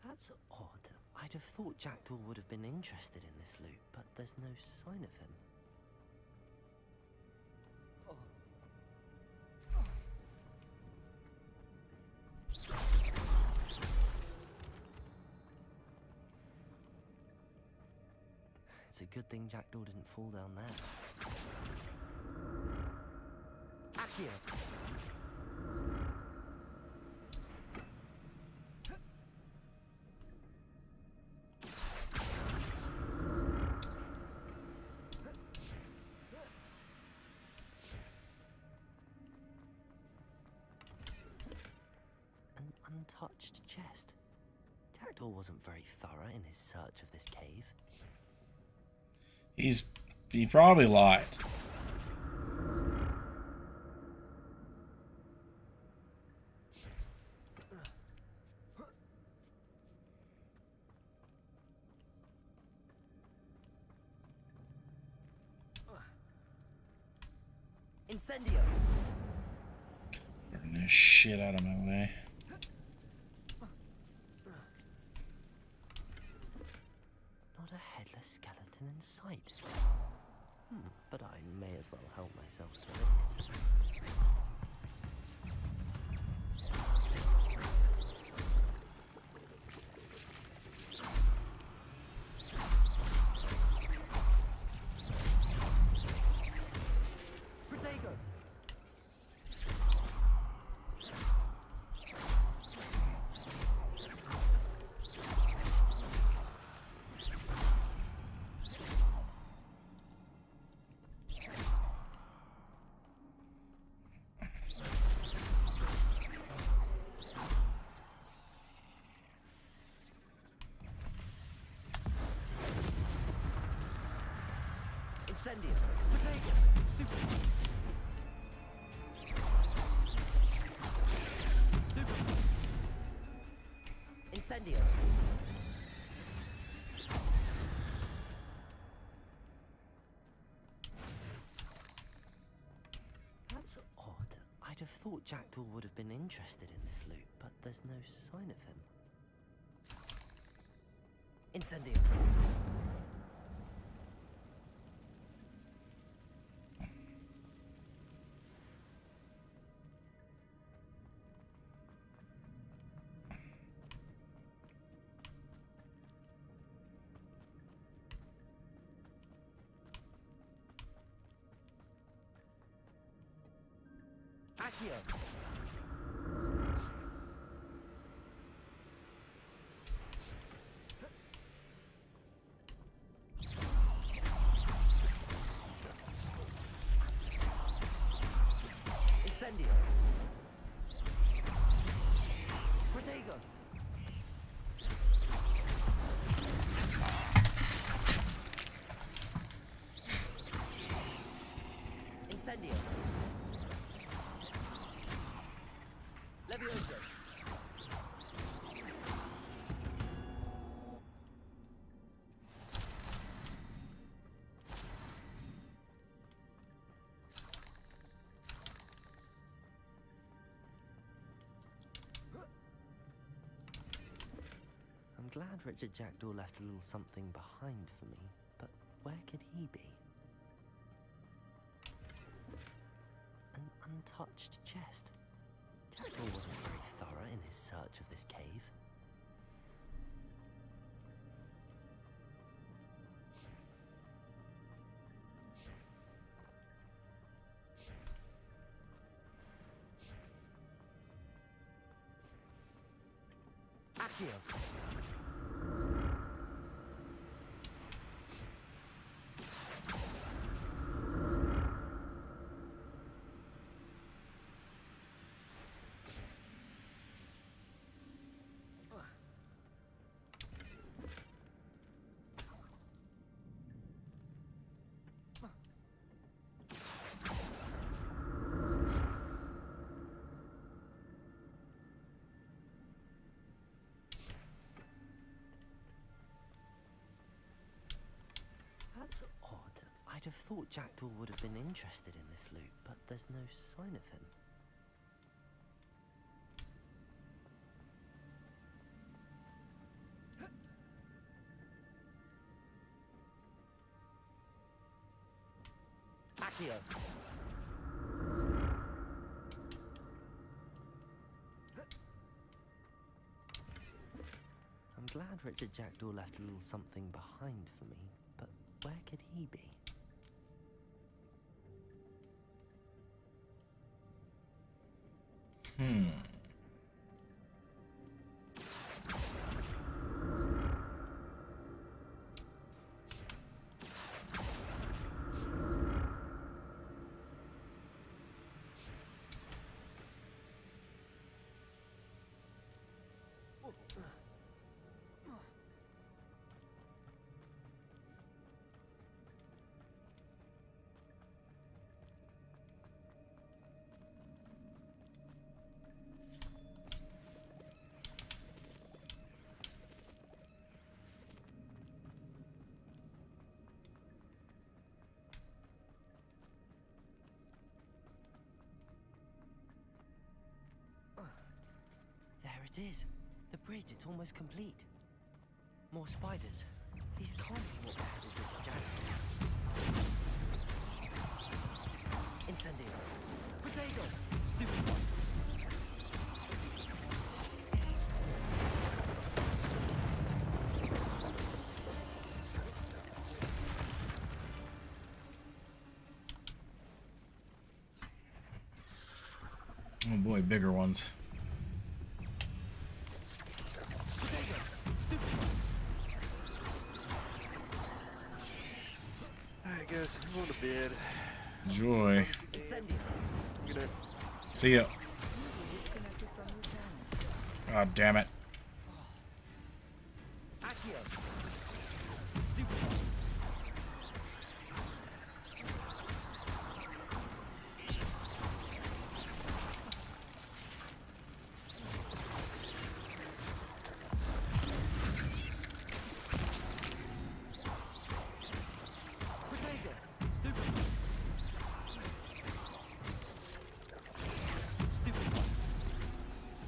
That's odd. I'd have thought Jackdaw would have been interested in this loot, but there's no sign of him. It's a good thing Jackdaw didn't fall down there. Accio! An untouched chest. Jackdaw wasn't very thorough in his search of this cave. He probably lied. Incendio. Getting this shit out of my way. Not a headless skeleton in sight. But I may as well help myself to this. Protego! Incendio! Protego! Stupid! Stupid! Incendio! That's odd. I'd have thought Jackdaw would have been interested in this loot, but there's no sign of him. Incendio! Accio. Incendio. Protego. Incendio. Levioso. I'm glad Richard Jackdaw left a little something behind for me, but where could he be? An untouched chest. Jackdaw wasn't very thorough in his search of this cave. Accio. That's odd. I'd have thought Jackdaw would have been interested in this loot, but there's no sign of him. Accio. I'm glad Richard Jackdaw left a little something behind for me, but where could he be? There it is. The bridge, it's almost complete. More spiders. These can't be what happened with Jackdaw. Incendio. Potato! Stupid one. Oh boy, bigger ones. Alright guys, I'm going to bed. Joy. Good night. See ya. God damn it.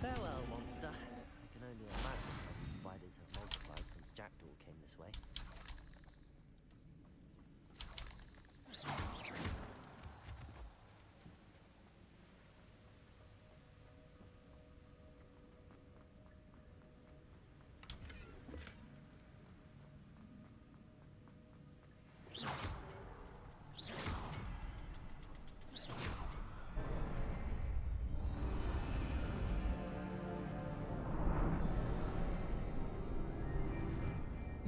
Farewell, monster. I can only imagine how these spiders have multiplied since Jackdaw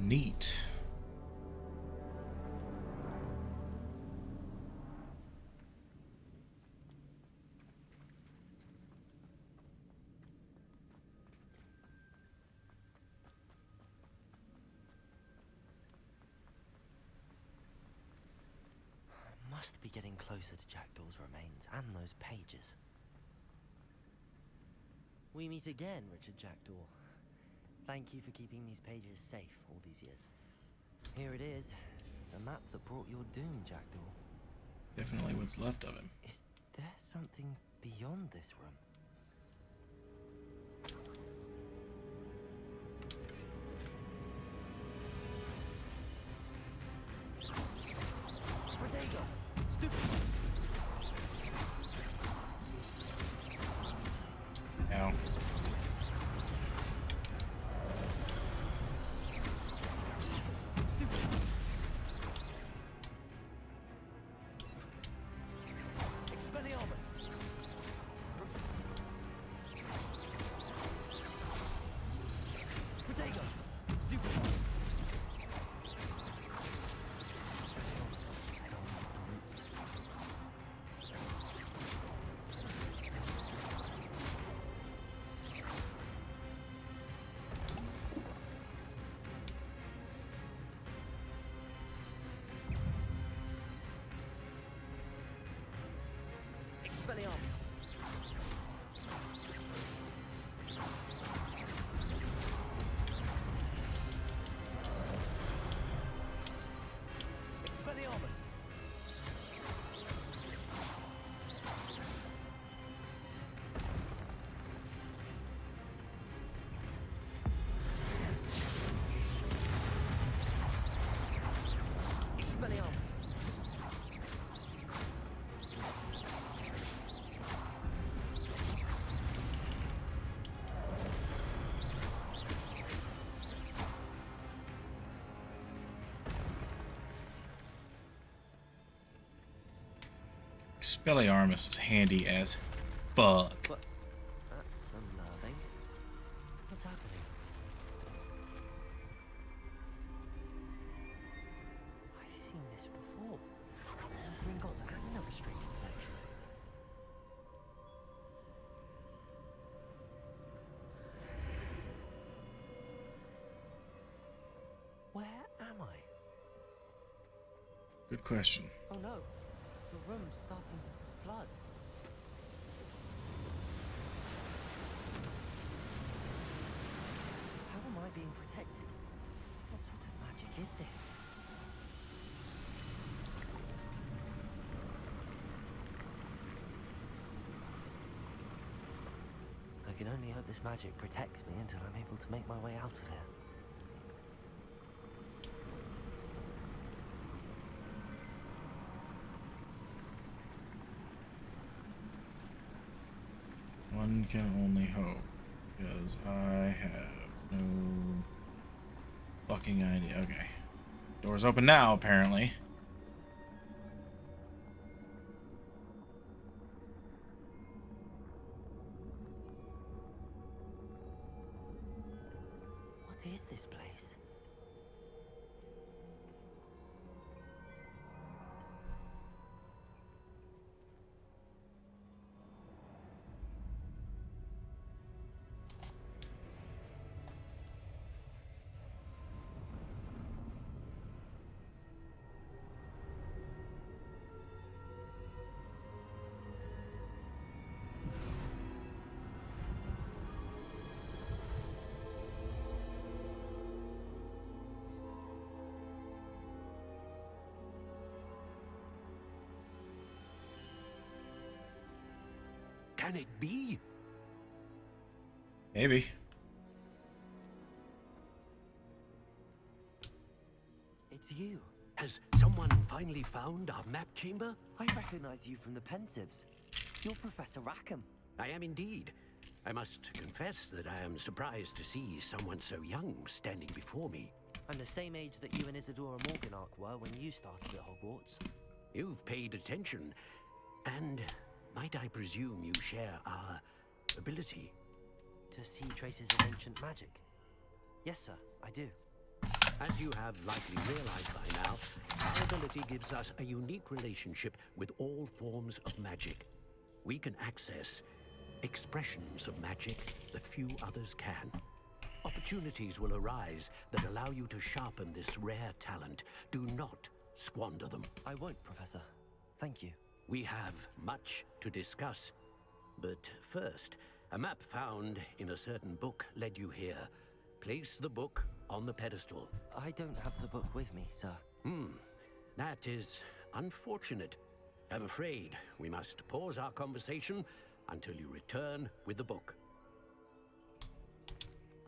Neat. Must be getting closer to Jackdaw's remains and those pages. We meet again, Richard Jackdaw. Thank you for keeping these pages safe all these years. Here it is, the map that brought your doom, Jackdaw. Definitely what's left of him. Is there something beyond this room? Ow. Expelliarmus! Protego! Stupid! Expelliarmus! Expelliarmus! Expelliarmus! Expelliarmus is handy as fuck. But that's unnerving. What's happening? I've seen this before. Gringotts and the restricted section. Where am I? Good question. Oh no, the room's starting to flood. How am I being protected? What sort of magic is this? I can only hope this magic protects me until I'm able to make my way out of here. One can only hope, because I have no fucking idea. Okay. Door's open now, apparently. What is this place? Can it be? Maybe. It's you. Has someone finally found our map chamber? I recognize you from the Pensives. You're Professor Rackham. I am indeed. I must confess that I am surprised to see someone so young standing before me. I'm the same age that you and Isadora Morganach were when you started at Hogwarts. You've paid attention, and might I presume you share our ability? To see traces of ancient magic? Yes, sir, I do. As you have likely realized by now, our ability gives us a unique relationship with all forms of magic. We can access expressions of magic that few others can. Opportunities will arise that allow you to sharpen this rare talent. Do not squander them. I won't, Professor. Thank you. We have much to discuss. But first, a map found in a certain book led you here. Place the book on the pedestal. I don't have the book with me, sir. That is unfortunate. I'm afraid we must pause our conversation until you return with the book.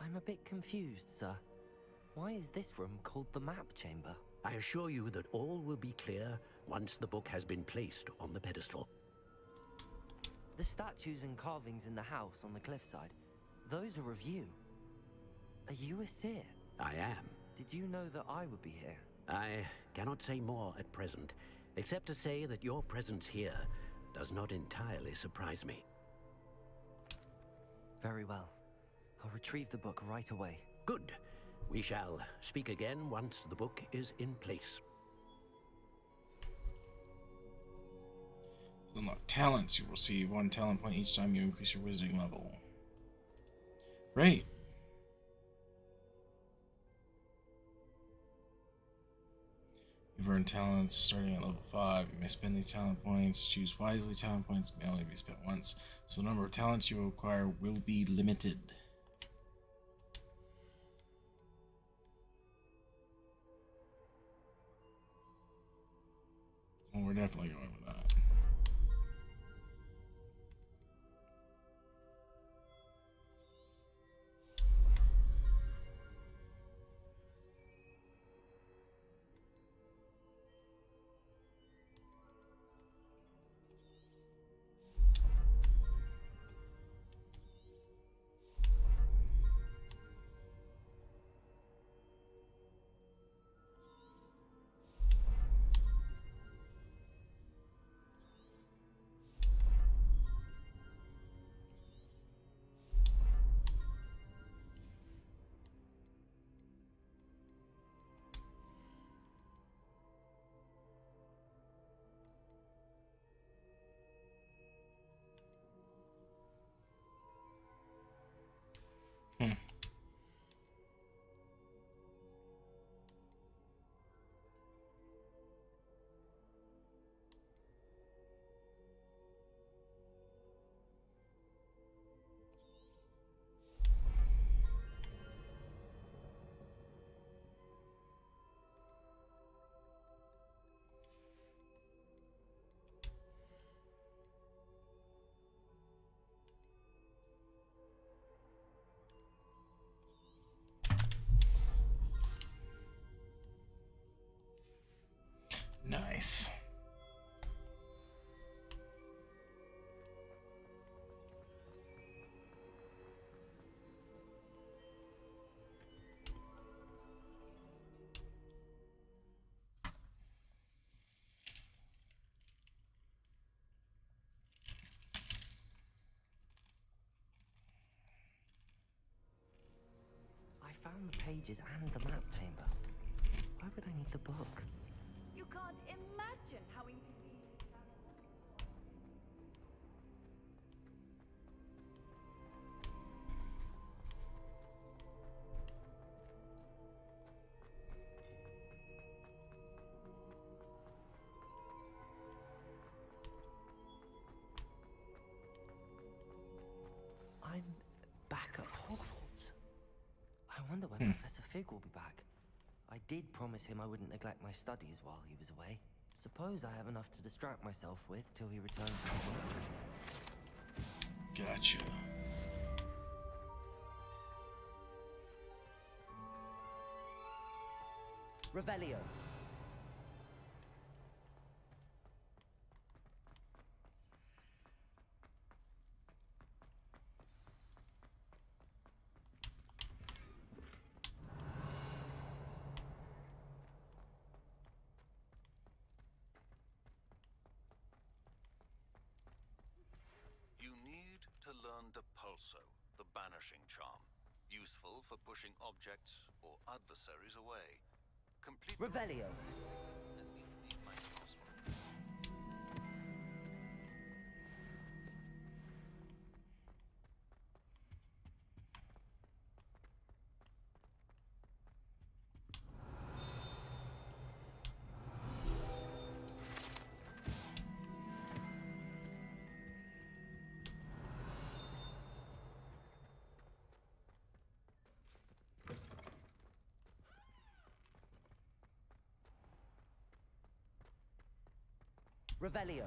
I'm a bit confused, sir. Why is this room called the map chamber? I assure you that all will be clear once the book has been placed on the pedestal. The statues and carvings in the house on the cliffside, those are of you. Are you a seer? I am. Did you know that I would be here? I cannot say more at present, except to say that your presence here does not entirely surprise me. Very well. I'll retrieve the book right away. Good. We shall speak again once the book is in place. Unlock talents. You will receive 1 talent point each time you increase your wizarding level. Great. You've earned talents starting at level 5. You may spend these talent points. Choose wisely. Talent points may only be spent once, so the number of talents you acquire will be limited. Well, we're definitely going with that. Nice. I found the pages and the map chamber. Why would I need the book? You can't imagine how inconvenient that was. I'm back at Hogwarts. I wonder when Professor Fig will be back. I did promise him I wouldn't neglect my studies while he was away. Suppose I have enough to distract myself with till he returns from work. Gotcha. Revelio. You need to learn Depulso, the banishing charm, useful for pushing objects or adversaries away. Complete Revelio. Let me leave my password. Revelio.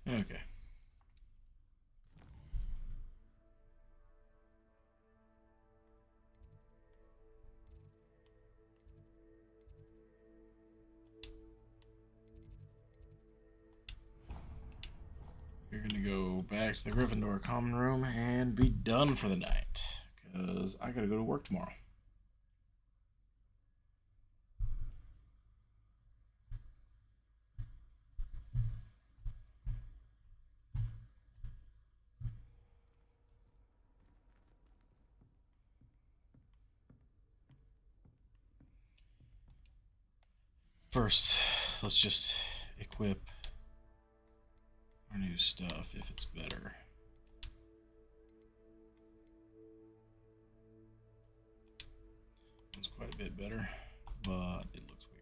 Okay. You're gonna go back to the Gryffindor common room and be done for the night, because I gotta go to work tomorrow. First, let's just equip our new stuff if it's better. It's quite a bit better, but it looks weird.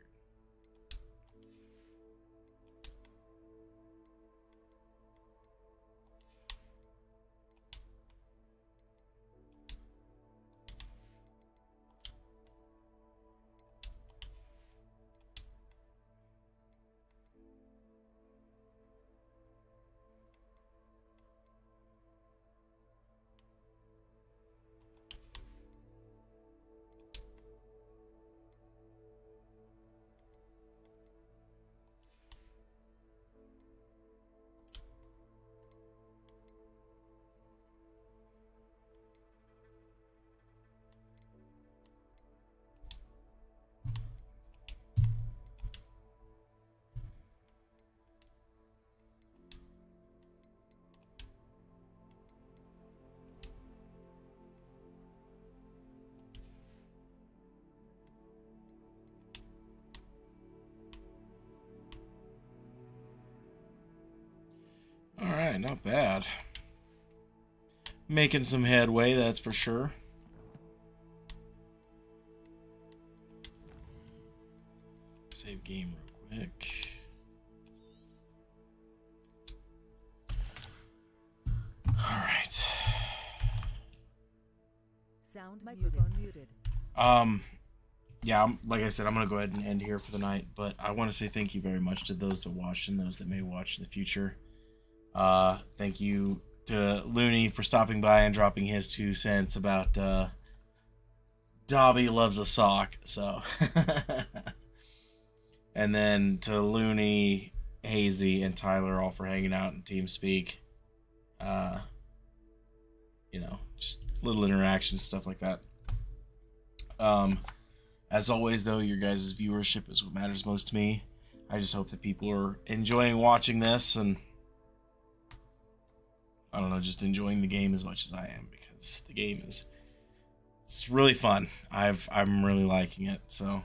Alright, not bad. Making some headway, that's for sure. Save game real quick. Alright. Sound microphone muted. Yeah, like I said, I'm gonna go ahead and end here for the night, but I want to say thank you very much to those that watched and those that may watch in the future. Thank you to Looney for stopping by and dropping his 2 cents about Dobby loves a sock, so and then to Looney, Hazy, and Tyler all for hanging out in TeamSpeak. You know, just little interactions, stuff like that. As always, though, your guys' viewership is what matters most to me. I just hope that people are enjoying watching this and, I don't know, just enjoying the game as much as I am, because the game it's really fun. I'm really liking it. So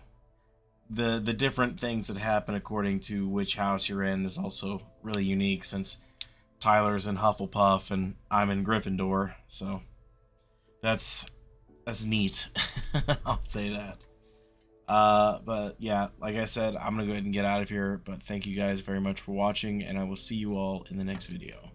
the different things that happen according to which house you're in is also really unique, since Tyler's in Hufflepuff and I'm in Gryffindor. So that's neat. I'll say that. But yeah, like I said, I'm gonna go ahead and get out of here, but thank you guys very much for watching, and I will see you all in the next video.